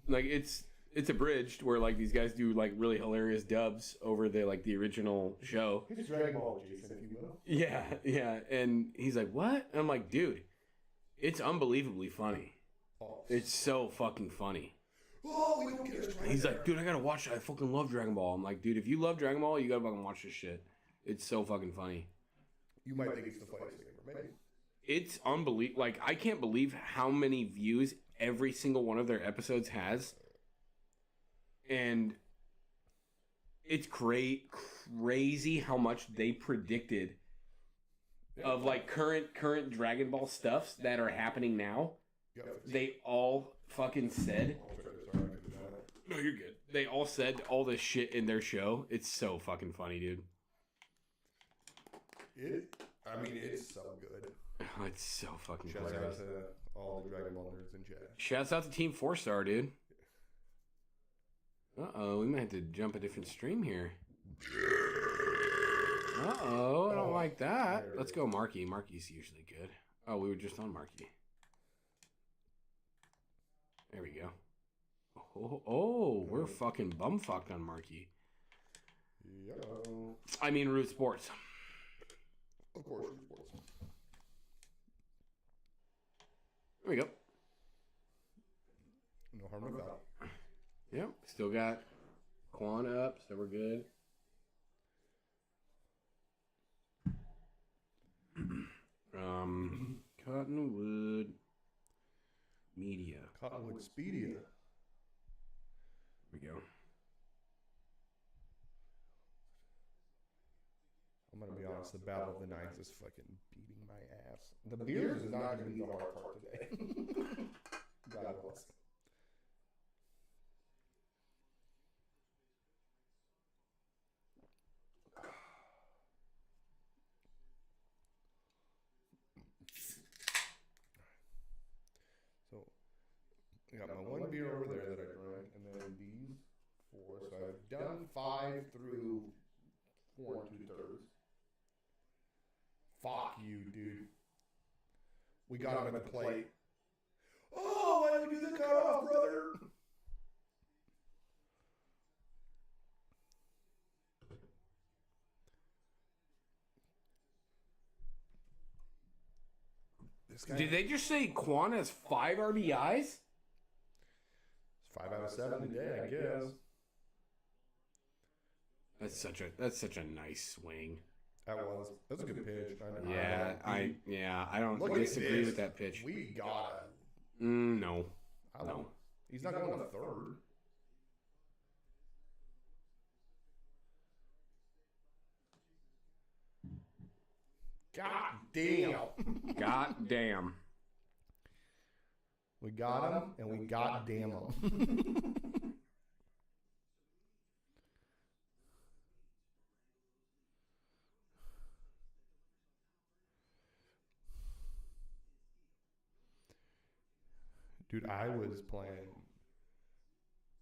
Like it's abridged where like these guys do like really hilarious dubs over the like the original show. He's Dragon Ball Jason, if you will. Yeah. And he's like, "What?" And I'm like, "Dude, it's unbelievably funny. Oh. It's so fucking funny." Oh, we don't get us right. He's like, "Dude, I gotta watch it. I fucking love Dragon Ball." I'm like, "Dude, if you love Dragon Ball, you gotta fucking watch this shit. It's so fucking funny." You might think it's the funniest thing ever made. It's unbelievable. Like, I can't believe how many views every single one of their episodes has. And it's crazy how much they predicted of like current Dragon Ball stuffs that are happening now. They all fucking said. No, you're good. They all said all this shit in their show. It's so fucking funny, dude. It's so good. Oh, it's so fucking Shout out hilarious. to all the Dragon Ball nerds in chat. Shouts out to Team 4-Star, dude. Uh-oh, we might have to jump a different stream here. Uh-oh, I don't like that. Let's go Marky. Marky's usually good. Oh, we were just on Marky. There we go. Oh, we're fucking bumfucked on Marky. Yo. I mean, Root Sports. Of course, sports. There we go. No harm, no foul. Yep, still got Quan up, so we're good. Cottonwood Media. Cottonwood Speedia. Here we go. I'm gonna be honest, the Battle of the Nines is fucking beating my ass. The beers is not gonna be the hard part today. God bless. So, I got my one beer over there that I drank, and then these four. So I've done 5 through 4 2/3. Fuck you, dude. We got him at the plate. Oh, why did we do the cutoff, brother? This guy. Did they just say Quan has 5 RBIs? It's 5 out of 7 today, I guess. That's such a nice swing. That's a good pitch. I don't Look at disagree this. with that pitch. We got No. him. No. He's not going to third. God damn. God damn. We got him, and we goddamn him. Dude, I was playing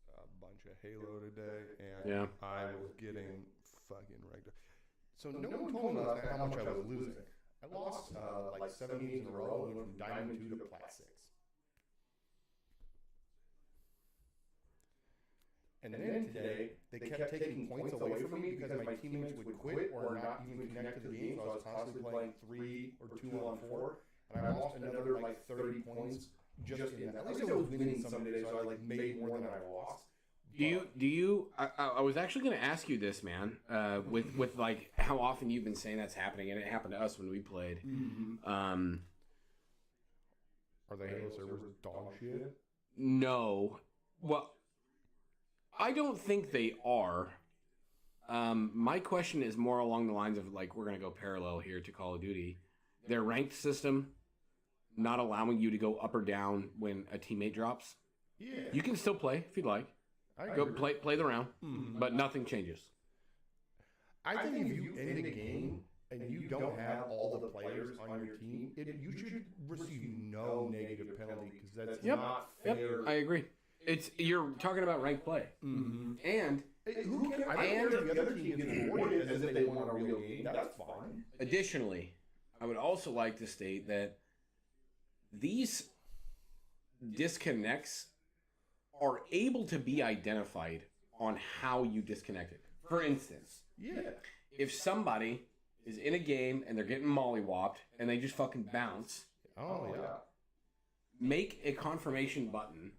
a bunch of Halo today, and I was getting fucking wrecked. So no one told me last night how much I was losing. I lost like 7 games in a row and went from Diamond 2 to Plat 6. And then today, they kept taking points away from me because my teammates would quit or not even connect to the game, so I was constantly playing 3 or 2 on 4, and I lost another like 30 points just in that. At least I was winning some days, so I like made more than I lost Do you? I was actually going to ask you this, man. With like how often you've been saying that's happening, and it happened to us when we played. Are the Halo servers dog shit? No. Well, I don't think they are. My question is more along the lines of like we're going to go parallel here to Call of Duty. Their ranked system not allowing you to go up or down when a teammate drops. Yeah. You can still play if you'd like. Go play the round, but nothing changes. I think if you end a game and you don't have all the players on your team, you should receive no negative penalty because that's not fair. I agree. You're talking about ranked play, and who cares? I don't care if the other team gets rewarded as if they won a real game. That's fine. Additionally, I would also like to state that these disconnects are able to be identified on how you disconnected. For instance, if somebody is in a game and they're getting mollywopped and they just fucking bounce, make a confirmation button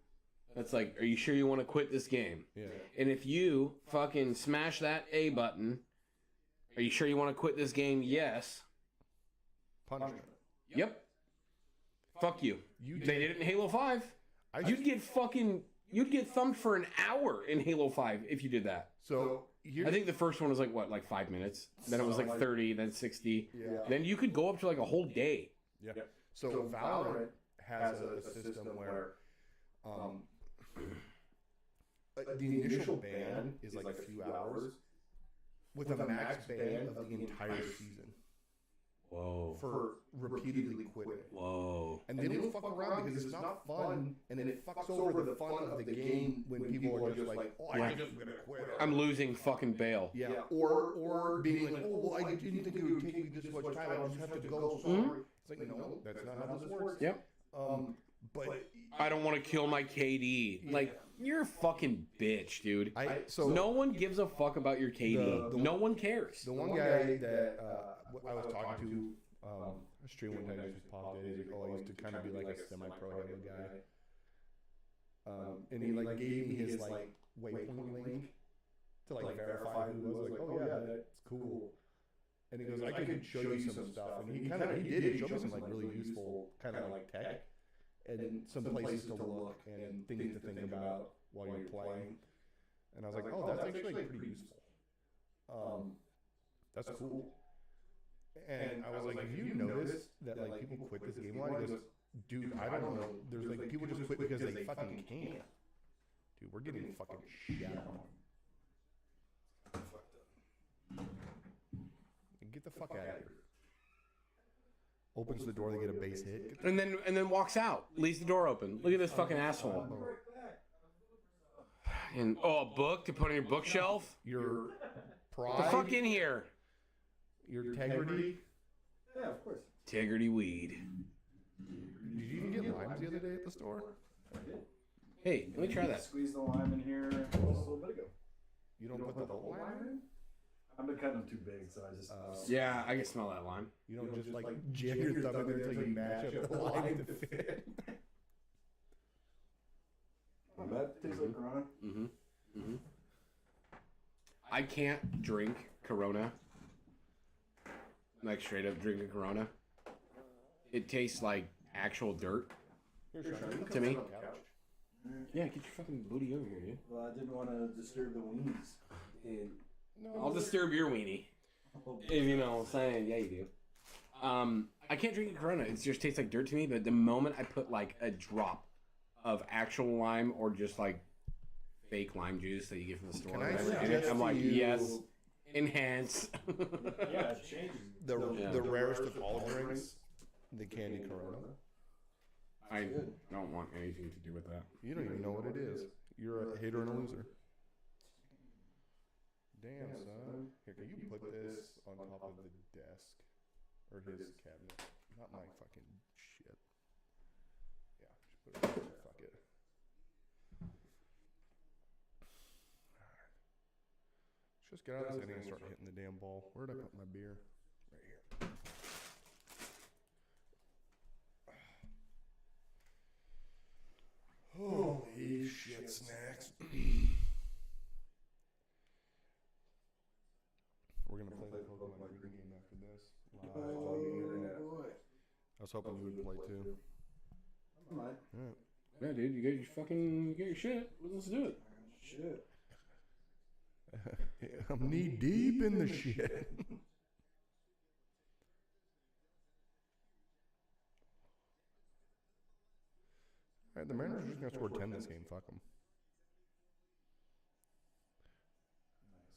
that's like, are you sure you want to quit this game? Yeah. And if you fucking smash that A button, are you sure you want to quit this game? Yes. Punishment. Yep. Fuck you. They did it in Halo 5. You'd get thumbed for an hour in Halo 5 if you did that. So I think the first one was like 5 minutes. Then it was like 30, then 60. Yeah. Then you could go up to like a whole day. Yeah. So Valorant has a system where the initial ban is like a few hours with a max ban of the entire season. Whoa. For repeatedly quitting. Whoa. And they don't fuck around because it's not fun, and then it fucks over the fun of the game when people are just like, oh, I'm just gonna quit. I'm losing fucking bail. Yeah. Or being like, oh, well, I didn't think it would take me this much time. I just have to go. Sorry. It's like, no, that's not how this works. Yep. But I don't want to kill my KD. Yeah. Like, you're a fucking bitch, dude. So no one gives a fuck about your KD. No one cares. The one guy that I was talking to, a stream one time just popped in. He's like, oh, I used to kind of be like a semi-pro Halo guy. And he like gave me his like waypoint link to like verify who was like, oh yeah, that's cool. And he goes, I could show you some stuff. And he did. He showed me some like really useful kind of like tech and some places to look and things to think about while you're playing. And I was like, oh, that's actually pretty useful. That's cool. And I was like, have you noticed that like people quit this game a lot? He goes, dude, I don't know. There's like people just quit because they fucking can't. Dude, we're getting fucking shit on. Get the fuck out of here. Opens the door, they get a base hit. And then walks out. Leaves the door open. Look at this fucking asshole. And a book to put on your bookshelf? Your pride. Get the fuck in here. Your integrity. Yeah, of course. Integrity weed. Did you even get limes the other day at the store? I did. Hey, let me try that. Squeeze the lime in here just a little bit ago. You don't put the whole lime in? I've been cutting them too big, so I just... Yeah, I can smell that lime. You don't just like jam your thumb in there until you match up the lime to fit. Not bad. Tastes like Corona. I can't drink Corona. Like straight up drinking Corona. It tastes like actual dirt to me. Yeah, get your fucking booty over here, dude. Well, I didn't want to disturb the weenies. Dude. I'll disturb your weenie. If you know what I'm saying. Yeah, you do. I can't drink a Corona. It just tastes like dirt to me, but the moment I put like a drop of actual lime or just like fake lime juice that you get from the store, I'm like, yes, enhance. Yeah, it changes. The rarest of all drinks, the candy Corona. I don't want anything to do with that. You don't even know what it is. You're a hater and a loser. Damn, son. Here, can you put this on top of the desk? Or his cabinet? Not my fucking shit. Yeah, just put it there. Fuck it. Alright. Let's just get out of this inning and start hitting the damn ball. Where did I put my beer? Right here. Holy shit snacks. Live on the internet. boy. I was hoping you would play too. I might. Yeah. Yeah, dude, you get your shit. Let's do it. Shit. I'm knee deep in the shit. All right, the Mariners are just going to score 10 this game. Fuck them.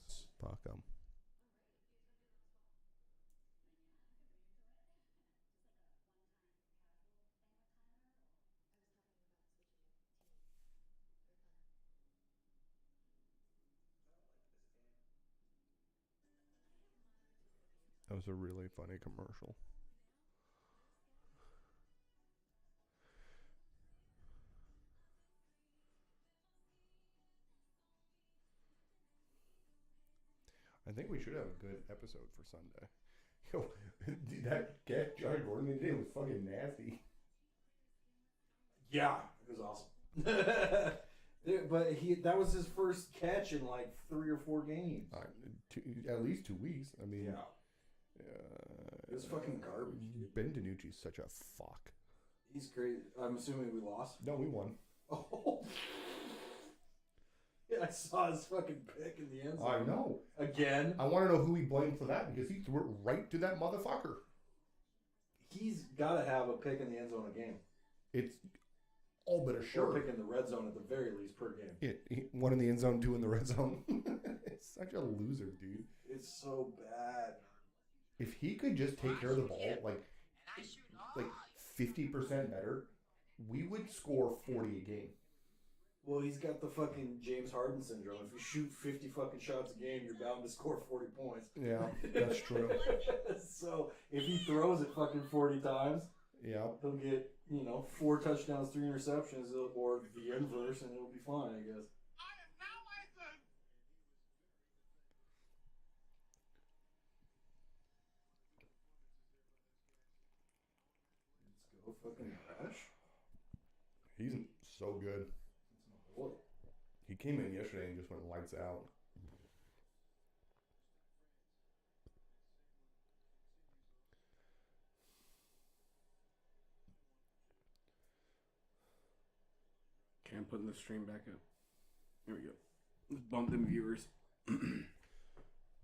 Nice. Fuck them. That was a really funny commercial. I think we should have a good episode for Sunday. Yo, dude, that catch Johnny Gordon did was fucking nasty. Yeah, it was awesome. But that was his first catch in like 3 or 4 games. At least 2 weeks. I mean, It was fucking garbage. Ben DiNucci's such a fuck. He's great. I'm assuming we lost. No, we won. Oh. Yeah, I saw his fucking pick in the end zone. I know. Again. I want to know who he blamed for that because he threw it right to that motherfucker. He's got to have a pick in the end zone a game. It's all but a Or sure. pick in the red zone at the very least per game. One in the end zone, 2 in the red zone. It's such a loser, dude. It's so bad. If he could just take care of the ball like 50% better, we would score 40 a game. Well, he's got the fucking James Harden syndrome. If you shoot 50 fucking shots a game, you're bound to score 40 points. Yeah, that's true. So if he throws it fucking 40 times, Yeah. he'll get, 4 touchdowns, 3 interceptions, or the inverse, and it'll be fine, I guess. Let's go fucking Rush. He's so good. Boy. He came in yesterday and just went lights out. Okay, I'm putting the stream back up. Here we go. Let's bump them viewers.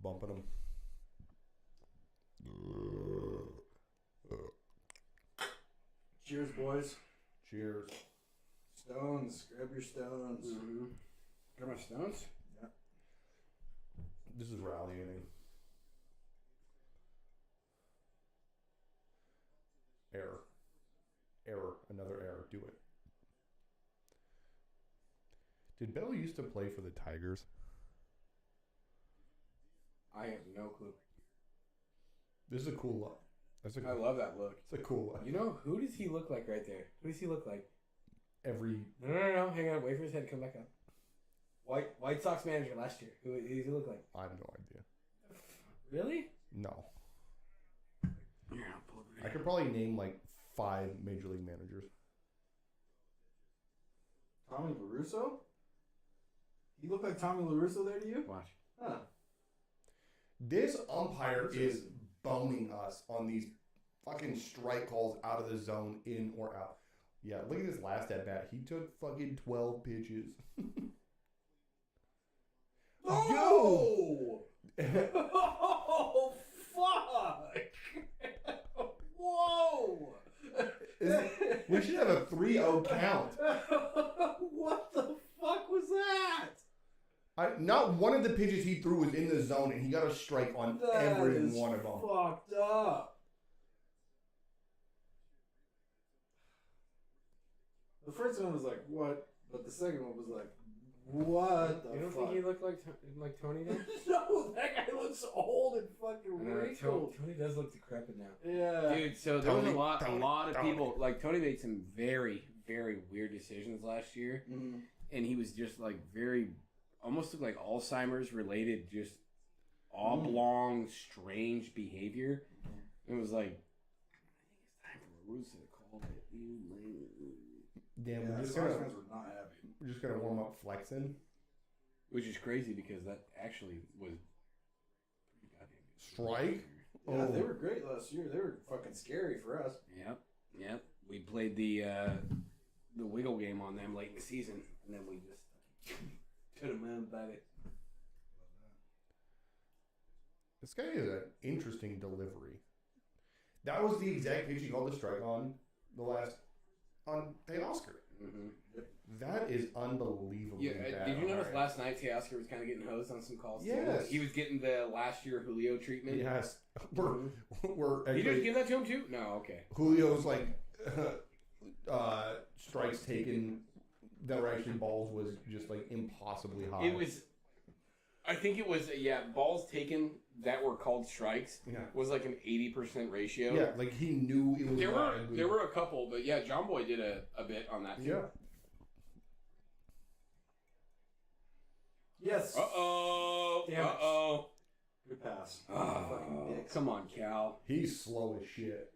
Bumping him. Cheers, boys. Cheers. Stones. Grab your stones. Mm-hmm. Got my stones? Yeah. This is rally inning. Error. Error. Another error. Do it. Did Bell used to play for the Tigers? I have no clue. This is a cool look. I love that look. It's a cool look. You know, who does he look like right there? Who does he look like? Every No. Hang on. Wait for his head to come back up. White Sox manager last year. Who does he look like? I have no idea. Really? No. Yeah, I'll pull it I could probably name like 5 major league managers. Tommy LaRusso? He look like Tommy LaRusso there to you? Watch. Huh. This umpire is boning us on these fucking strike calls out of the zone, in or out. Yeah, look at this last at bat. He took fucking 12 pitches. Oh! Oh, fuck! Whoa! We should have a 3-0 count. What the fuck was that? Not one of the pitches he threw was in the zone, and he got a strike on every one of them. Fucked up. The first one was like, what? But the second one was like, what the fuck? You don't think he looked like Tony then? No, that guy looks old and fucking wrinkled. Tony does look decrepit now. Yeah. Dude, so there was Tony, a lot of Tony. people. Like, Tony made some very, very weird decisions last year. Mhm. And he was just, like, almost looked like Alzheimer's related, just oblong, strange behavior. It was like, I think it's time for Russo to call it. Damn, Yeah, we're just Sox gonna fans were not happy. warm up flexing. Which is crazy because that actually was pretty goddamn good. Strike? Yeah, they were great last year. They were fucking scary for us. Yep. We played the wiggle game on them late in the season, and then we just took them out about it. This guy is an interesting delivery. That was the exact pitch he called the strike on Teoscar. Mm-hmm. That is unbelievably bad. Did you notice last night Teoscar was kind of getting hosed on some calls? Yes. He was getting the last year Julio treatment. Yes. We're Did you just give that to him too? No, okay. Julio's like strikes taken that were actually balls was just like impossibly high. I think it was balls taken that were called strikes was like an 80% ratio. Yeah, like he knew it was. There were a couple, but yeah, John Boy did a bit on that too. Yeah. Yes. Uh-oh. Good pass. Oh, come on, Cal. He's slow as shit.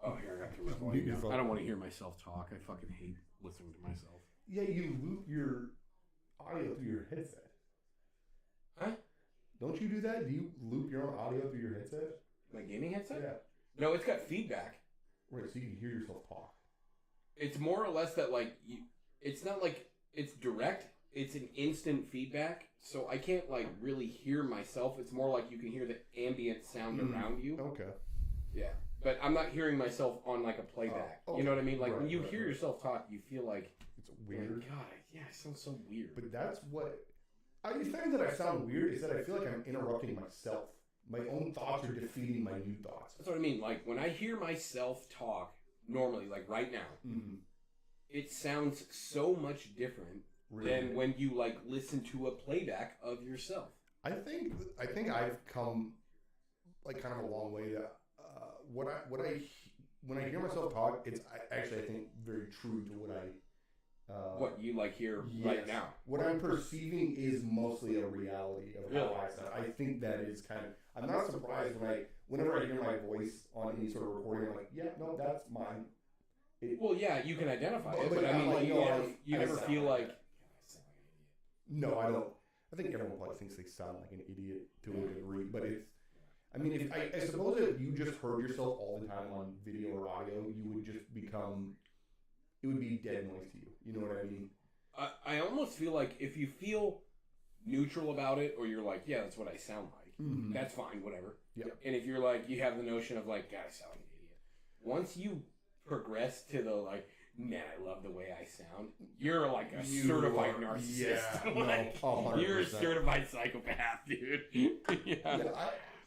Oh, here, I got to record. I don't want to hear myself talk. I fucking hate listening to myself. Yeah, you loop your audio through your headset. Huh? Don't you do that? Do you loop your own audio through your headset? My gaming headset? Yeah. No, it's got feedback. Right, so you can hear yourself talk. It's more or less that, like, it's not like it's direct. It's an instant feedback. So I can't, like, really hear myself. It's more like you can hear the ambient sound around you. Okay. Yeah. But I'm not hearing myself on, like, a playback. Oh, you know what I mean? Like, right, when you right, hear yourself talk, you feel like... It's weird. Like, God, yeah, it sounds so weird. But that's what... The thing that I sound weird is that I feel like I'm interrupting myself. My own thoughts are defeating my new thoughts. That's what I mean. Like, when I hear myself talk normally, like right now, it sounds so much different than when you, like, listen to a playback of yourself. I think I've come, like, kind of a long way to... when I hear myself talk, it's actually, I think, very true to what I... what you like hear right now. What I'm perceiving is mostly a reality of how I sound. I think that is kind of... I'm not surprised whenever I hear my voice on any sort of recording, I'm like, yeah, no, that's mine. Well, yeah, you can identify it, but I mean, like, you never feel like... No, I don't. I think everyone probably thinks they sound like an idiot to a degree, but it's... I mean, I suppose if you just heard yourself all the time on video or audio, you would just become... It would be dead noise to you. You know what I mean? I almost feel like if you feel neutral about it, or you're like, yeah, that's what I sound like, that's fine, whatever. Yep. And if you're like, you have the notion of like, God, I sound like an idiot. Once you progress to the like, man, I love the way I sound, you're like a certified narcissist. Yeah, like, no, you're a certified psychopath, dude.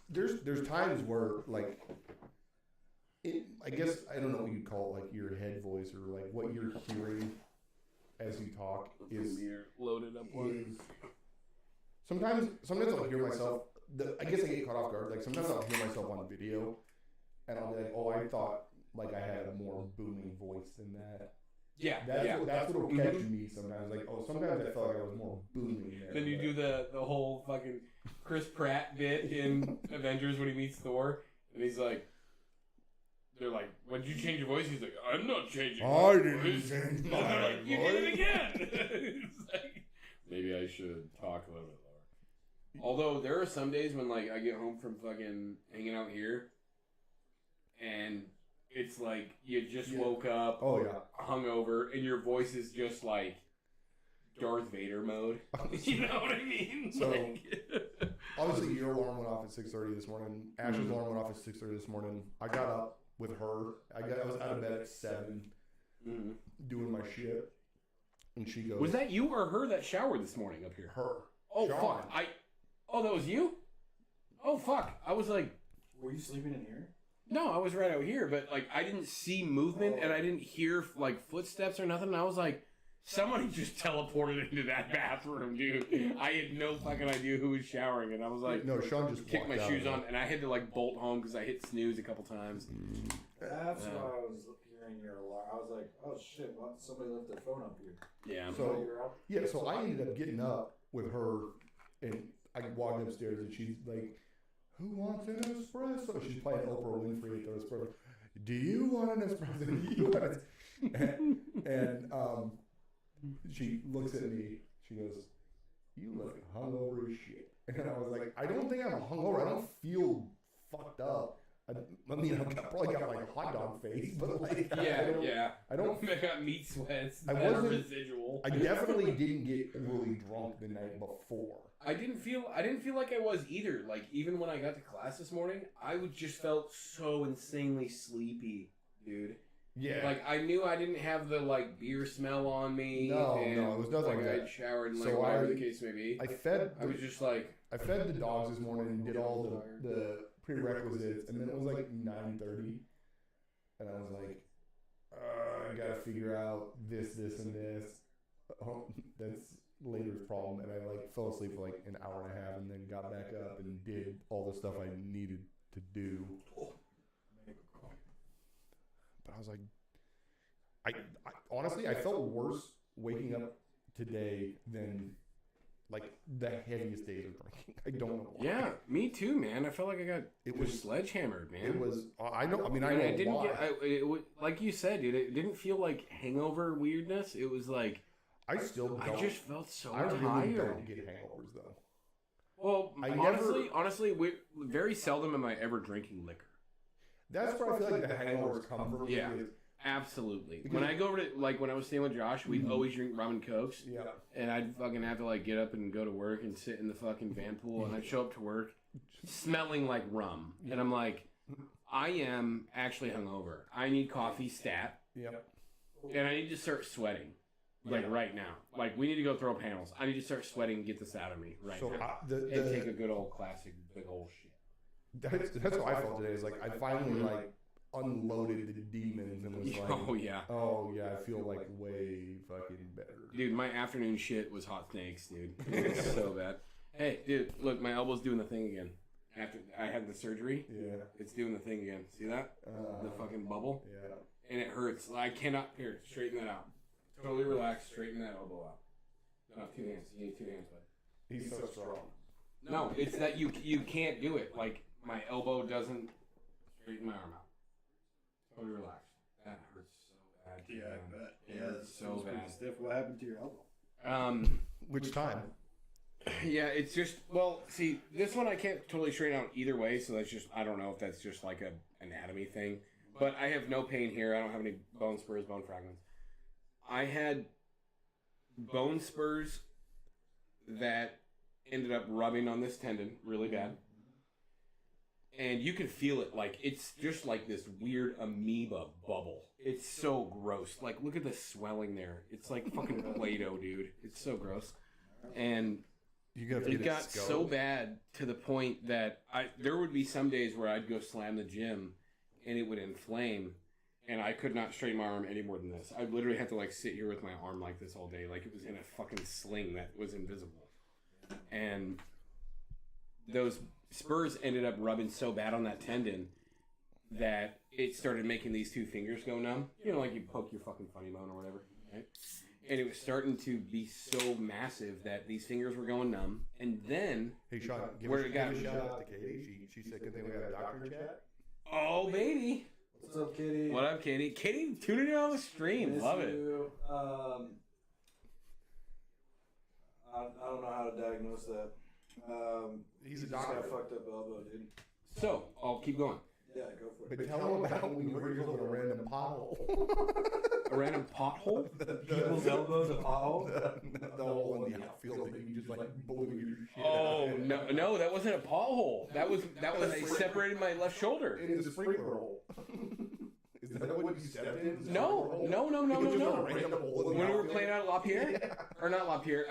There's times where, like... I guess, I don't know what you'd call it, like your head voice or like what you're hearing as you talk is loaded up one. Sometimes I'll hear myself, I guess I get caught off guard, like sometimes I'll hear myself on video and I'll be like, oh, I thought like I had a more booming voice than that. Yeah, that's what'll catch me sometimes. Like, oh, sometimes I felt like I was more booming there. Then you do the whole fucking Chris Pratt bit in Avengers when he meets Thor, and he's like, they're like, when did you change your voice? He's like, I'm not changing my voice. Didn't change my they're like, you voice. did it again. It's like, maybe I should talk a little bit lower. Although there are some days when like I get home from fucking hanging out here, and it's like you just woke up, hungover, and your voice is just like Darth Vader mode. You know what I mean? So like, obviously your alarm went off at 6:30 this morning. Ash's alarm went off at 6:30 this morning. I got up with her. I was out of bed at 7, doing my shit, and she goes, "Was that you or her that showered this morning up here?" Her. Oh Sean. fuck! That was you. Oh fuck! I was like, were you sleeping in here? no, I was right out here, but like I didn't see movement and I didn't hear like footsteps or nothing. And I was like, somebody just teleported into that bathroom, dude. I had no fucking idea who was showering, and I was like, no, Sean just kicked my walked out shoes of on, and I had to like bolt home because I hit snooze a couple times. That's why I was hearing your alarm. I was like, oh shit, somebody left their phone up here. Yeah. So I ended up getting up with her, and I walked upstairs, and she's like, who wants an espresso? She's playing Oprah Winfrey at the espresso. Do you want an espresso? Do you want it? And she looks at me. She goes, you look hungover as shit. And I was like, I don't think I'm hungover. I don't feel fucked up. I mean, I've probably got like a hot dog face, but like, I don't. I got meat sweats. I wasn't residual. I definitely didn't get really drunk the night before. I didn't feel like I was either. Like even when I got to class this morning, I just felt so insanely sleepy, dude. Yeah. Like I knew I didn't have the like beer smell on me. No, it was nothing like that. I'd showered and like So whatever the case may be. I was just like I fed the dogs this morning and did all the prerequisites, and then it was like 9:30, and I was like, I gotta figure out this, and this. Oh, that's later's problem, and I like fell asleep for like an hour and a half, and then got back up and did all the stuff I needed to do. But I was like, I honestly I felt worse waking up today than like the heaviest days of drinking. I don't know why. Yeah, me too, man. I felt like it was sledgehammered, man. It was. I know. I mean, I know. And I didn't why. like you said, dude. It didn't feel like hangover weirdness. It was like I just felt so I really tired. don't get hangovers though. Well, honestly, very seldom am I ever drinking liquor. That's where I feel like the hangovers come from. Yeah. Absolutely. When I go over to, like, when I was staying with Josh, we'd always drink rum and cokes. Yeah. And I'd fucking have to, like, get up and go to work and sit in the fucking van pool. And I'd show up to work smelling like rum. And I'm like, I am actually hungover. I need coffee stat. Yep. And I need to start sweating. Like, right now. Like, we need to go throw panels. I need to start sweating and get this out of me right now. And take a good old classic big old shit. That's what I felt today. Is like, I finally, like, unloaded the demons and was like, oh yeah, I feel like way fucking better. Dude, my afternoon shit was hot snakes, dude. It's so bad. Hey, dude, look, my elbow's doing the thing again. After I had the surgery, it's doing the thing again. See that? The fucking bubble? Yeah. And it hurts. I cannot, here, straighten that out. Totally relax, straighten that elbow out. No, 2 hands. You need 2 hands, bud. He's so strong. No, it's that you can't do it. Like, my elbow doesn't straighten my arm out. Totally relaxed. That hurts so bad. Yeah, I bet. Yeah, it's so bad. Stiff. What happened to your elbow? Which time? Yeah, it's just, well, see, this one I can't totally straighten out either way, so that's just, I don't know if that's just like a anatomy thing. But I have no pain here. I don't have any bone spurs, bone fragments. I had bone spurs that ended up rubbing on this tendon really bad. And you can feel it, like, it's just like this weird amoeba bubble. It's so gross. Like, look at the swelling there. It's like fucking Play-Doh, dude. It's so gross. And it got so bad to the point that there would be some days where I'd go slam the gym, and it would inflame, and I could not straighten my arm any more than this. I'd literally have to, like, sit here with my arm like this all day, like it was in a fucking sling that was invisible. And those spurs ended up rubbing so bad on that tendon that it started making these 2 fingers go numb. You know, like you poke your fucking funny bone or whatever, right? And it was starting to be so massive that these fingers were going numb. And then, hey Sean, give a shout out to Katie. She said, "Good thing we have a doctor chat." Oh, baby! What's up, Katie? What up, Katie? Katie, tuning in on the stream. Love it. I don't know how to diagnose that. He's a doctor. doctor. Got fucked up elbow, dude. So, I'll keep going. Yeah, go for it. But tell him about when you hurt yourself in a random pothole. A random pothole? People's elbows a pothole? The hole in the outfield that you just like blew your shit Oh, out. no, that wasn't a pothole. That was I separated my left shoulder. It is a sprinkler hole. Is that what you stepped in? No. When When we were playing out at LaPierre? Or not LaPierre,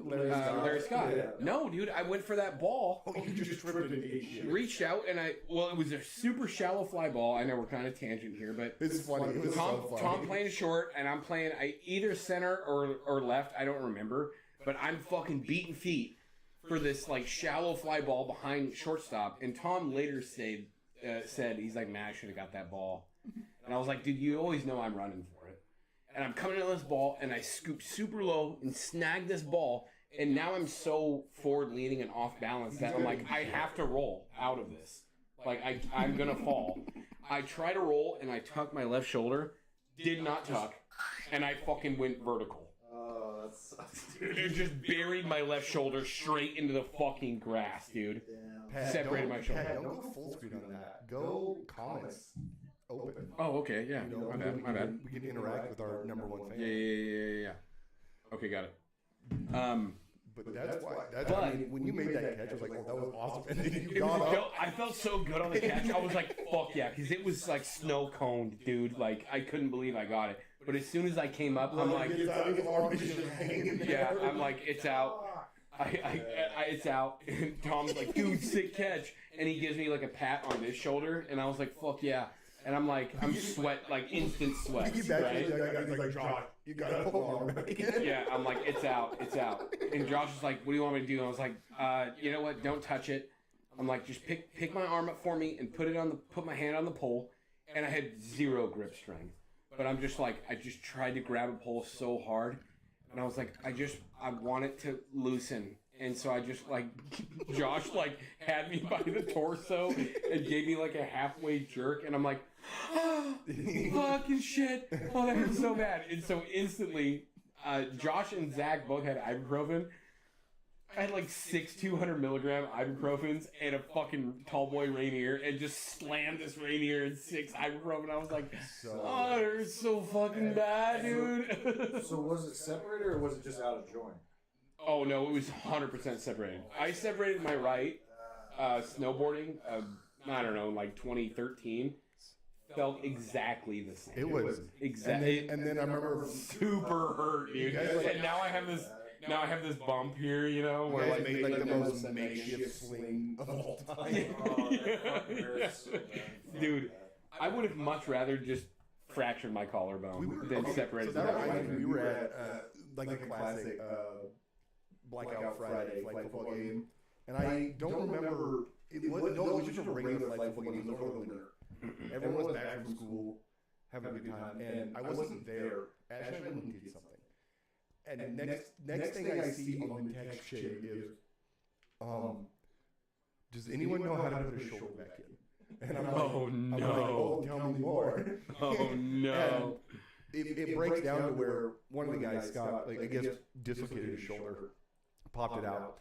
Larry Scott. Yeah. No, dude, I went for that ball. Oh, you just tripped and ate shit. Reached out and it was a super shallow fly ball. I know we're kind of tangent here, but It's funny. It was Tom so funny. playing short and I'm playing either center or left. I don't remember, but I'm fucking beating feet for this like shallow fly ball behind shortstop. And Tom later said he's like, "Man, I should have got that ball." And I was like, "Dude, you always know I'm running for it." And I'm coming in this ball and I scoop super low and snag this ball. And now I'm so forward leaning and off balance that I'm like, I have to roll out of this. Like I'm gonna fall. I try to roll and I tuck my left shoulder, did not tuck, and I fucking went vertical. that sucks, dude. It just buried my left shoulder straight into the fucking grass, dude. Damn. Pat, Separated my shoulder. Pat, don't go full screen on that. Go comments open. Oh, okay, yeah. You know, My bad. We can interact with our number one fan. Yeah. Okay, got it. But that's why. I mean, when you made that catch, I was like, oh, that was awesome. And then you got up. I felt so good on the catch. I was like, fuck yeah, because it was like snow coned, dude. Like, I couldn't believe I got it. But as soon as I came up, I'm like, yeah, I'm like, it's out. It's out. And Tom's like, dude, sick catch. And he gives me like a pat on his shoulder, and I was like, fuck yeah. And I'm like, I'm like instant sweat, right? He's like, Josh, you gotta pull on back again. Yeah, I'm like, it's out. And Josh was like, what do you want me to do? And I was like, you know what? Don't touch it. I'm like, just pick my arm up for me and put my hand on the pole. And I had zero grip strength. But I'm just like, I just tried to grab a pole so hard. And I was like, I want it to loosen. And so I just like, Josh like had me by the torso and gave me like a halfway jerk. And I'm like, oh, fucking shit. Oh, that hurt so bad. And so instantly, Josh and Zach both had ibuprofen. I had like 6 200 milligram ibuprofens and a fucking tall boy Rainier and just slammed this Rainier and 6 ibuprofen. I was like, oh, it hurts so fucking bad, dude. So was it separated or was it just out of joint? Oh, no, it was 100% separated. I separated my right snowboarding, I don't know, like 2013. Felt exactly the same. It was. Exactly. And then I remember super hurt, dude. And now I have this bump here, you know, where like like made like the most makeshift sling of all time. Dude, I would have much rather just fractured my collarbone than separated. So that reminds me, we were at like the classic Blackout Friday flag football game, and I don't remember. It was just a regular flag football game over the winter. Everyone was back from school, having a good time, and I wasn't there. Ash and I went and did something. And next thing I see on the text chain is, does anyone know how to put a shoulder back in? And I'm like, oh, tell me more. Oh no! It breaks down to where one of the guys, Scott, like I guess dislocated his shoulder, popped it out,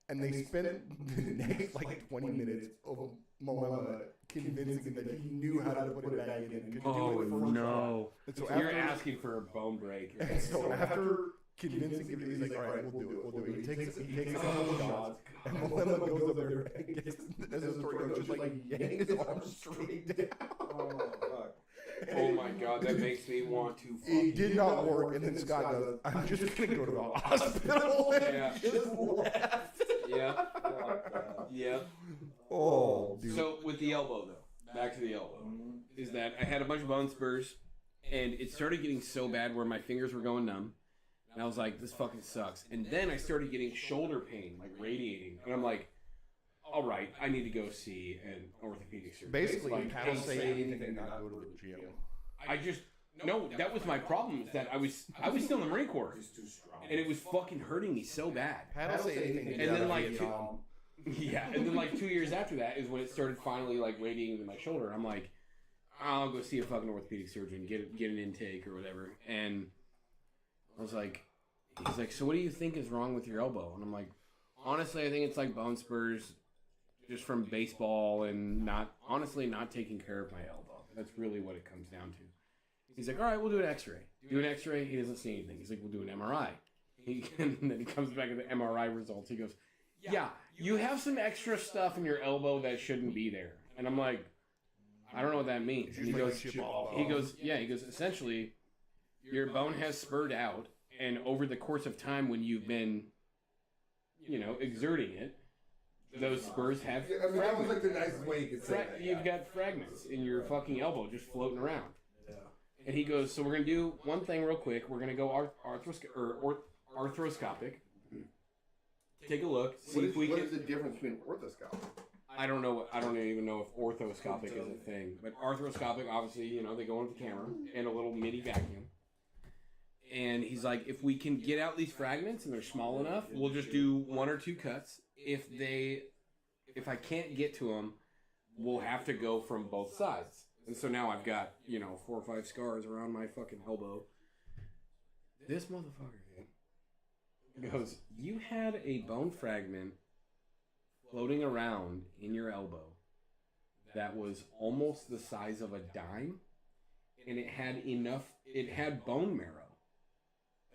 and they spent the next like 20 minutes of Moema convincing him that he knew how to put it back in. Oh no! So You're asking for a bone break. And so after convincing him, he's like, all right, we'll do it. He takes a couple of shots, and Moema goes up there and gets, as the story goes, just like yank his arm straight down. Oh, fuck. Oh my god, that makes me want to. It did not work, and then Scott goes, I'm just gonna go to the hospital. Yeah. Just left. Yeah. Yeah. Oh, dude. So with the elbow though, back to the elbow, is that I had a bunch of bone spurs, and it started getting so bad where my fingers were going numb, and I was like, this fucking sucks. And then I started getting shoulder pain, like radiating, and I'm like, all right, I need to go see an orthopedic surgeon. Basically, like, Pat will say anything and not go to the gym. I just no, that was my problem. Is that I was still in the Marine Corps, and it was fucking hurting me so bad. Pat will say anything. And then like and then like 2 years after that is when it started finally like radiating to my shoulder. I'm like, I'll go see a fucking orthopedic surgeon, get an intake or whatever. And I was like, he's like, so what do you think is wrong with your elbow? And I'm like, honestly, I think it's like bone spurs, just from baseball and not taking care of my elbow. That's really what it comes down to. He's like, all right, we'll do an X-ray. Do an X-ray. He doesn't see anything. He's like, we'll do an MRI. And then he comes back with the MRI results. He goes, yeah, you have some extra stuff in your elbow that shouldn't be there. And I'm like, I don't know what that means. And he goes, essentially, your bone has spurred out, and over the course of time when you've been, exerting it, those spurs have fragments. That was like the nicest way you could say that. You've got fragments in your fucking elbow just floating around. Yeah. And he goes, so we're going to do one thing real quick. We're going to go arthroscopic. Take a look. See if we can. What is the difference between orthoscopic? I don't know. I don't even know if orthoscopic is a thing. But arthroscopic, obviously, they go into the camera and a little mini vacuum. And he's like, if we can get out these fragments and they're small enough, we'll just do 1 or 2 cuts. If I can't get to them, we'll have to go from both sides. And so now I've got, 4 or 5 scars around my fucking elbow. This motherfucker, He goes, you had a bone fragment floating around in your elbow that was almost the size of a dime, and it had bone marrow.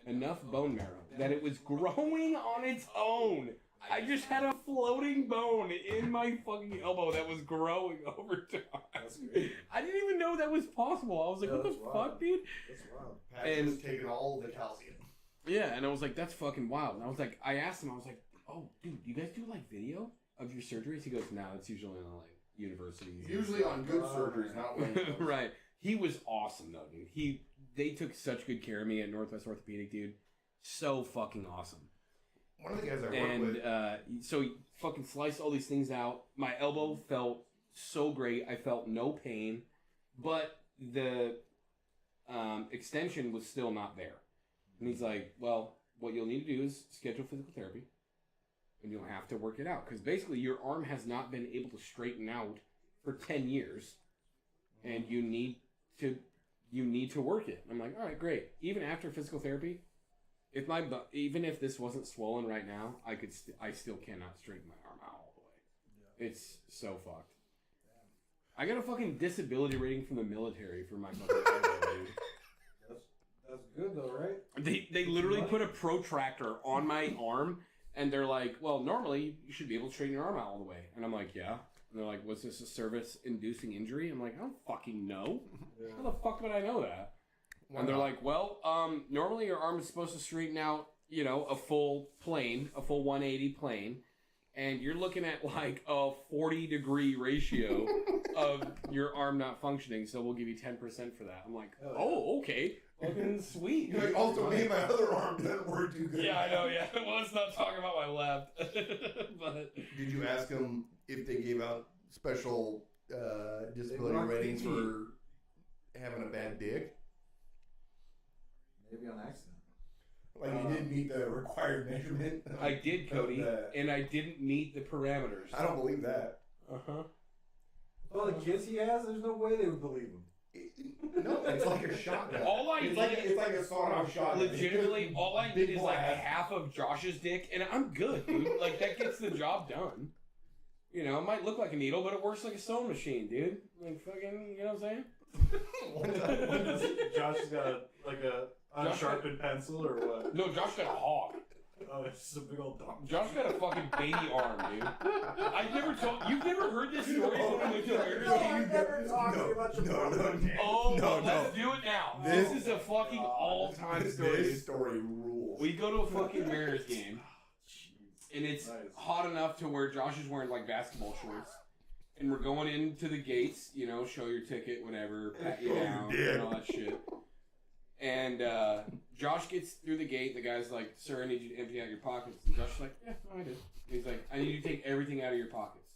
Enough bone marrow that it was growing on its own. I just had a floating bone in my fucking elbow that was growing over time. That's great. I didn't even know that was possible. I was like, Yeah, what the that's wild. fuck, dude? That's wild. And was taking all the calcium. Yeah, and I was like, that's fucking wild. And I was like, I asked him, I was like, oh, dude, you guys do like video of your surgeries? He goes, no, it's usually on like universities. Usually on good surgeries, not when. Right. He was awesome though, dude. They took such good care of me at Northwest Orthopedic, dude. So fucking awesome. One of the guys I work with. And so he fucking sliced all these things out. My elbow felt so great. I felt no pain, but the extension was still not there. And he's like, well, what you'll need to do is schedule physical therapy, and you'll have to work it out. Because basically your arm has not been able to straighten out for 10 years, and you need to work it. I'm like, all right, great. Even after physical therapy, even if this wasn't swollen right now, I still cannot straighten my arm out all the way. Yeah. It's so fucked. Yeah. I got a fucking disability rating from the military for my fucking elbow, dude. That's good though, right? They literally put a protractor on my arm, and they're like, well, normally you should be able to straighten your arm out all the way. And I'm like, yeah. And they're like, was this a service-inducing injury? I'm like, I don't fucking know. Yeah. How the fuck would I know that? And they're like, well, normally your arm is supposed to straighten out, a full 180 plane, and you're looking at like a 40-degree ratio of your arm not functioning, so we'll give you 10% for that. I'm like, oh, okay. Fucking sweet. You're like, also, me and my other arm doesn't work too good. Yeah, I know, yeah. Well, let's not talk about my left. But did you ask them if they gave out special disability ratings for having a bad dick? Maybe on accident. Like you didn't meet the required measurement? I did, Cody, and I didn't meet the parameters. I don't believe that. Uh-huh. Well, the kids he has, there's no way they would believe him. No, it's like a shotgun. It's like a sawed-off shotgun. Legitimately, all I need is like half of Josh's dick, and I'm good, dude. Like, that gets the job done. It might look like a needle, but it works like a sewing machine, dude. Like, fucking, you know what I'm saying? Josh got a unsharpened pencil or what? No, Josh got a hog. Oh, it's just a big old dog. Josh got a fucking baby arm, dude. You've never heard this story from the American? No, I've never talked to you about your brother. Oh, let's do it now. This is a fucking all-time story. This story rules. We go to a fucking Mariners game, and it's hot enough to where Josh is wearing like basketball shorts. And we're going into the gates, show your ticket, whatever, pat you down, and all that shit. And Josh gets through the gate. The guy's like, sir, I need you to empty out your pockets. And Josh is like, yeah, no, I did. He's like, I need you to take everything out of your pockets.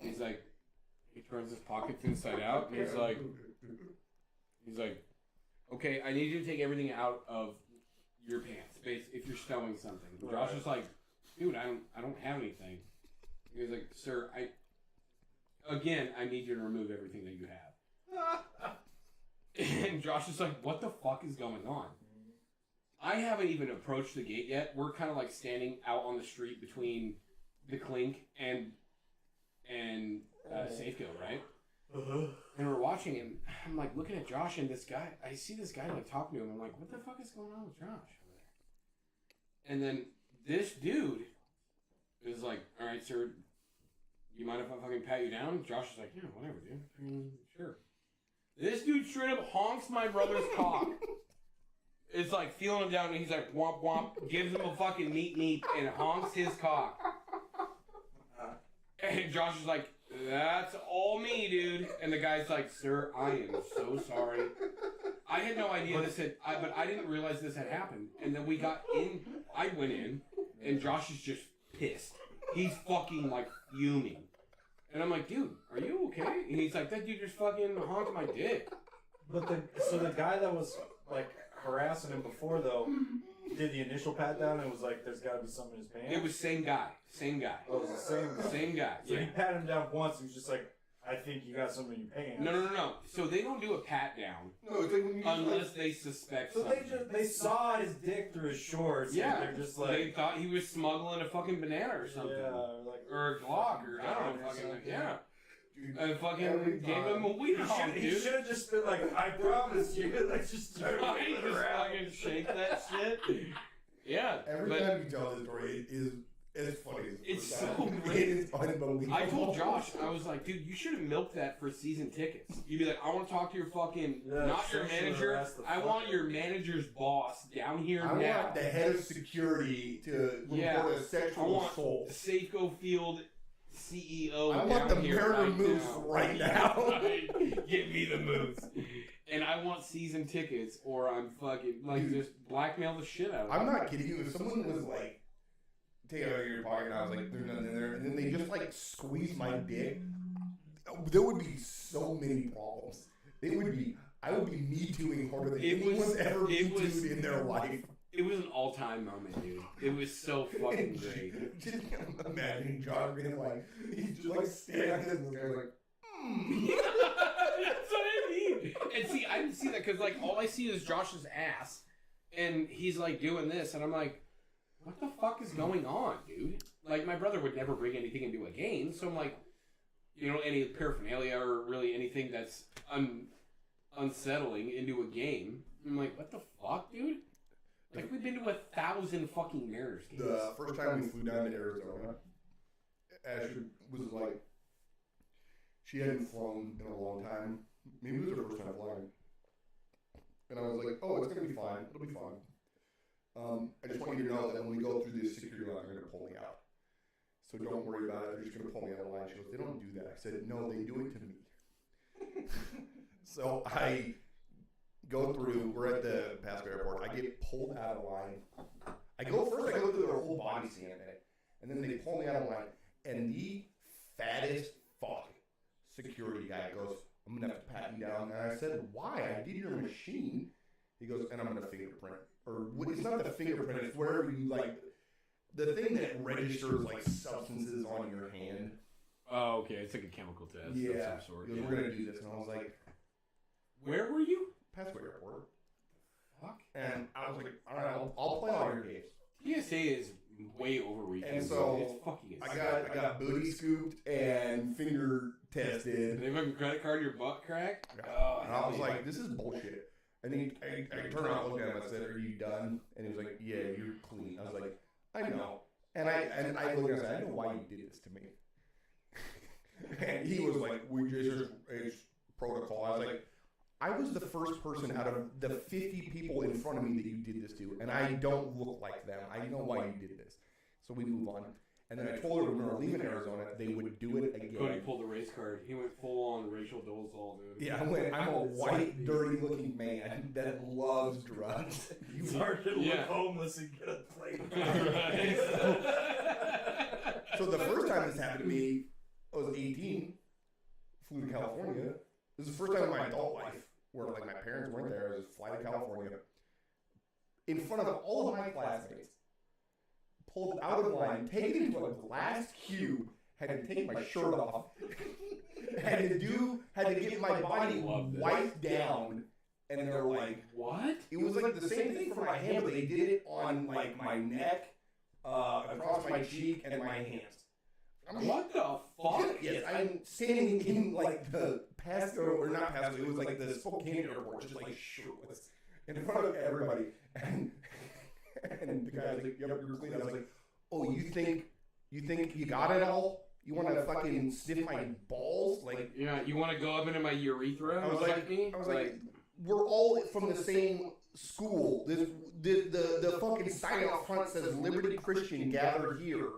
And he's like, he turns his pockets inside out. And he's like, okay, I need you to take everything out of your pants, if you're stowing something. And Josh is like, dude, I don't have anything. He's like, sir, I need you to remove everything that you have. And Josh is like, what the fuck is going on? I haven't even approached the gate yet. We're kind of like standing out on the street between the Clink and Safeco, right? Uh-huh. And we're watching him. I'm like looking at Josh and this guy. I see this guy like talking to him. I'm like, what the fuck is going on with Josh over there? And then this dude is like, all right, sir, you mind if I fucking pat you down? Josh is like, yeah, whatever, dude. I mean, sure. This dude straight up honks my brother's cock. It's like feeling him down, and he's like, womp womp, gives him a fucking meep, and honks his cock. And Josh is like, that's all me, dude. And the guy's like, sir, I am so sorry. I had no idea but I didn't realize this had happened. And then we got in, I went in, and Josh is just pissed. He's fucking like fuming. And I'm like, dude, are you okay? And he's like, that dude just fucking honked my dick. But the guy that was like harassing him before though did the initial pat down and was like, there's got to be something in his pants. It was same guy. Oh, it was the same guy. Same guy. So he patted him down once. He was just like, I think you got something in your pants. No. So they don't do a pat down. No, it's like when you unless they suspect So something. they saw his dick through his shorts. Yeah. And they're just like. They thought he was smuggling a fucking banana or something. Yeah, or a Glock or I don't know. Fucking yeah. And fucking gave him a weed hog, He dude. should have just been like, I promise you. Like, just start Right, moving just around. fucking shake that shit. Yeah. Every but time you tell this story, it is as funny as It's first so time. great. It is unbelievable. I told Josh, I was like, dude, you should have milked that for season tickets. You'd be like, I want to talk to your fucking, Yeah, not your sexually manager, harass the I fuck want out your of you. manager's boss down here I now. want the head of security to Yeah. report a I sexual want assault. Safeco Field CEO I down want the here murder right moose now. right now. Right. Give me the moose. And I want season tickets or I'm fucking, like, Dude. just blackmail the shit out of I'm them. not kidding you. If someone was like, take it out of your pocket, and I was like, there's nothing in there, and then they just like squeeze my dick, there would be so many problems. I would be me tooing harder than anyone's ever me tooed in their life. It was an all-time moment, dude. It was so fucking great. Just imagining John being like, he's just like standing like this, and this guy's like, That's what I mean. And see, I didn't see that because, like, all I see is Josh's ass, and he's, like, doing this, and I'm like, what the fuck is going on, dude? Like, my brother would never bring anything into a game, so I'm like, you know, any paraphernalia or really anything that's unsettling into a game. I'm like, what the fuck, dude? Like, we've been to 1,000 fucking Mariners games. the first time we flew down to Arizona, Asher was like, she hadn't flown in a long time. Maybe it was her first time flying. And I was like, oh, it's going to be fine. It'll be fine. I just want you to know that when we go through this security line, they're going to pull me out. So don't worry about it. They're just going to pull me out of the line. She goes, they don't do that. I said, no, they do it to me. So I go through, we're at the Pasco airport. I get pulled out of the line. I go through their whole body scan thing. And then they pull me out of the line. And the fattest fuck security guy goes, I'm going to have to pat you down. And I said, why? I did your machine. He goes, and I'm going to fingerprint. Or it's not the fingerprint, it's wherever you like, the thing that registers like substances on your hand. Oh, okay. It's like a chemical test Yeah. of some sort. He goes, we're going to do this. And I was like, Where were you? Pasco Airport. Fuck. And I was like, all right, I'll play all your games. TSA is way overreaching. And so, it's fucking I insane. got booty scooped and finger tested. They fucking credit card your butt crack? And I was like, this is bullshit. And then I turned around and looked at him. I said, are you done? And he was like, yeah, you're clean. I was like, I know. And I looked at him and said, I know why you did this to me. And he was like, it's protocol. I was like, I was the first person out of the 50 people in front of me that you did this to, and I don't look like them. I know why you did this. So we move on. And then I told her when we were leaving Arizona, they would do it again. Cody pulled the race card. He went full on racial dolezal, dude. Yeah, I'm a white, dirty-looking man that loves drugs. It's hard to Yeah. look homeless and get a plate. So the first time this happened to me, I was 18, flew to California. This is the first time in my adult life where like my parents weren't there. I was just flying to California in front of all of my classmates. Pulled out of the line, taken into a glass cube, had to take my shirt off, had to get my body wiped down, and they're like, What? it was like the same thing for my hand, but they did it on like my neck, across my cheek, and my hands. What the fuck? Yes, I'm standing in like the Pasco, or not Pasco, it was like the Spokane airport, just like shirtless, in front of everybody. And the guy was like, yep, you're clean. I was like, oh, you think you got it all? You want to fucking sniff my balls? Like, Yeah, you want to go up into my urethra? I was like, me? we're all from the same school. The fucking sign out front says Liberty Christian gather here.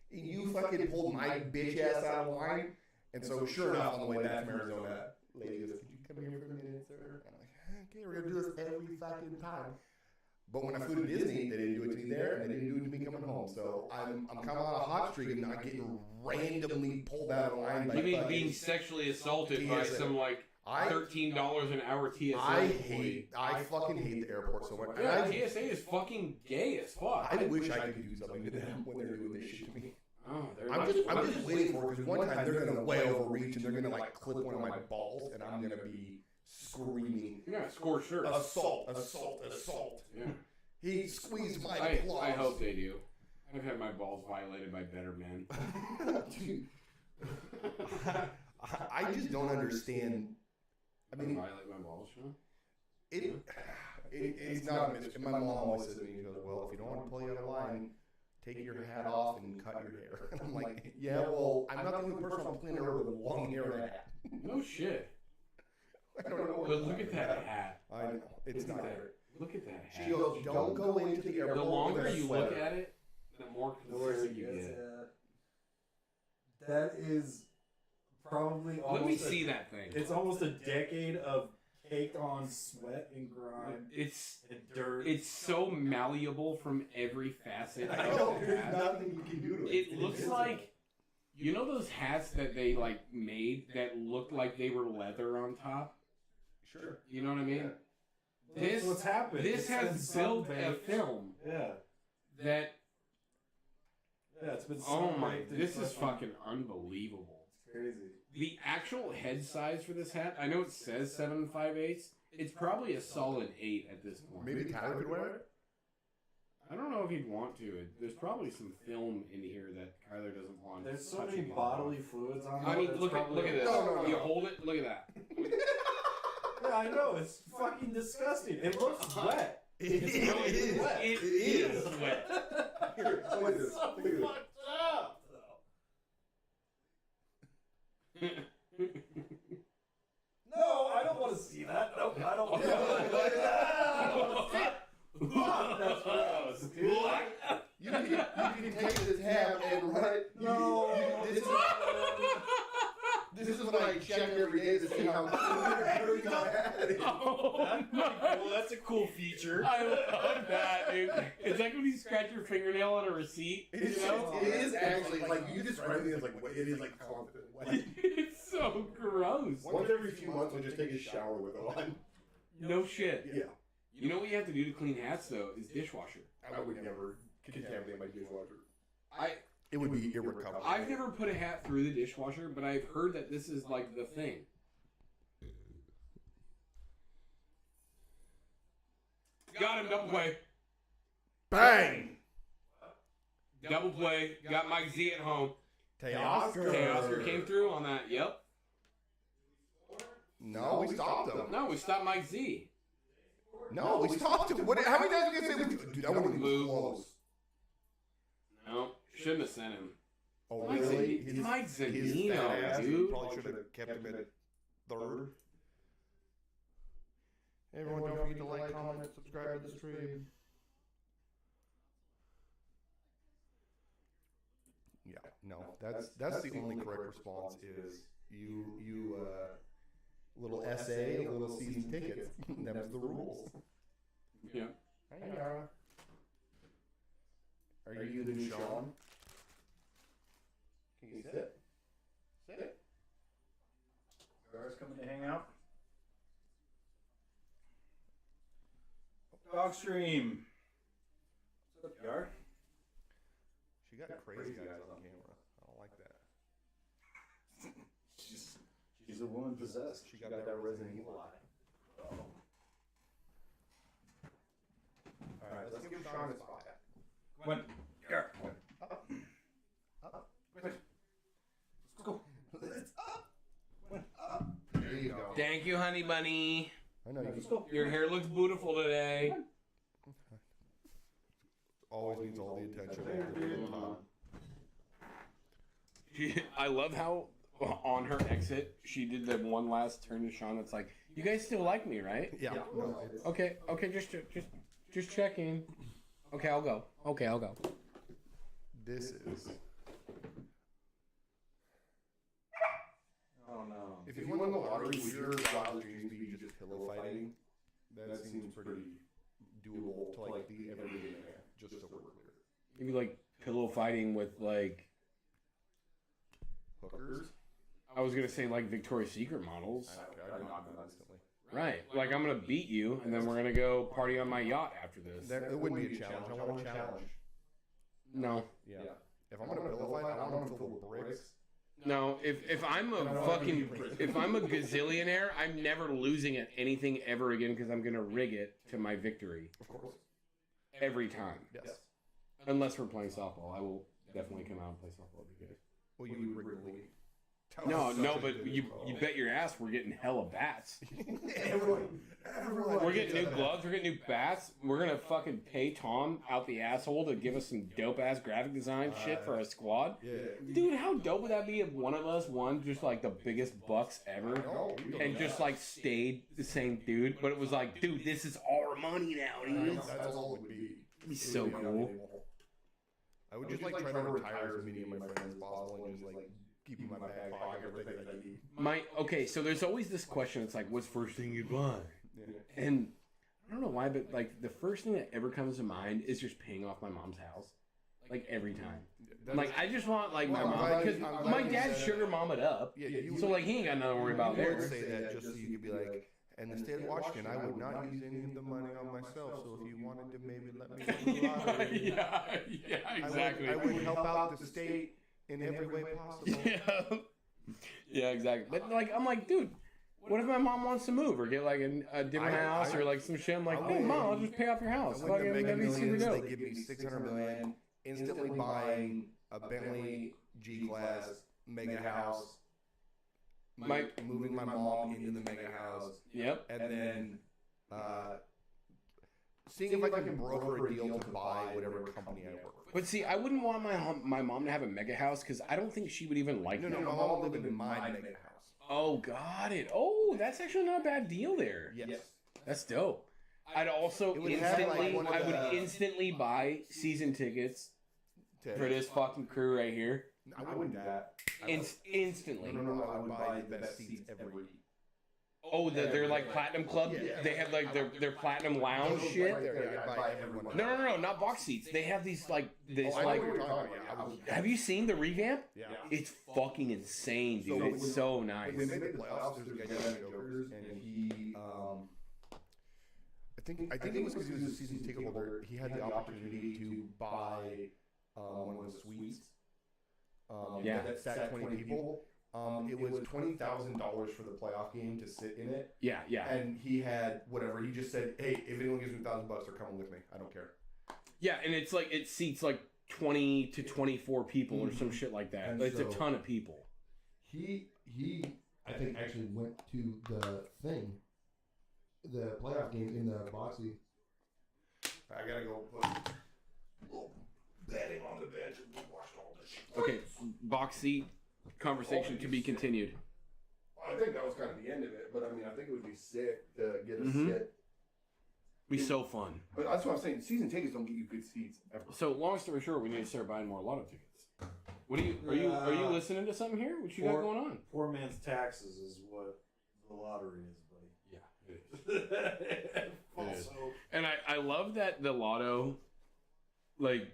You fucking pulled my bitch ass out of the line. And so sure enough, on the way back from Arizona, lady goes, could you come here for a minute, sir? And I'm like, okay, we're gonna do this every fucking time. But when I flew to Disney, they didn't do it to me there, and they didn't do it to me coming home. So I'm kind of on a hot streak of not getting randomly pulled out of the line by You mean fucking being sexually assaulted by TSA. some like $13 an hour TSA employee? I fucking hate the airport so much. Yeah, TSA is fucking gay as fuck. I wish I could do something to them when they're doing this shit to me. Oh, I'm just waiting for it because one time they're gonna way overreach and they're gonna like clip one of my balls and I'm gonna be screaming. Yeah, score shirt. Assault! Yeah. He squeezed my claws. I hope they do. I've had my balls violated by better men. Dude, I just don't understand. I mean, violate my balls, Sean? It's not a mystery. My mom always says to me, she goes, well, if you don't want to play out of line, take your hat off and cut your hair. And I'm like, yeah, well, I'm not the only person on planet Earth with long hair and a hat. No shit. I don't know. But look at that hat. I know. It's not there. Look at that hat. She goes, don't go into the airport. The longer with a you sweater. look at it, the more consistent you get. That is probably almost. Let me see that thing. It's almost a decade of caked on sweat and grime It's and dirt. it's so malleable from every facet I of know, the there's hat. nothing you can do to it. It looks like, you know those hats that they like made that looked like they were leather on top? Sure. You know what I mean? That's what's happened. This It's has been built a sunbaked. film Yeah. that, It's been oh my, sunbaked and this is fucking unbelievable. It's crazy. The actual head size for this hat, I know it says 7 5/8. It's probably a solid 8 at this point. Maybe Tyler could wear it? I don't know if he'd want to. There's probably some film in here that Kyler doesn't want. There's so touching many on. bodily fluids on I it, mean, that's look at probably- this. No. You hold it. Look at that. Yeah, I know. It's fucking disgusting. It looks wet. It's really wet. It is wet. Here, look at this. So Look at this. fucked up, though. No, I don't want to see that. No, I don't want to see that. That's gross, dude. You can take this hat and run it. No. This is what I check every day to see how clean my hat is. Oh, Well, that's a cool feature. I love that, dude. It's like when you scratch your fingernail on a receipt. You know? It is actually like you describe it as like it is like confident. Like, It's so gross. once every few months, I just take a shower with it on. No shit. Yeah, You know what you have to do to clean hats though is dishwasher. I would never contaminate my dishwasher. It would be irrecoverable. I've never put a hat through the dishwasher, but I've heard that this is like the thing. Got him, double play. Bang! Double play. Got Mike Z at home. Teoscar. Oscar came through on that. Yep. No, we stopped him. No, we stopped Mike Z. No, we stopped him. What? How many times are we gonna say we? Dude, I wasn't even Move. close. No, shouldn't have sent him. Oh, Mike really? Z- Mike His Zanino, fat ass, dude. Probably should have kept him at third. Everyone, don't forget to like, comment, subscribe to the stream. Yeah, no, that's the only correct response is you little essay, a little season tickets. Them's the rules. Yeah. Hey, Yara. Are you the new Sean? Can you sit? Sit. Gar's coming to hang out. Dog stream. What's up, Yar? She got crazy guys on camera. I don't like that. She's a woman possessed. She got that Resident Evil eye. Oh. Alright, let's give Sean his spot. When? Yar. Up. Up. Let's go. Let's up. When? Up. There you go. Thank you, honey bunny. I know Let's you go. Your hair looks beautiful today. always needs all the attention at the time. I love how on her exit she did the one last turn to Sean. It's like, you guys still like me, right? Yeah. No, it's, Okay, just checking. Okay, I'll go. this is. Oh no. If you won the lottery, would your wildest dreams be just pillow fighting? That seems pretty doable to like the everyday man. Just so we're clear. Maybe like pillow fighting with like, Hookers. I was gonna say like Victoria's Secret models. I'd knock them instantly. Right. Like I'm gonna beat you, and then we're gonna go party on my yacht after this. It wouldn't be a challenge. I want a challenge. No. Yeah. If I'm gonna pillow fight, I want them filled with bricks. No, if I'm a gazillionaire, I'm never losing at anything ever again because I'm gonna rig it to my victory. Of course. Every time. Yes. Unless we're playing softball, I will definitely come out and play softball with you guys. Well, you rig the league. No, but you bet your ass we're getting hella bats. Everyone. We're getting new gloves. We're getting new bats. We're gonna fucking pay Tom out the asshole to give us some dope ass graphic design shit for our squad. Yeah. Dude, how dope would that be if one of us won just like the biggest bucks ever and just like stayed the same dude? But it was like, dude, this is our money now, dude. That's all it would be. It'd be so cool. I would just like try to retire as many of my friends as possible and just like keep in my back pocket everything that I need. Okay, so there's always this question. It's like, what's the first thing you'd buy? Yeah. And I don't know why, but like the first thing that ever comes to mind is just paying off my mom's house. Like every time. Like I just want like my mom, because my dad sugar mama it up. Yeah, So like he ain't got nothing to worry about You there. would say that just so you could be like, in the state of Washington, I would not use any of the money on myself. So if you wanted to maybe let me win the lottery, yeah, exactly. I would help out the state in every way possible. Yeah, exactly. But like, I'm like, dude, what if my mom wants to move or get like a different house or like some shit? I'm like, dude, mom, I'll just pay off your house. I Fucking win the Mega that'd be super Millions, dope. they give me $600 million, instantly buying a Bentley G-Class mega house, moving my mom into the mega house, Yep. and then seeing if I can broker a deal to buy whatever company I work for. But see, I wouldn't want my mom to have a mega house because I don't think she would even like No, that. my mom living in my mega house. Oh, got it. Oh, that's actually not a bad deal there. Yes. That's dope. I'd also It would have, like, one of I would the- instantly buy season tickets for this fucking crew right here. I wouldn't do that. Instantly. No, I would buy the best seats every week. Oh, they're like platinum club. Yeah. They have like their platinum lounge Those shit. right there, yeah, I'd buy everyone. No, not box seats. They have these like this Oh, I know like. what you're talking about. Yeah, Have you seen the revamp? Yeah. It's fucking insane, dude. So It's so nice. When they made the playoffs, there's a guy named Jokers, and he, I think it was because he was a season ticket holder. He had the opportunity to buy one of the suites. Yeah. That sat 20 people. It was $20,000 for the playoff game to sit in it, Yeah. and he had whatever. He just said, "Hey, if anyone gives me $1,000, they're coming with me. I don't care." Yeah, and it's like it seats like 20 to 24 people or some shit like that. And It's a so- ton of people. He I think actually went to the playoff game in the boxy. I gotta go put a little bedding on the bench and we watched all this shit. Okay, box seat conversation to be continued. I think that was kind of the end of it, but I mean, I think it would be sick to get a Mhm. sit. Be so fun. But that's what I'm saying. Season tickets don't get you good seats ever. So long story short, we need to start buying more lotto tickets. What are you listening to something here? What you got going on? Poor man's taxes is what the lottery is, buddy. Yeah, it is. Also, And I love that the lotto, like,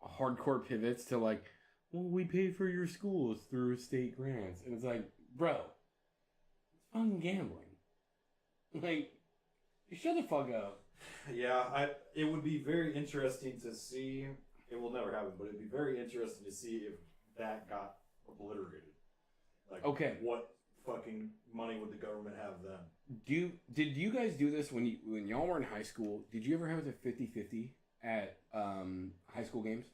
hardcore pivots to like, well, we pay for your schools through state grants, and it's like, bro, it's fucking gambling. Like, shut the fuck up. yeah, it would be very interesting to see. It will never happen, but it'd be very interesting to see if that got obliterated. Like, Okay. what fucking money would the government have then? Did you guys do this when y'all were in high school? Did you ever have a 50-50 at high school games?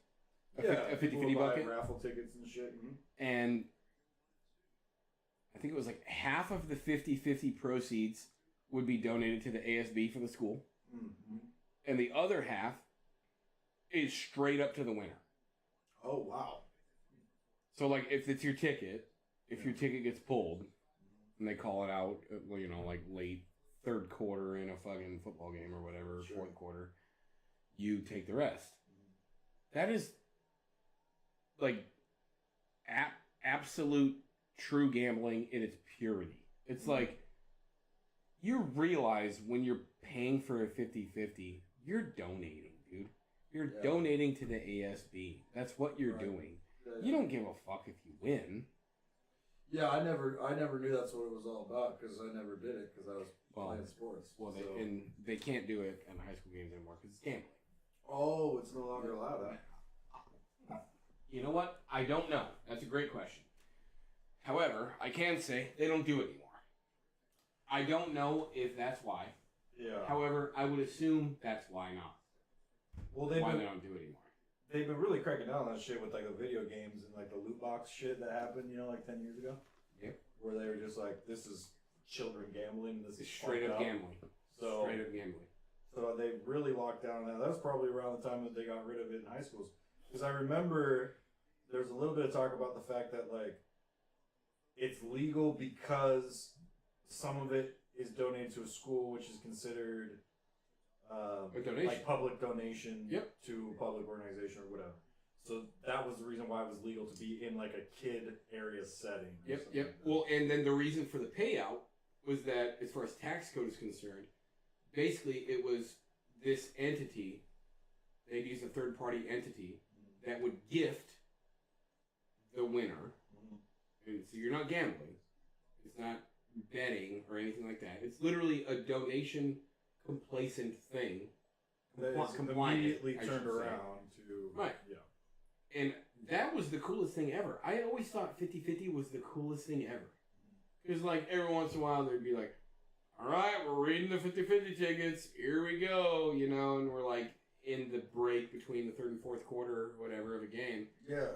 A 50-50 people would buy bucket? raffle tickets and shit. And I think it was like half of the 50-50 proceeds would be donated to the ASB for the school. Mm-hmm. And the other half is straight up to the winner. Oh wow! So like if it's your ticket, if your ticket gets pulled and they call it out, well, you know, like late third quarter in a fucking football game or whatever, Sure. fourth quarter, you take the rest. That is like absolute true gambling in its purity. It's like you realize when you're paying for a 50-50, you're donating, dude. You're donating to the ASB. That's what you're doing. You don't give a fuck if you win. Yeah, I never knew that's what it was all about because I never did it because I was playing sports. Well, so. and they can't do it in high school games anymore because it's gambling. Oh, it's no longer allowed. You know what? I don't know. That's a great question. However, I can say they don't do it anymore. I don't know if that's why. Yeah. However, I would assume that's why not. Well, Why they don't do it anymore. they've been really cracking down on that shit with like the video games and like the loot box shit that happened, like 10 years ago. Yep. Where they were just like, this is children gambling. This is Straight up gambling. So, Straight up gambling. So they really locked down on that. That was probably around the time that they got rid of it in high schools. Because I remember there's a little bit of talk about the fact that like it's legal because some of it is donated to a school, which is considered a donation. like public donation Yep. to a public organization or whatever. So that was the reason why it was legal to be in like a kid area setting. Yep. Well, and then the reason for the payout was that, as far as tax code is concerned, basically it was this entity. They'd use a third-party entity that would gift the winner. And so you're not gambling. It's not betting or anything like that. It's literally a donation complacent thing. That is Compliant, immediately I should turned say. around to Right. Yeah. And that was the coolest thing ever. I always thought 50-50 was the coolest thing ever. Because, like, every once in a while they'd be like, all right, we're reading the 50-50 tickets. Here we go, and we're, like, in the break between the third and fourth quarter, whatever, of a game. Yeah.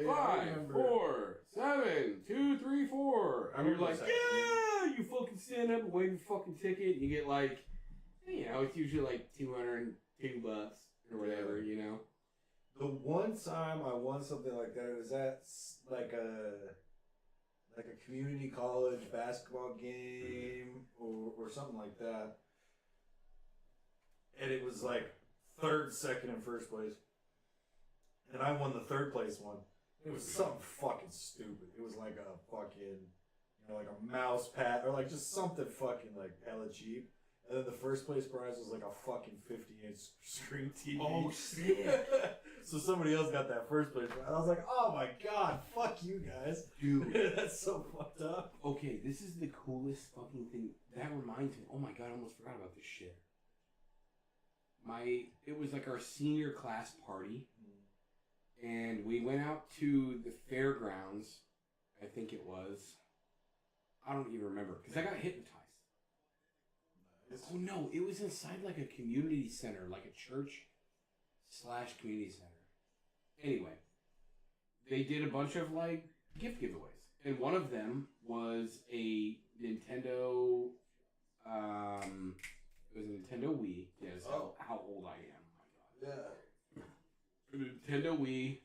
5, 4, 7, 2, 3, 4. And you're like, yeah! You fucking stand up and wave your fucking ticket. And you get, like, it's usually, like, $202 or whatever, The one time I won something like that, it was at like a community college basketball game or something like that. And it was like third, second, and first place. And I won the third place one. It was something fucking stupid. It was like a fucking, like a mouse pad or like just something fucking like hella cheap. And then the first place prize was like a fucking 50-inch screen TV. Oh, shit. So somebody else got that first place prize. I was like, oh my god, fuck you guys. Dude. That's so fucked up. Okay, this is the coolest fucking thing. That reminds me. Oh my god, I almost forgot about this shit. It was like our senior class party. And we went out to the fairgrounds. I think it was. I don't even remember. Because I got hypnotized. Oh no, it was inside like a community center, like a church/community center. Anyway, they did a bunch of like gift giveaways, and one of them was a Nintendo. It was a Nintendo Wii. Yes, how old I am. Oh my god. Yeah. A Nintendo Wii,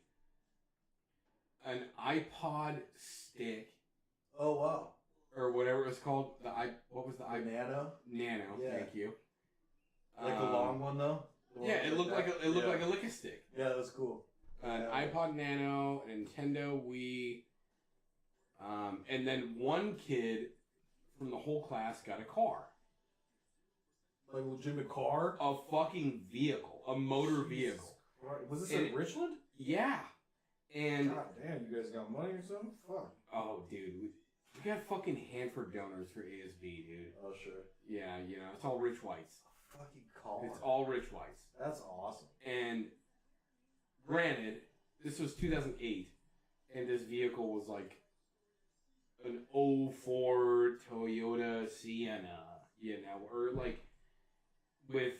an iPod stick. Oh wow. Or whatever it was called. What was the Nano? Nano, Yeah. Thank you. Like the long one though? Yeah, it looked like a lick stick. Yeah, that was cool. An iPod Nano, a Nintendo Wii, and then one kid from the whole class got a car. Like a legitimate car? A fucking vehicle. A motor vehicle. Right. Was this And in Richland? Yeah. And God damn, you guys got money or something? Fuck. oh dude, we got fucking Hanford donors for ASB, dude. Oh sure. Yeah, it's all rich whites. Fucking car. It's all rich whites. That's awesome. And granted, this was 2008, and this vehicle was like an '04 Toyota Sienna, or like with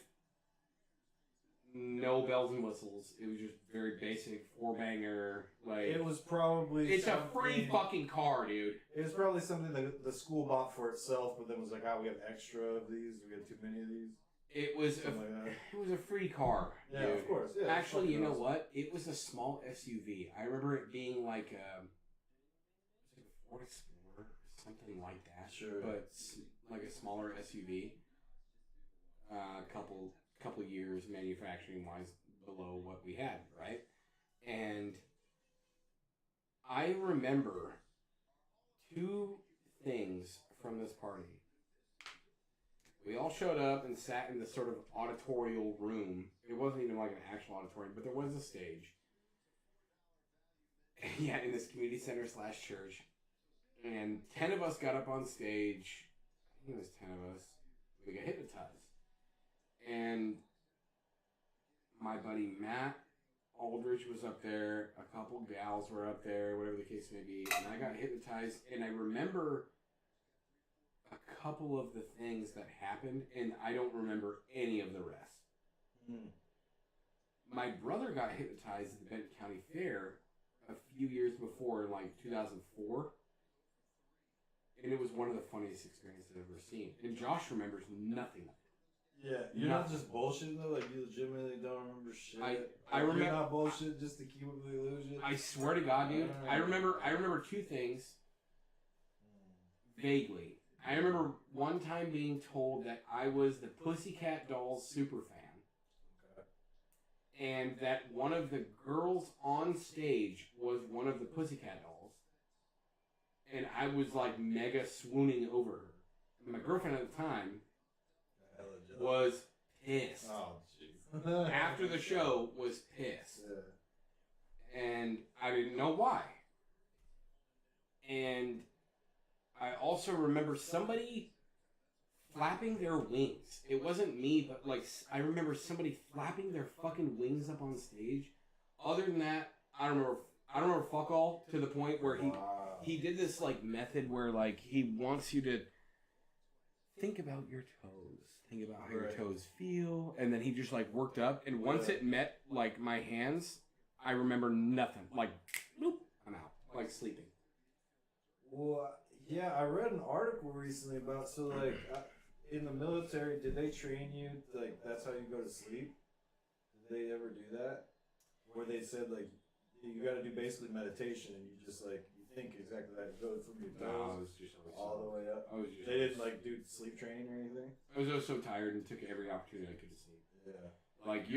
no bells and whistles. It was just very basic 4-banger. Like It was probably it's a free something- fucking car, dude. It was probably something that the school bought for itself, but then was like, we have extra of these. We have too many of these. It was Something like that. it was a free car. Yeah, dude. of course. Yeah, Actually, you know awesome. what? It was a small SUV. I remember it being like a Ford Explorer or something like that. Sure. But like a smaller SUV. Couple years manufacturing wise below what we had, right? And I remember two things from this party. We all showed up and sat in this sort of auditorial room. It wasn't even like an actual auditorium, but there was a stage. Yeah, in this community center / church. And 10 of us got up on stage. I think it was 10 of us. We got hypnotized. And my buddy Matt Aldrich was up there, a couple gals were up there, whatever the case may be, and I got hypnotized, and I remember a couple of the things that happened, and I don't remember any of the rest. My brother got hypnotized at the Benton County Fair a few years before, in like 2004, and it was one of the funniest experiences I've ever seen. And Josh remembers nothing of it. Yeah, you're not just bullshitting though. Like you legitimately don't remember shit. I remember. You're not bullshit just to keep up with the illusion. I swear to God, dude. I remember two things vaguely. I remember one time being told that I was the Pussycat Dolls super fan, and that one of the girls on stage was one of the Pussycat Dolls, and I was like mega swooning over her. And my girlfriend at the time was pissed. Oh, jeez. After the show, was pissed. Yeah. And I didn't know why. And I also remember somebody flapping their wings. It wasn't me, but like I remember somebody flapping their fucking wings up on stage. Other than that, I don't remember fuck all, to the point where he did this like method where like he wants you to think about your toes. Think about how your toes feel, and then he just like worked up, and once it met like my hands, I remember nothing. Like, bloop, I'm out, like sleeping. Well, yeah, I read an article recently about in the military, did they train you like that's how you go to sleep? Did they ever do that? Where they said like you got to do basically meditation, and you just like you think exactly that, go from your toes all the way up. They didn't like do sleep training or anything. I was so tired and took every opportunity I could to sleep. Yeah, like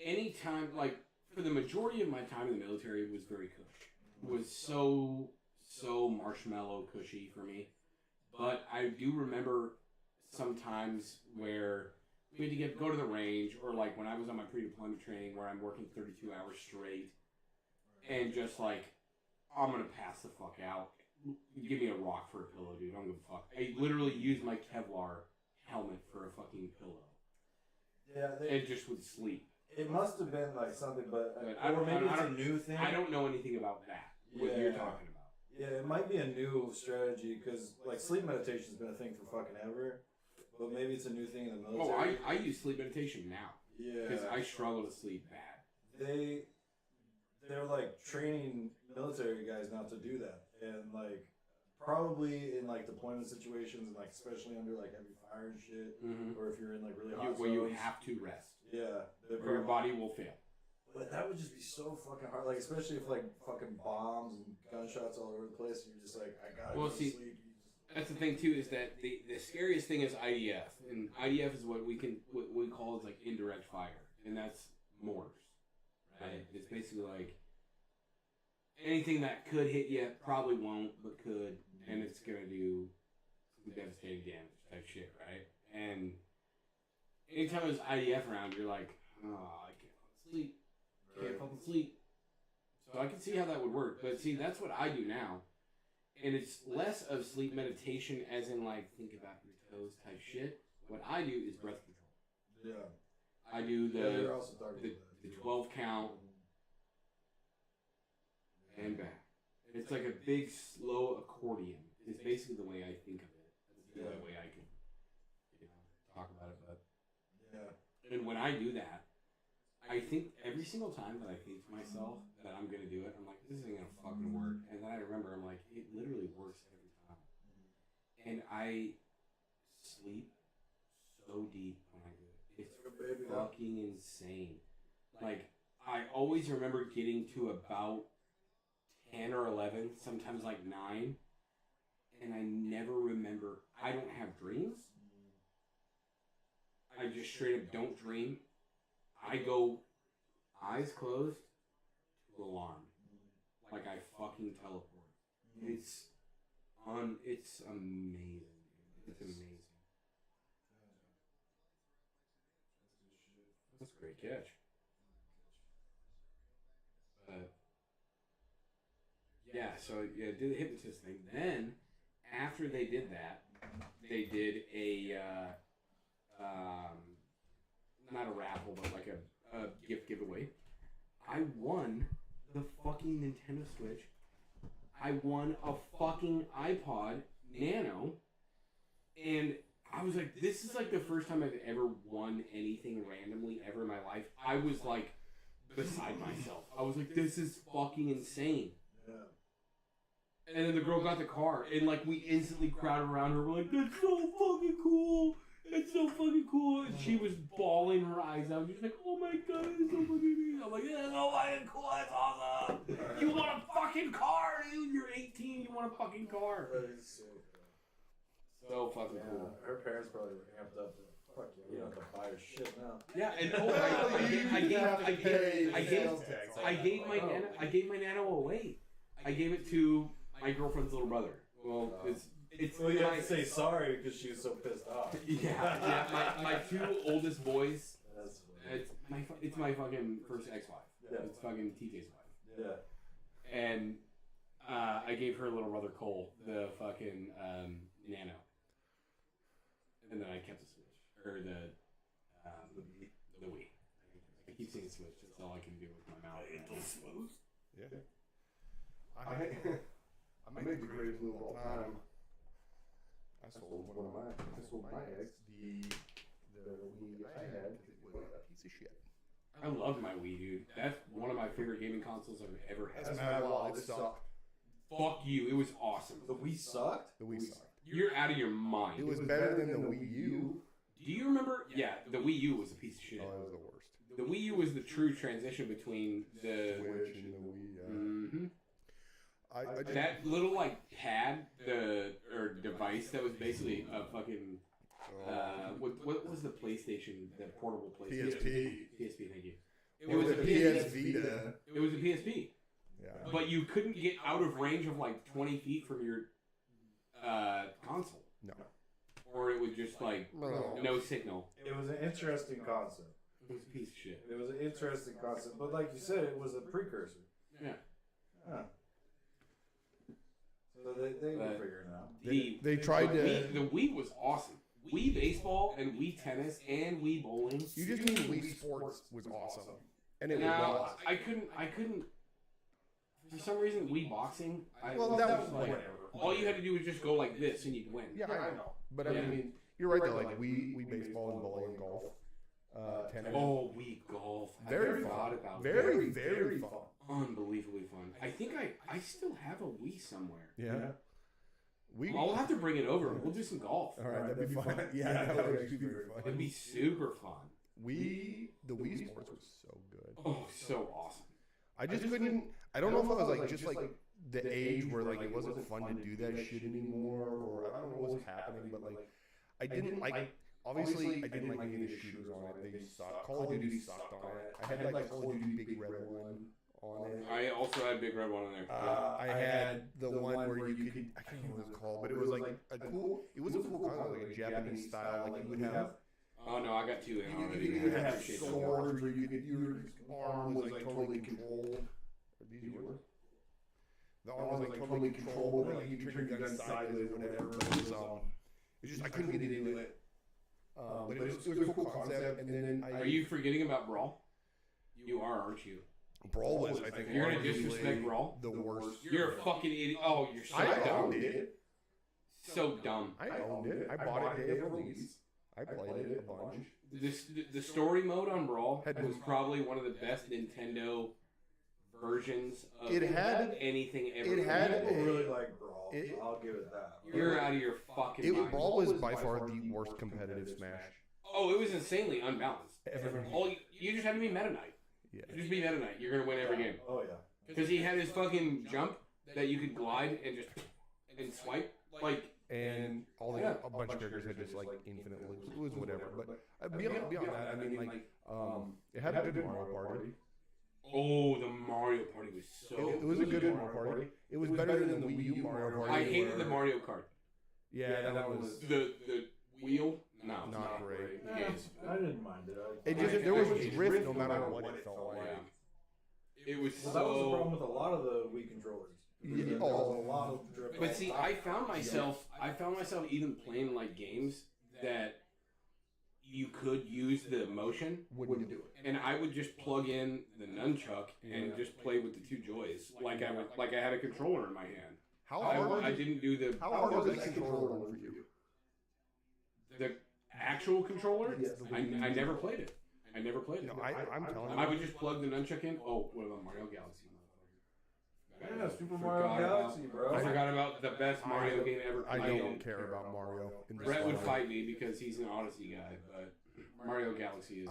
anytime, like for the majority of my time in the military, it was very cush. It was so marshmallow cushy for me. But I do remember sometimes where we had to go to the range, or like when I was on my pre-deployment training where I'm working 32 hours straight, and just like, I'm gonna pass the fuck out. Give me a rock for a pillow, dude. I don't give a fuck. I literally used my Kevlar helmet for a fucking pillow. Yeah, and just would sleep. It must have been like something, but or maybe it's a new thing. I don't know anything about that. What you're talking about. Yeah, it might be a new strategy because like sleep meditation's been a thing for fucking ever, but maybe it's a new thing in the military. Oh, I use sleep meditation now. Yeah, because I struggle to sleep bad. They're like training military guys not to do that, and like probably in like deployment situations, and like especially under like heavy fire and shit, or if you're in like really hot where zones, you have to rest. Yeah, or your body will fail. But that would just be so fucking hard, like especially if like fucking bombs and gunshots all over the place, and you're just like, I gotta go to sleep. That's the thing too, is that the scariest thing is IDF, and IDF is what we call is like indirect fire, and that's mortars, right? It's basically like anything that could hit you probably won't, but could, and it's gonna do some devastating damage type shit, right? And anytime there's IDF around, you're like, oh, I can't sleep. Can't fucking sleep. So I can see how that would work. But see, that's what I do now. And it's less of sleep meditation as in like think about your toes type shit. What I do is breath control. Yeah. I do the 12 count and back. And it's like a big slow accordion. It's basically the way I think of it. That's the only way I can talk about it. But and when I do that, I think every single time that I think to myself that I'm gonna do it, I'm like, this isn't gonna fucking work. And then I remember, I'm like, it literally works every time. And I sleep so deep when I do it. It's fucking insane. Like, I always remember getting to about 10 or 11, sometimes like 9, and I never remember. I don't have dreams. I just straight up don't dream. I go eyes closed to alarm. Like I fucking teleport. It's amazing. It's amazing. That's a great catch. Yeah, so did the hypnotist thing. Then after they did that, they did a not a raffle, but like gift giveaway. I won the fucking Nintendo Switch. I won a fucking iPod Nano. And I was like, this is like the first time I've ever won anything randomly ever in my life. I was like beside myself. I was like, this is fucking insane. Yeah. And then the girl got the car, and like we instantly crowded around her. We're like, that's so fucking cool. It's so fucking cool. And she was bawling her eyes out. She was like, oh my god, it's so fucking cool. I'm like, yeah, it's so fucking cool. It's awesome. You want a fucking car, dude. You're 18. You want a fucking car. That is so cool. So fucking cool. Her parents probably were amped up. Fuck yeah, you don't have to buy her shit now. Yeah, and I gave my nano away. I gave it to my girlfriend's little brother. Well, it's well, you have to say sorry because she was so pissed off. Yeah. My two oldest boys. It's my fucking first ex-wife. Yeah. It's fucking TJ's wife. Yeah. And I gave her little brother Cole the fucking nano, and then I kept the Switch or the Wii. I keep saying Switch. That's all I can do with my mouth. It's smooth. Yeah. I made the greatest move of all time. I sold my ex the Wii I had because it was a piece of shit. I love my Wii, dude. That's one of my favorite gaming consoles I've ever had. That's mad wild. It sucked. Fuck you. It was awesome. The Wii sucked? The Wii sucked. You're out of your mind. It was better than the Wii U. Do you remember? Yeah, the Wii U was a piece of shit. Oh, it was the worst. The Wii U was the true transition between the Switch and the Wii. Yeah. Mm-hmm. I just, that little like pad, or device that was basically a fucking what was the PlayStation, that portable PlayStation? PSP, thank you. It was a PS Vita. It was a PSP. Yeah. But you couldn't get out of range of like 20 feet from your console. No. Or it would just like no signal. It was an interesting concept. It was a piece of shit. It was an interesting concept, but like you said, it was a precursor. Yeah. Huh. So they were figuring it out. They tried to. The Wii was awesome. Wii baseball and Wii tennis and Wii bowling. You just mean Wii Sports was awesome, and it now, was. I couldn't. For some reason, Wii boxing. Well, that was like whatever. All you had to do was just go like this and you'd win. Yeah, I know. But I mean, you're right though. Like Wii baseball and bowling and golf, tennis. Oh, Wii golf. Very fun. Very fun. Unbelievably fun. I think I still have a Wii somewhere. Yeah. I'll have to bring it over. We'll do some golf. All right, that'd be fun. Yeah, that would actually be very fun. It'd be super fun. The Wii Sports was so good. Oh, so awesome. I just couldn't. I don't know if I was like just like the age where like it wasn't fun to do that shit anymore, or I don't know what was happening, but like I didn't like. Obviously, I didn't like any of the shooters on it. They sucked. Call of Duty sucked on it. I had like Call of Duty Big Red One on it. I also had Big Red One on there. I had the one where you could. I can't remember what it was called, but it was like a cool. It was a cool concept, like a Japanese style. Like you would have. Oh no, I got two in already. You could have swords where you could. Your arm was like totally controlled. Are these yours? The arm was like totally controlled. Like you turn your gun sideways or whatever. It's just I couldn't get into it. But it was a cool concept. And then Are you forgetting about Brawl? You are, aren't you? Brawl was, I think, you're gonna disrespect Brawl. The worst. You're a fucking idiot. Oh, you're so dumb. I owned it. So dumb. I owned it. I bought it day of release. I played it a bunch. The story mode on Brawl was probably one of the best Nintendo versions of anything ever. It had People really like Brawl. I'll give it that. You're out of your fucking mind. Brawl was by far the worst competitive Smash. Oh, it was insanely unbalanced. You just had to be Meta Knight. Yeah. Just be Meta Knight. You're gonna win every game. Oh yeah. Because he had his fucking jump that you could glide and just swipe like. And all a bunch of characters had just like infinite loops. It was whatever. But beyond that, I mean, like, it had a good Mario Party. Oh, the Mario Party was so. It was a good Mario Party. It was better than the Wii U Mario Party. I hated the Mario Kart. Yeah, that was the wheel. No, not great. I didn't mind it. It just there was a drift no matter what it felt like. It was that was the problem with a lot of the Wii controllers. Yeah, a lot of drift. But see, I found myself even playing like games that you could use the motion, Wouldn't do it. and I would just plug in the nunchuck and just play with the two joys, like I had a controller in my hand. How hard? I didn't do the How hard was that controller one for you? the actual controller. Yes, I never played it. I never played it. No, I'm telling you. I would just plug the nunchuck in. Oh, what about Mario Galaxy? Yeah, Super Mario Galaxy, bro. I forgot about the best Mario game ever I played. don't care about Mario. In this Brett would level. fight me because he's an Odyssey guy, but Mario Galaxy is.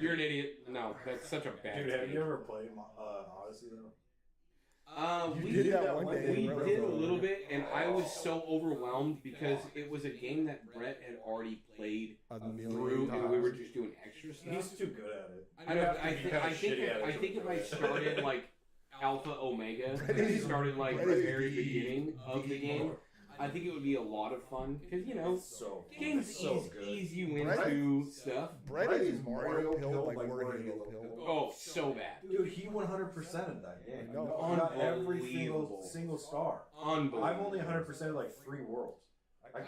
You're The, an idiot. No, that's such a bad Dude, have game. you ever played Odyssey though? You did that one day. We in did a Revo. little bit, and I was so overwhelmed because it was a game that Brett had already played A million through, and we were times. just doing extra stuff. He's too good at it. I know. I think if I started like Alpha Omega, and started like the very beginning of the game, I think it would be a lot of fun because games ease you into stuff. Brett is Mario pill like we're Halo pill. Oh, so bad. Dude, he 100%ed that game. I know. Got every Unbelievable. single star. Unbelievable. I've only 100% like 3 worlds.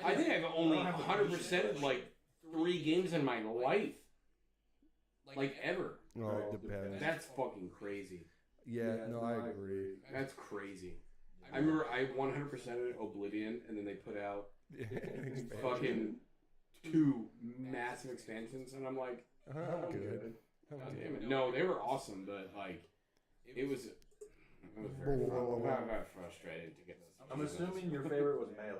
I think I've only 100% like 3 games in my life, like ever. No, it depends. That's fucking crazy. Yeah, no, I agree. That's crazy. I remember I 100%ed Oblivion, and then they put out fucking 2 massive expansions, and I'm like, I'm good. God damn it. No, they were awesome, but like, it was very I got frustrated to get those. I'm assuming your favorite was Melee, right?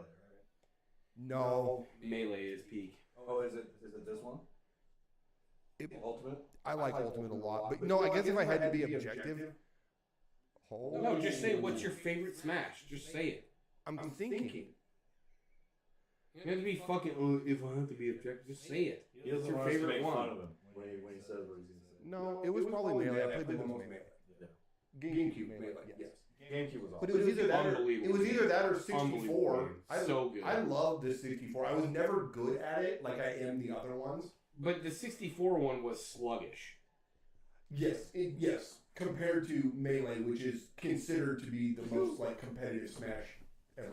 No, Melee is peak. Oh, is it this one? Ultimate? I like Ultimate a lot, but no, I guess if I had to be objective, No, just say what's your favorite Smash. Just say it. I'm thinking. You have to be fucking. Oh, if I have to be objective, just say it. He doesn't your want us to favorite make one? fun of him when he says what he's going to say. No, it was probably Melee. I played the most Melee. GameCube Melee, yes. GameCube was awesome. But it was either that or Unbelievable. it was either that or Unbelievable 64. So good. I loved the 64. I was never good at it like I am the other ones. But the 64 one was sluggish. Yes, yes. Compared to Melee, which is considered to be the most like competitive Smash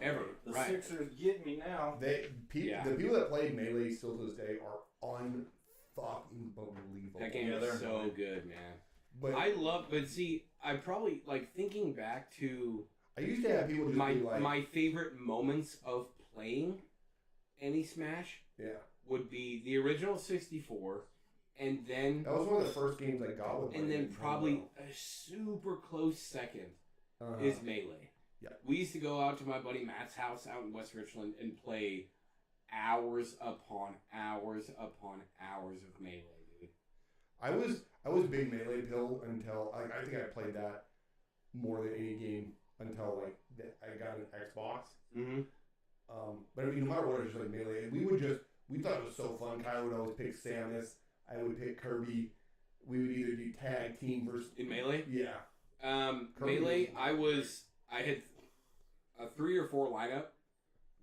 ever. The Right. Sixers get me now. The Yeah. people that played Melee still to this day are unfucking believable. That game is so good, man. But But see, I probably like thinking back to I used to have people just my be like, my favorite moments of playing any Smash yeah. would be the original 64, and then That was one of the first games I got with. and my then Nintendo. probably a super close second is Melee. Yeah. We used to go out to my buddy Matt's house out in West Richland and play hours upon hours upon hours of Melee, dude. I was big Melee pill until I think I played that more than any game until like I got an Xbox. Mm-hmm. But I mean, no matter what, it was just like Melee. We thought it was so fun. Kyle would always pick Samus. I would pick Kirby. We would either do tag team versus In Melee? yeah. Kirby. Melee, I had a 3 or 4 lineup.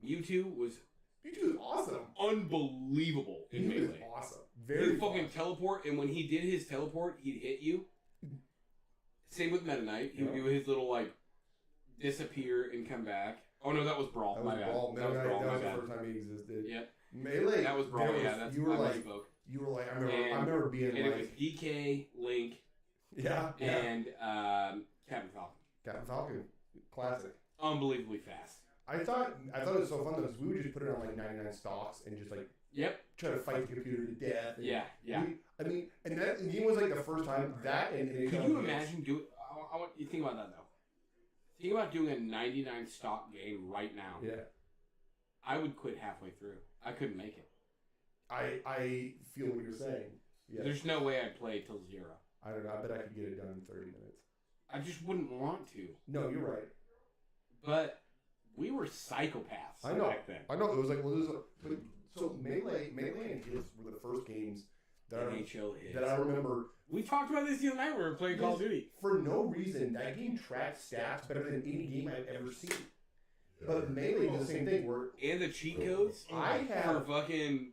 Mewtwo was Pikachu is awesome. unbelievable in He was Melee. awesome. He Very would fucking fun. teleport, and when he did his teleport, he'd hit you. Same with Meta Knight. He would do his little, like, disappear and come back. Oh, no, that was Brawl. That My was bad. Brawl. That was Brawl. That My was the bad. first time he existed. Yep. Melee. That was Brawl, there yeah. That's you were I like misspoke. I remember being And it was like DK, Link, yeah. and Captain Falcon. Captain Falcon, classic. Unbelievably fast. I thought it was so fun though because we would just put it on like 99 stocks and just like Yep. try to fight the computer to death. And Yeah. I mean, and that game was like the first time that and Could you imagine doing? I want you to think about that though. Think about doing a 99 stock game right now. Yeah, I would quit halfway through. I couldn't make it. I feel what you're saying. Yeah, There's no way I'd play till 0. I don't know. I bet I could get it done in 30 minutes. I just wouldn't want to. No, you're right. But we were psychopaths I know. back then. I know it was like so Melee and Hits were the first games that NHL hits. I remember. We talked about this the other night when we were playing Call of Duty. For no reason, that game tracked stats better than any game I've ever seen. But Melee did the same thing where And the cheat codes I for have fucking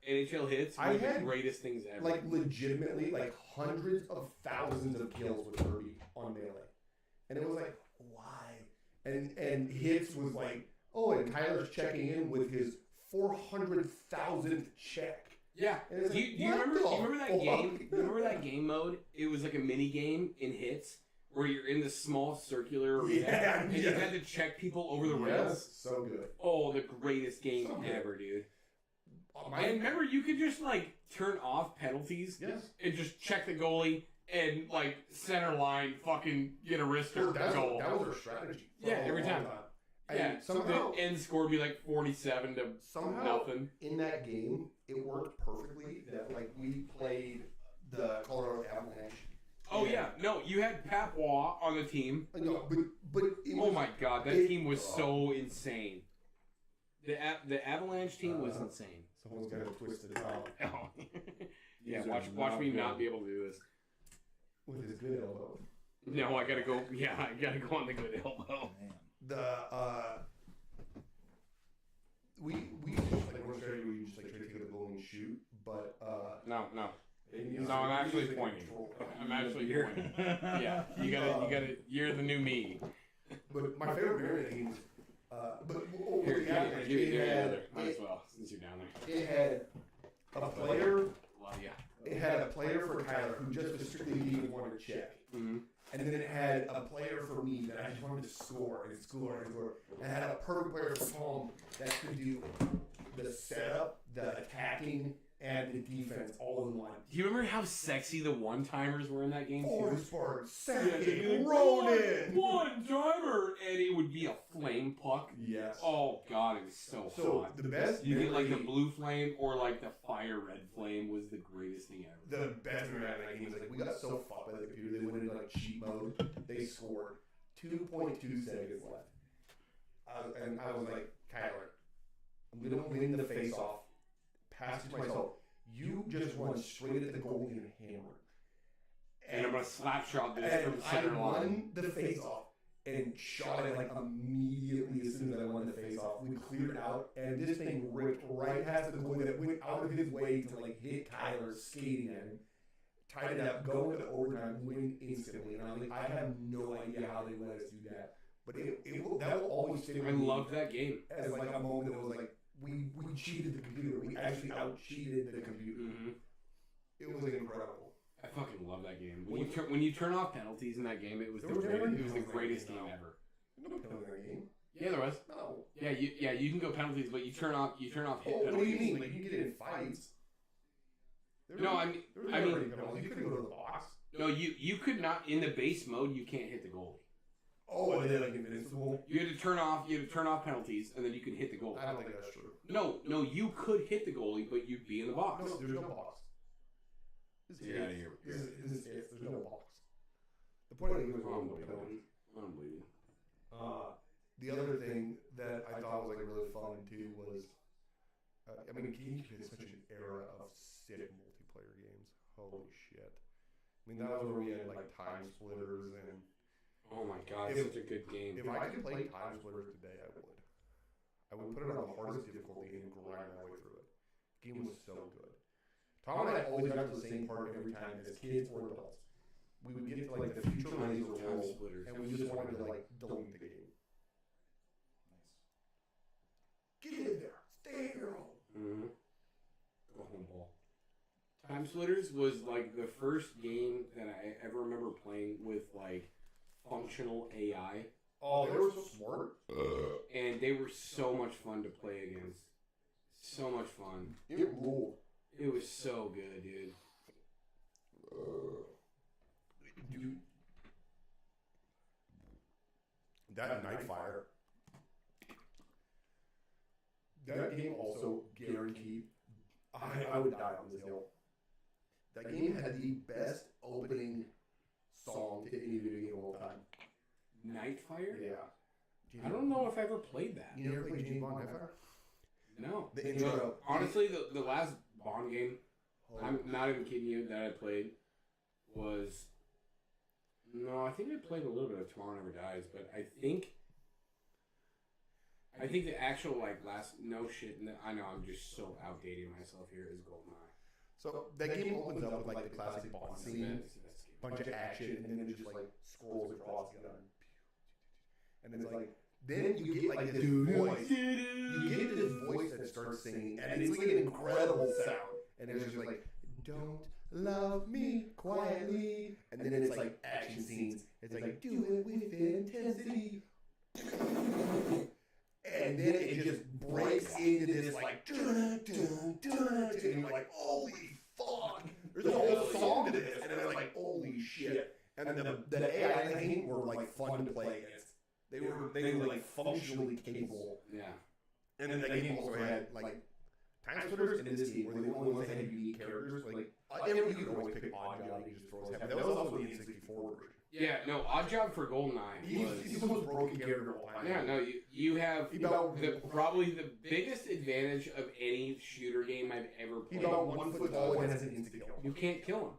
NHL hits were I the had, greatest things ever. like legitimately like hundreds of thousands of kills with Kirby on Melee. And it was like, why? And Hits was like, oh, and Kyler's checking in with his 400,000th check. Yeah. And it's Do like, you remember? Do you remember that fuck? game? Do you remember that game mode? It was like a mini game in hits where you're in this small circular arena and you had to check people over the rails. So good. Oh, the greatest game So good. ever, dude. And remember, you could just like turn off penalties Yes. and just check the goalie and like center line, fucking get a wrister That goal. was our strategy. for Yeah, a every long time. And Yeah, somehow, the end score would be like 47 to somehow nothing. in that game, it worked perfectly that like we played the Colorado Avalanche. Oh yeah, no, you had Patois on the team. No, but it Oh was, my god, that team was so insane. The Avalanche team was insane. Someone's got to twist it out Oh. Yeah, watch me not be able to do this. with his good elbow. No, I gotta go. Yeah, I gotta go on the good elbow. We just like one strategy where you just like try to take the goal and shoot, but No. and No, I'm actually like, pointing. control. I'm actually pointing. Yeah, you gotta. You're the new me. But my favorite variant games, but Here, the Avalanche, give it me had another. Might as well, since you're down there. it had a player. Love ya. It had a player for Tyler who just was strictly needed one to check. Mm-hmm. And then it had a player for me that I just wanted to score and score and score. And it had a perfect player for Tom that could do the setup, the attacking, and the defense all in one. Do you remember how sexy the one-timers were in that game too? Forsberg, They'd be Sakic, like, Ronan. One-timer! And it would be a flame puck. Yes. Oh god, it was so So hot. the best You get like the memory- blue flame or like the fire red flame was the greatest thing ever. The best memory out of that game was like we got so fucked by the computer they went into like cheat mode. They scored 2.2 seconds left, and I was like, Kyler, I'm gonna win the face off. Pass it to myself. You just run straight at the goalie and hammer. And I'm gonna slap shot this And from I center line. won the face off and shot it like immediately as soon as I won the face off. We cleared out, and this thing ripped right past the goalie that went out of his way to like hit Kyler skating at him. Tied it up, go into overtime, win instantly. And I'm like, I have no idea how they let us do that. But that will always stay with I me loved that game. as like a moment that was like, we cheated the computer. We actually out-cheated the computer. Mm-hmm. It was incredible. I fucking love that game. When you turn off penalties in that game, it was the greatest game ever. No penalty in that game. Yeah, there was. No. Yeah, you can go penalties, but you turn off hit Oh, what do you penalties. mean? Like you get in fights? No, I mean, you couldn't go to the box. no, you could not in the base mode. You can't hit the goalie. Oh, and then like invincible. You had to turn off penalties, and then you could hit the goalie. I don't think that's true. No, you could hit the goalie, but you'd be in the box. No, there's no box. This is Get outta it. here. This is it. There's no box. The point of the game is I'm no penalty. bleeding. I'm bleeding. The other thing that I thought was like really fun too was, I mean, GameCube is such an era of sick multiplayer games. Holy shit! I mean, that was where we had like Time Splitters and. Oh my god, If- such a good game. If I could play Time Splitters today, I would. I would put it on the hardest difficulty and grind my way through it. The game was so good. Tom and I always got to the same part every time as kids or adults. We would get to like the future laser Time roll, Splitters. and we just wanted to like delete the game. Get in there, stay in your home. Mm-hmm. Go home ball. Time Splitters was like the first game that I ever remember playing with like functional AI, Oh, they were so smart. and they were so much fun to play against. So much fun. It ruled. It was so good, dude. Dude, that Nightfire. That game also guaranteed. I would die on this hill. That game had the best opening song to any video game of all time. Nightfire? Yeah. I don't know if I ever played that. You never played James Bond Nightfire? No. The intro. Honestly, the last Bond game, I'm not even kidding you, that I played was... No, I think I played a little bit of Tomorrow Never Dies, but I think the actual, like, last... No shit, I know I'm just so outdating myself here, is GoldenEye. So that game opens up with like the classic Bond scene, It's the best game. bunch of action, and then it just like scrolls across the gun. And it's like, then you get like this voice. You get this voice that starts singing, and it's like an incredible sound. and it's just like, don't love me quietly, and then it's like action scenes. It's like, do it with intensity, and then it just breaks into this like, dun, dun, dun, and you're like, holy fuck! There's a whole song to this, and it's like, holy shit! And the AI thing were like fun to play against. They were like functionally capable. Yeah. And then the game also had like time splitters in this game were the only ones that had unique characters. Like you could always pick Oddjob, you just throw his head. That was also the N64 version. Yeah, no, Oddjob for GoldenEye He's the most broken character of all time. Yeah, no, you have probably the biggest advantage of any shooter game I've ever played. He's about 1 foot tall and has an instant kill. You can't kill him.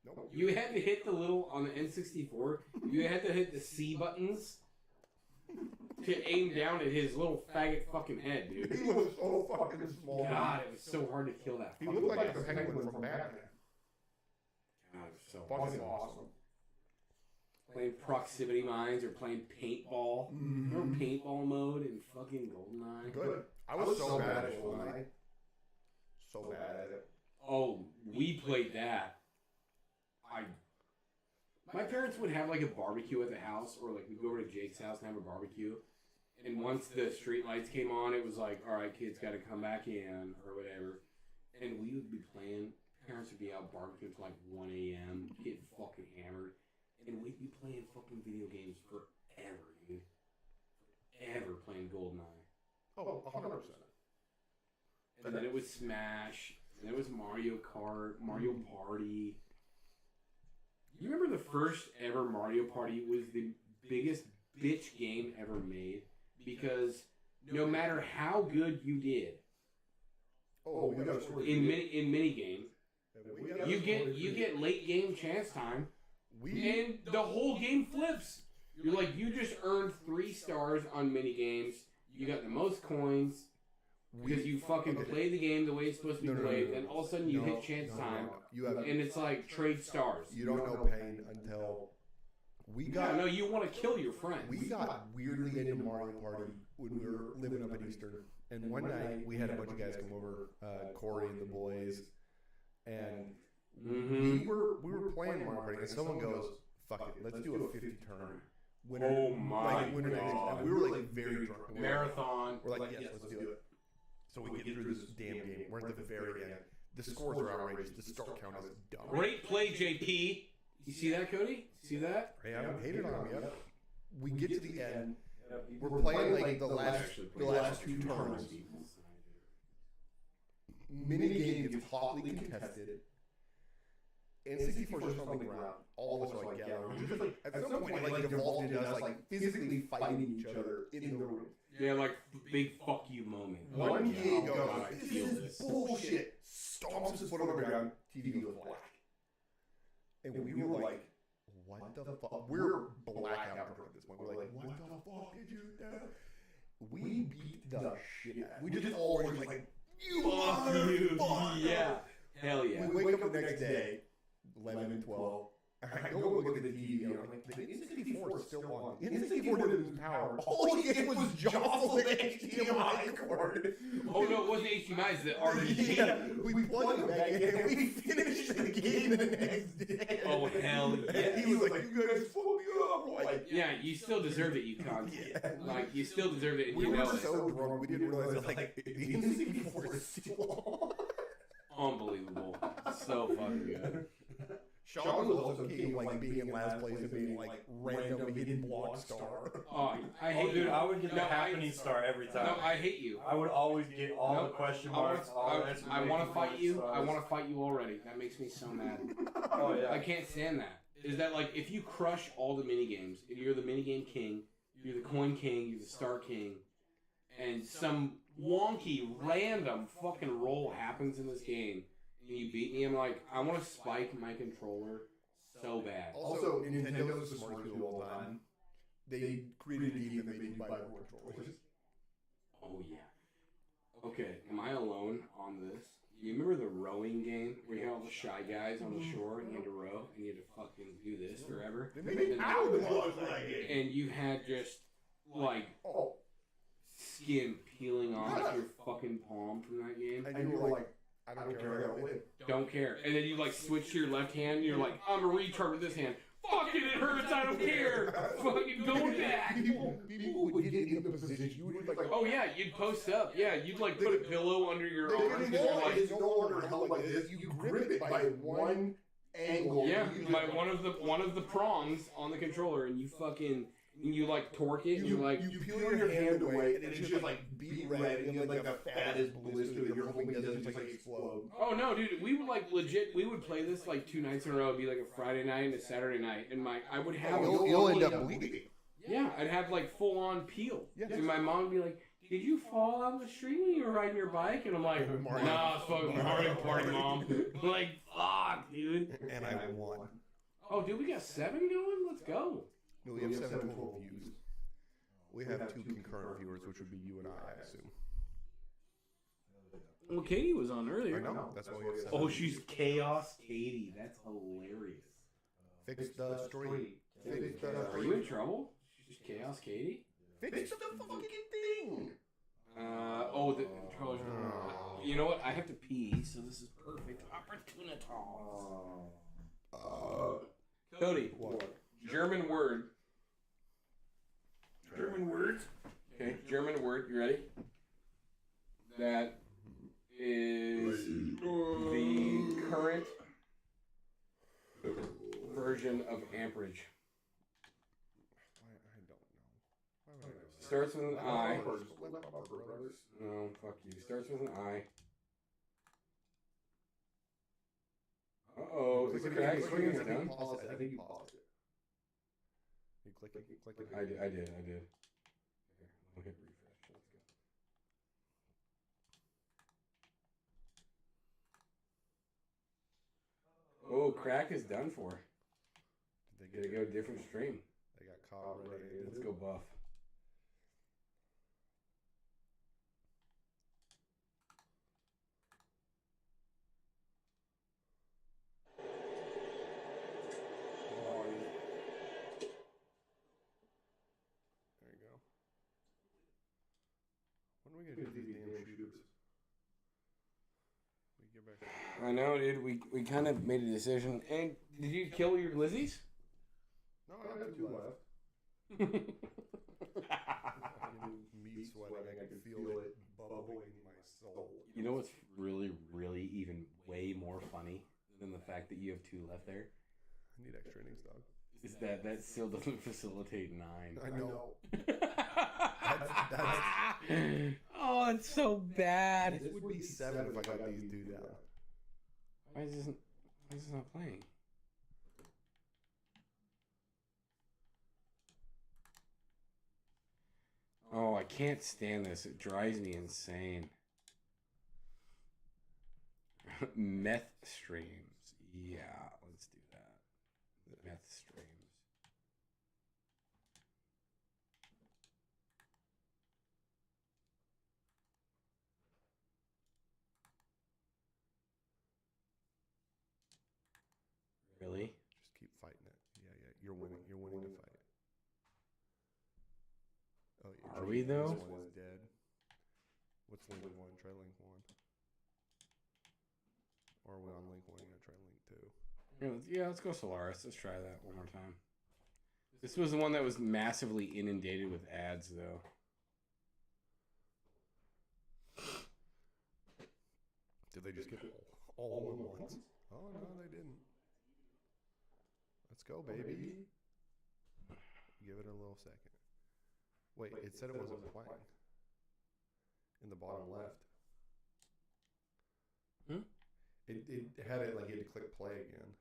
Nope. You had to hit the little, on the N64, you had to hit the C buttons to aim down at his little faggot fucking head, dude. He was so fucking small. God, it was so hard to kill that. He looked like the Penguin from Batman. God, it was so Fucking awesome. Playing proximity mines or playing paintball. Remember paintball mode in fucking GoldenEye? Good. I was so bad at GoldenEye. So bad at it. Oh, we played that. My parents would have like a barbecue at the house, or like we'd go over to Jake's house and have a barbecue. And once the street lights came on, it was like, all right, kids got to come back in or whatever. And we would be playing. Parents would be out barbecuing until like 1 a.m., getting fucking hammered. And we'd be playing fucking video games forever, dude. Forever playing GoldenEye. Oh, 100%. And then it was Smash. And then it was Mario Kart, Mario Party. You remember the first ever Mario Party was the biggest bitch game ever made? Because no matter how good you did, we got a story. in mini games, you get late game chance time, and the whole game flips. You're like, you just earned 3 stars on mini games. You got the most coins because you fucking played the game the way it's supposed to be played. And all of a sudden you hit chance time, and it's like trade stars. You don't know pain until we got. No, you want to kill your friends. We got weirdly into Mario Party when we were living up at Eastern, and one night we had a bunch of guys come over, Corey and the boys, and we were playing Mario Party, and someone goes, "Fuck it, let's do a 50 turn." Winner, oh my winner God. And we were like very drunk. Marathon. We're like, yes, let's do it. So we get through this damn game. We're at the very end. The scores are outrageous. The star count is dumb. Great play, JP. You see that, Cody? See that? Hey, I don't hate it on him yet. We get to the end. We're playing like the last 2 turns. Mini game gets hotly contested. N64 is just on the ground. All of us are like gathering. At some point, it like devolved into us like physically fighting each other in the room. Yeah, like big fuck you moment. One kid goes, God, "This is bullshit." Stomps his foot on the ground. TV goes black. And we were like, "What the fuck?" We're blackout drunk at this point. We're like, "What the fuck did you do?" We beat the shit out. We just all were like, "You motherfucker!" Yeah. Hell yeah. We wake up the next day, 11 and 12. I go look at the TV, and I'm like, the N64 is still on. The N64 didn't lose power. All he did was jostle the HDMI cord. Oh no, it wasn't HDMI, it's the RGB. Yeah, we plugged it back in, and we finished the game the next day. Oh, hell yeah. And he was like, "You guys fucked me up." We're like, yeah, you still deserved it, you cunt. Yeah. Like, you still deserved it, and we you were know it. so drunk, we didn't realize that, like, the N64 is still on. Unbelievable. So fucking good. Sean was also king of like being in last place and being like random hidden block star. Oh, I hate dude, you. I would get the happening star every time. No, I hate you. I would always get all the question marks, all the I exclamation want to fight points, you. stars. I want to fight you already. That makes me so mad. Oh yeah. I can't stand that. Is that like if you crush all the mini games, if you're the minigame king, you're the coin king, you're the star king, and some wonky random fucking roll happens in this game, and you beat me, I'm like, I want to spike my controller so bad. Also, Nintendo's the smartest people of all time. They created a game that made you buy more controllers. Oh yeah. Okay, am I alone on this? You remember the rowing game where you had all the shy guys on the shore and you had to row and you had to fucking do this forever? They made hours of that game. And you had just like skin peeling off your fucking palm from that game. And you were like, I don't care. I gotta win. Don't care. And then you like switch to your left hand. And you're like, I'm a retard with this hand. Fucking it hurts. I don't care. Fucking go back. People would get in the position. You would like. Oh yeah, you'd post up. Yeah, you'd like put a pillow under your arm. It's no longer held like this. You grip it by one angle. Yeah, by one of the prongs on the controller, and you like torque it. You like peel your hand away, and it's just like beat red, and you have like the fattest blister that you're hoping it doesn't just like explode. Oh no, dude, we would like legit. We would play this like 2 nights in a row. It'd be like a Friday night and a Saturday night, and I would have. You'll end up bleeding. Yeah, I'd have like full on peel. Yeah. And my mom would be like, "Did you fall on the street when you were riding your bike?" And I'm like, "Nah, it's fucking party, mom." Like, fuck, dude. And I won. Oh, dude, we got 7 going. Let's go. No, we have 7 total views. We have 2 concurrent viewers, which would be you and I assume. Well, Katie was on earlier. I know. That's why we have 7. Oh, she's Chaos Katie. That's hilarious. Fix the street. Fix the Are you in trouble? She's Chaos Katie? Fix the fucking thing. The controllers. You know what? I have to pee, so this is perfect opportunity. Cody, What? German word. German word. Okay, German word. You ready? That is the current version of amperage. I don't know. Why would I know? Starts with an I. Brothers. No, fuck you. Starts with an I. Uh-oh, is crack screen is done? I think you paused it. You click it. I did. Here, I'll hit refresh. Let's go. Oh, crack is done for. Gotta go different stream. They got caught already. Let's go buff. There you go. When are we gonna do these damn shooters? We get back. I know, dude. We kind of made a decision. And did you kill your Lizzies? No, I have 2 left. Meat sweating. I can feel it bubbling in my soul. You know what's really, really even way more funny than the fact that you have 2 left there? I need extra innings, dog. Is that still doesn't facilitate 9. I know. Oh, it's so bad. This would be 7 if I got these 2 down. Why is this not playing? Oh, I can't stand this. It drives me insane. Meth streams. Yeah, let's do that. Meth streams. Really? Just keep fighting it. Yeah. You're winning. You're winning the fight. Oh, Are we though? This one is dead. What's link 1? Try link 1. Or are we on link 1? You gotta try link 2. Yeah, let's go Solaris. Let's try that one more time. This was the one that was massively inundated with ads, though. Did they just get all in once? Oh, no, they didn't. Let's go, baby. Give it a little second. Wait, it said it wasn't playing. In the bottom left. It had it like you had to click play again.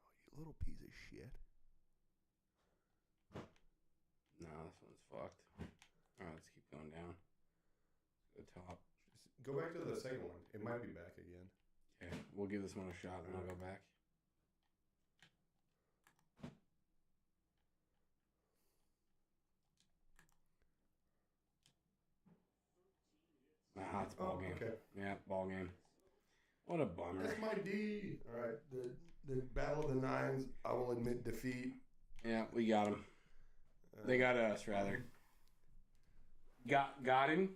Oh, you little piece of shit. No, this one's fucked. Alright, let's keep going down. The top. Go back to the second one. It might be back again. Okay, we'll give this one a shot and I'll go back. Nah, it's ball game. Okay. Yeah, ball game. What a bummer. That's my D. All right. The Battle of the Nines, I will admit defeat. Yeah, we got him. They got us, rather. Got him.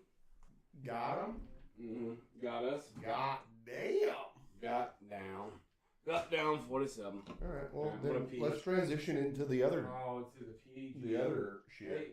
Got him. Mm-hmm. Got us. God damn. Got down. Got down 47. All right. Well, Yeah, what a then piece. let's transition into the other Oh, to the PG. shit. Hey,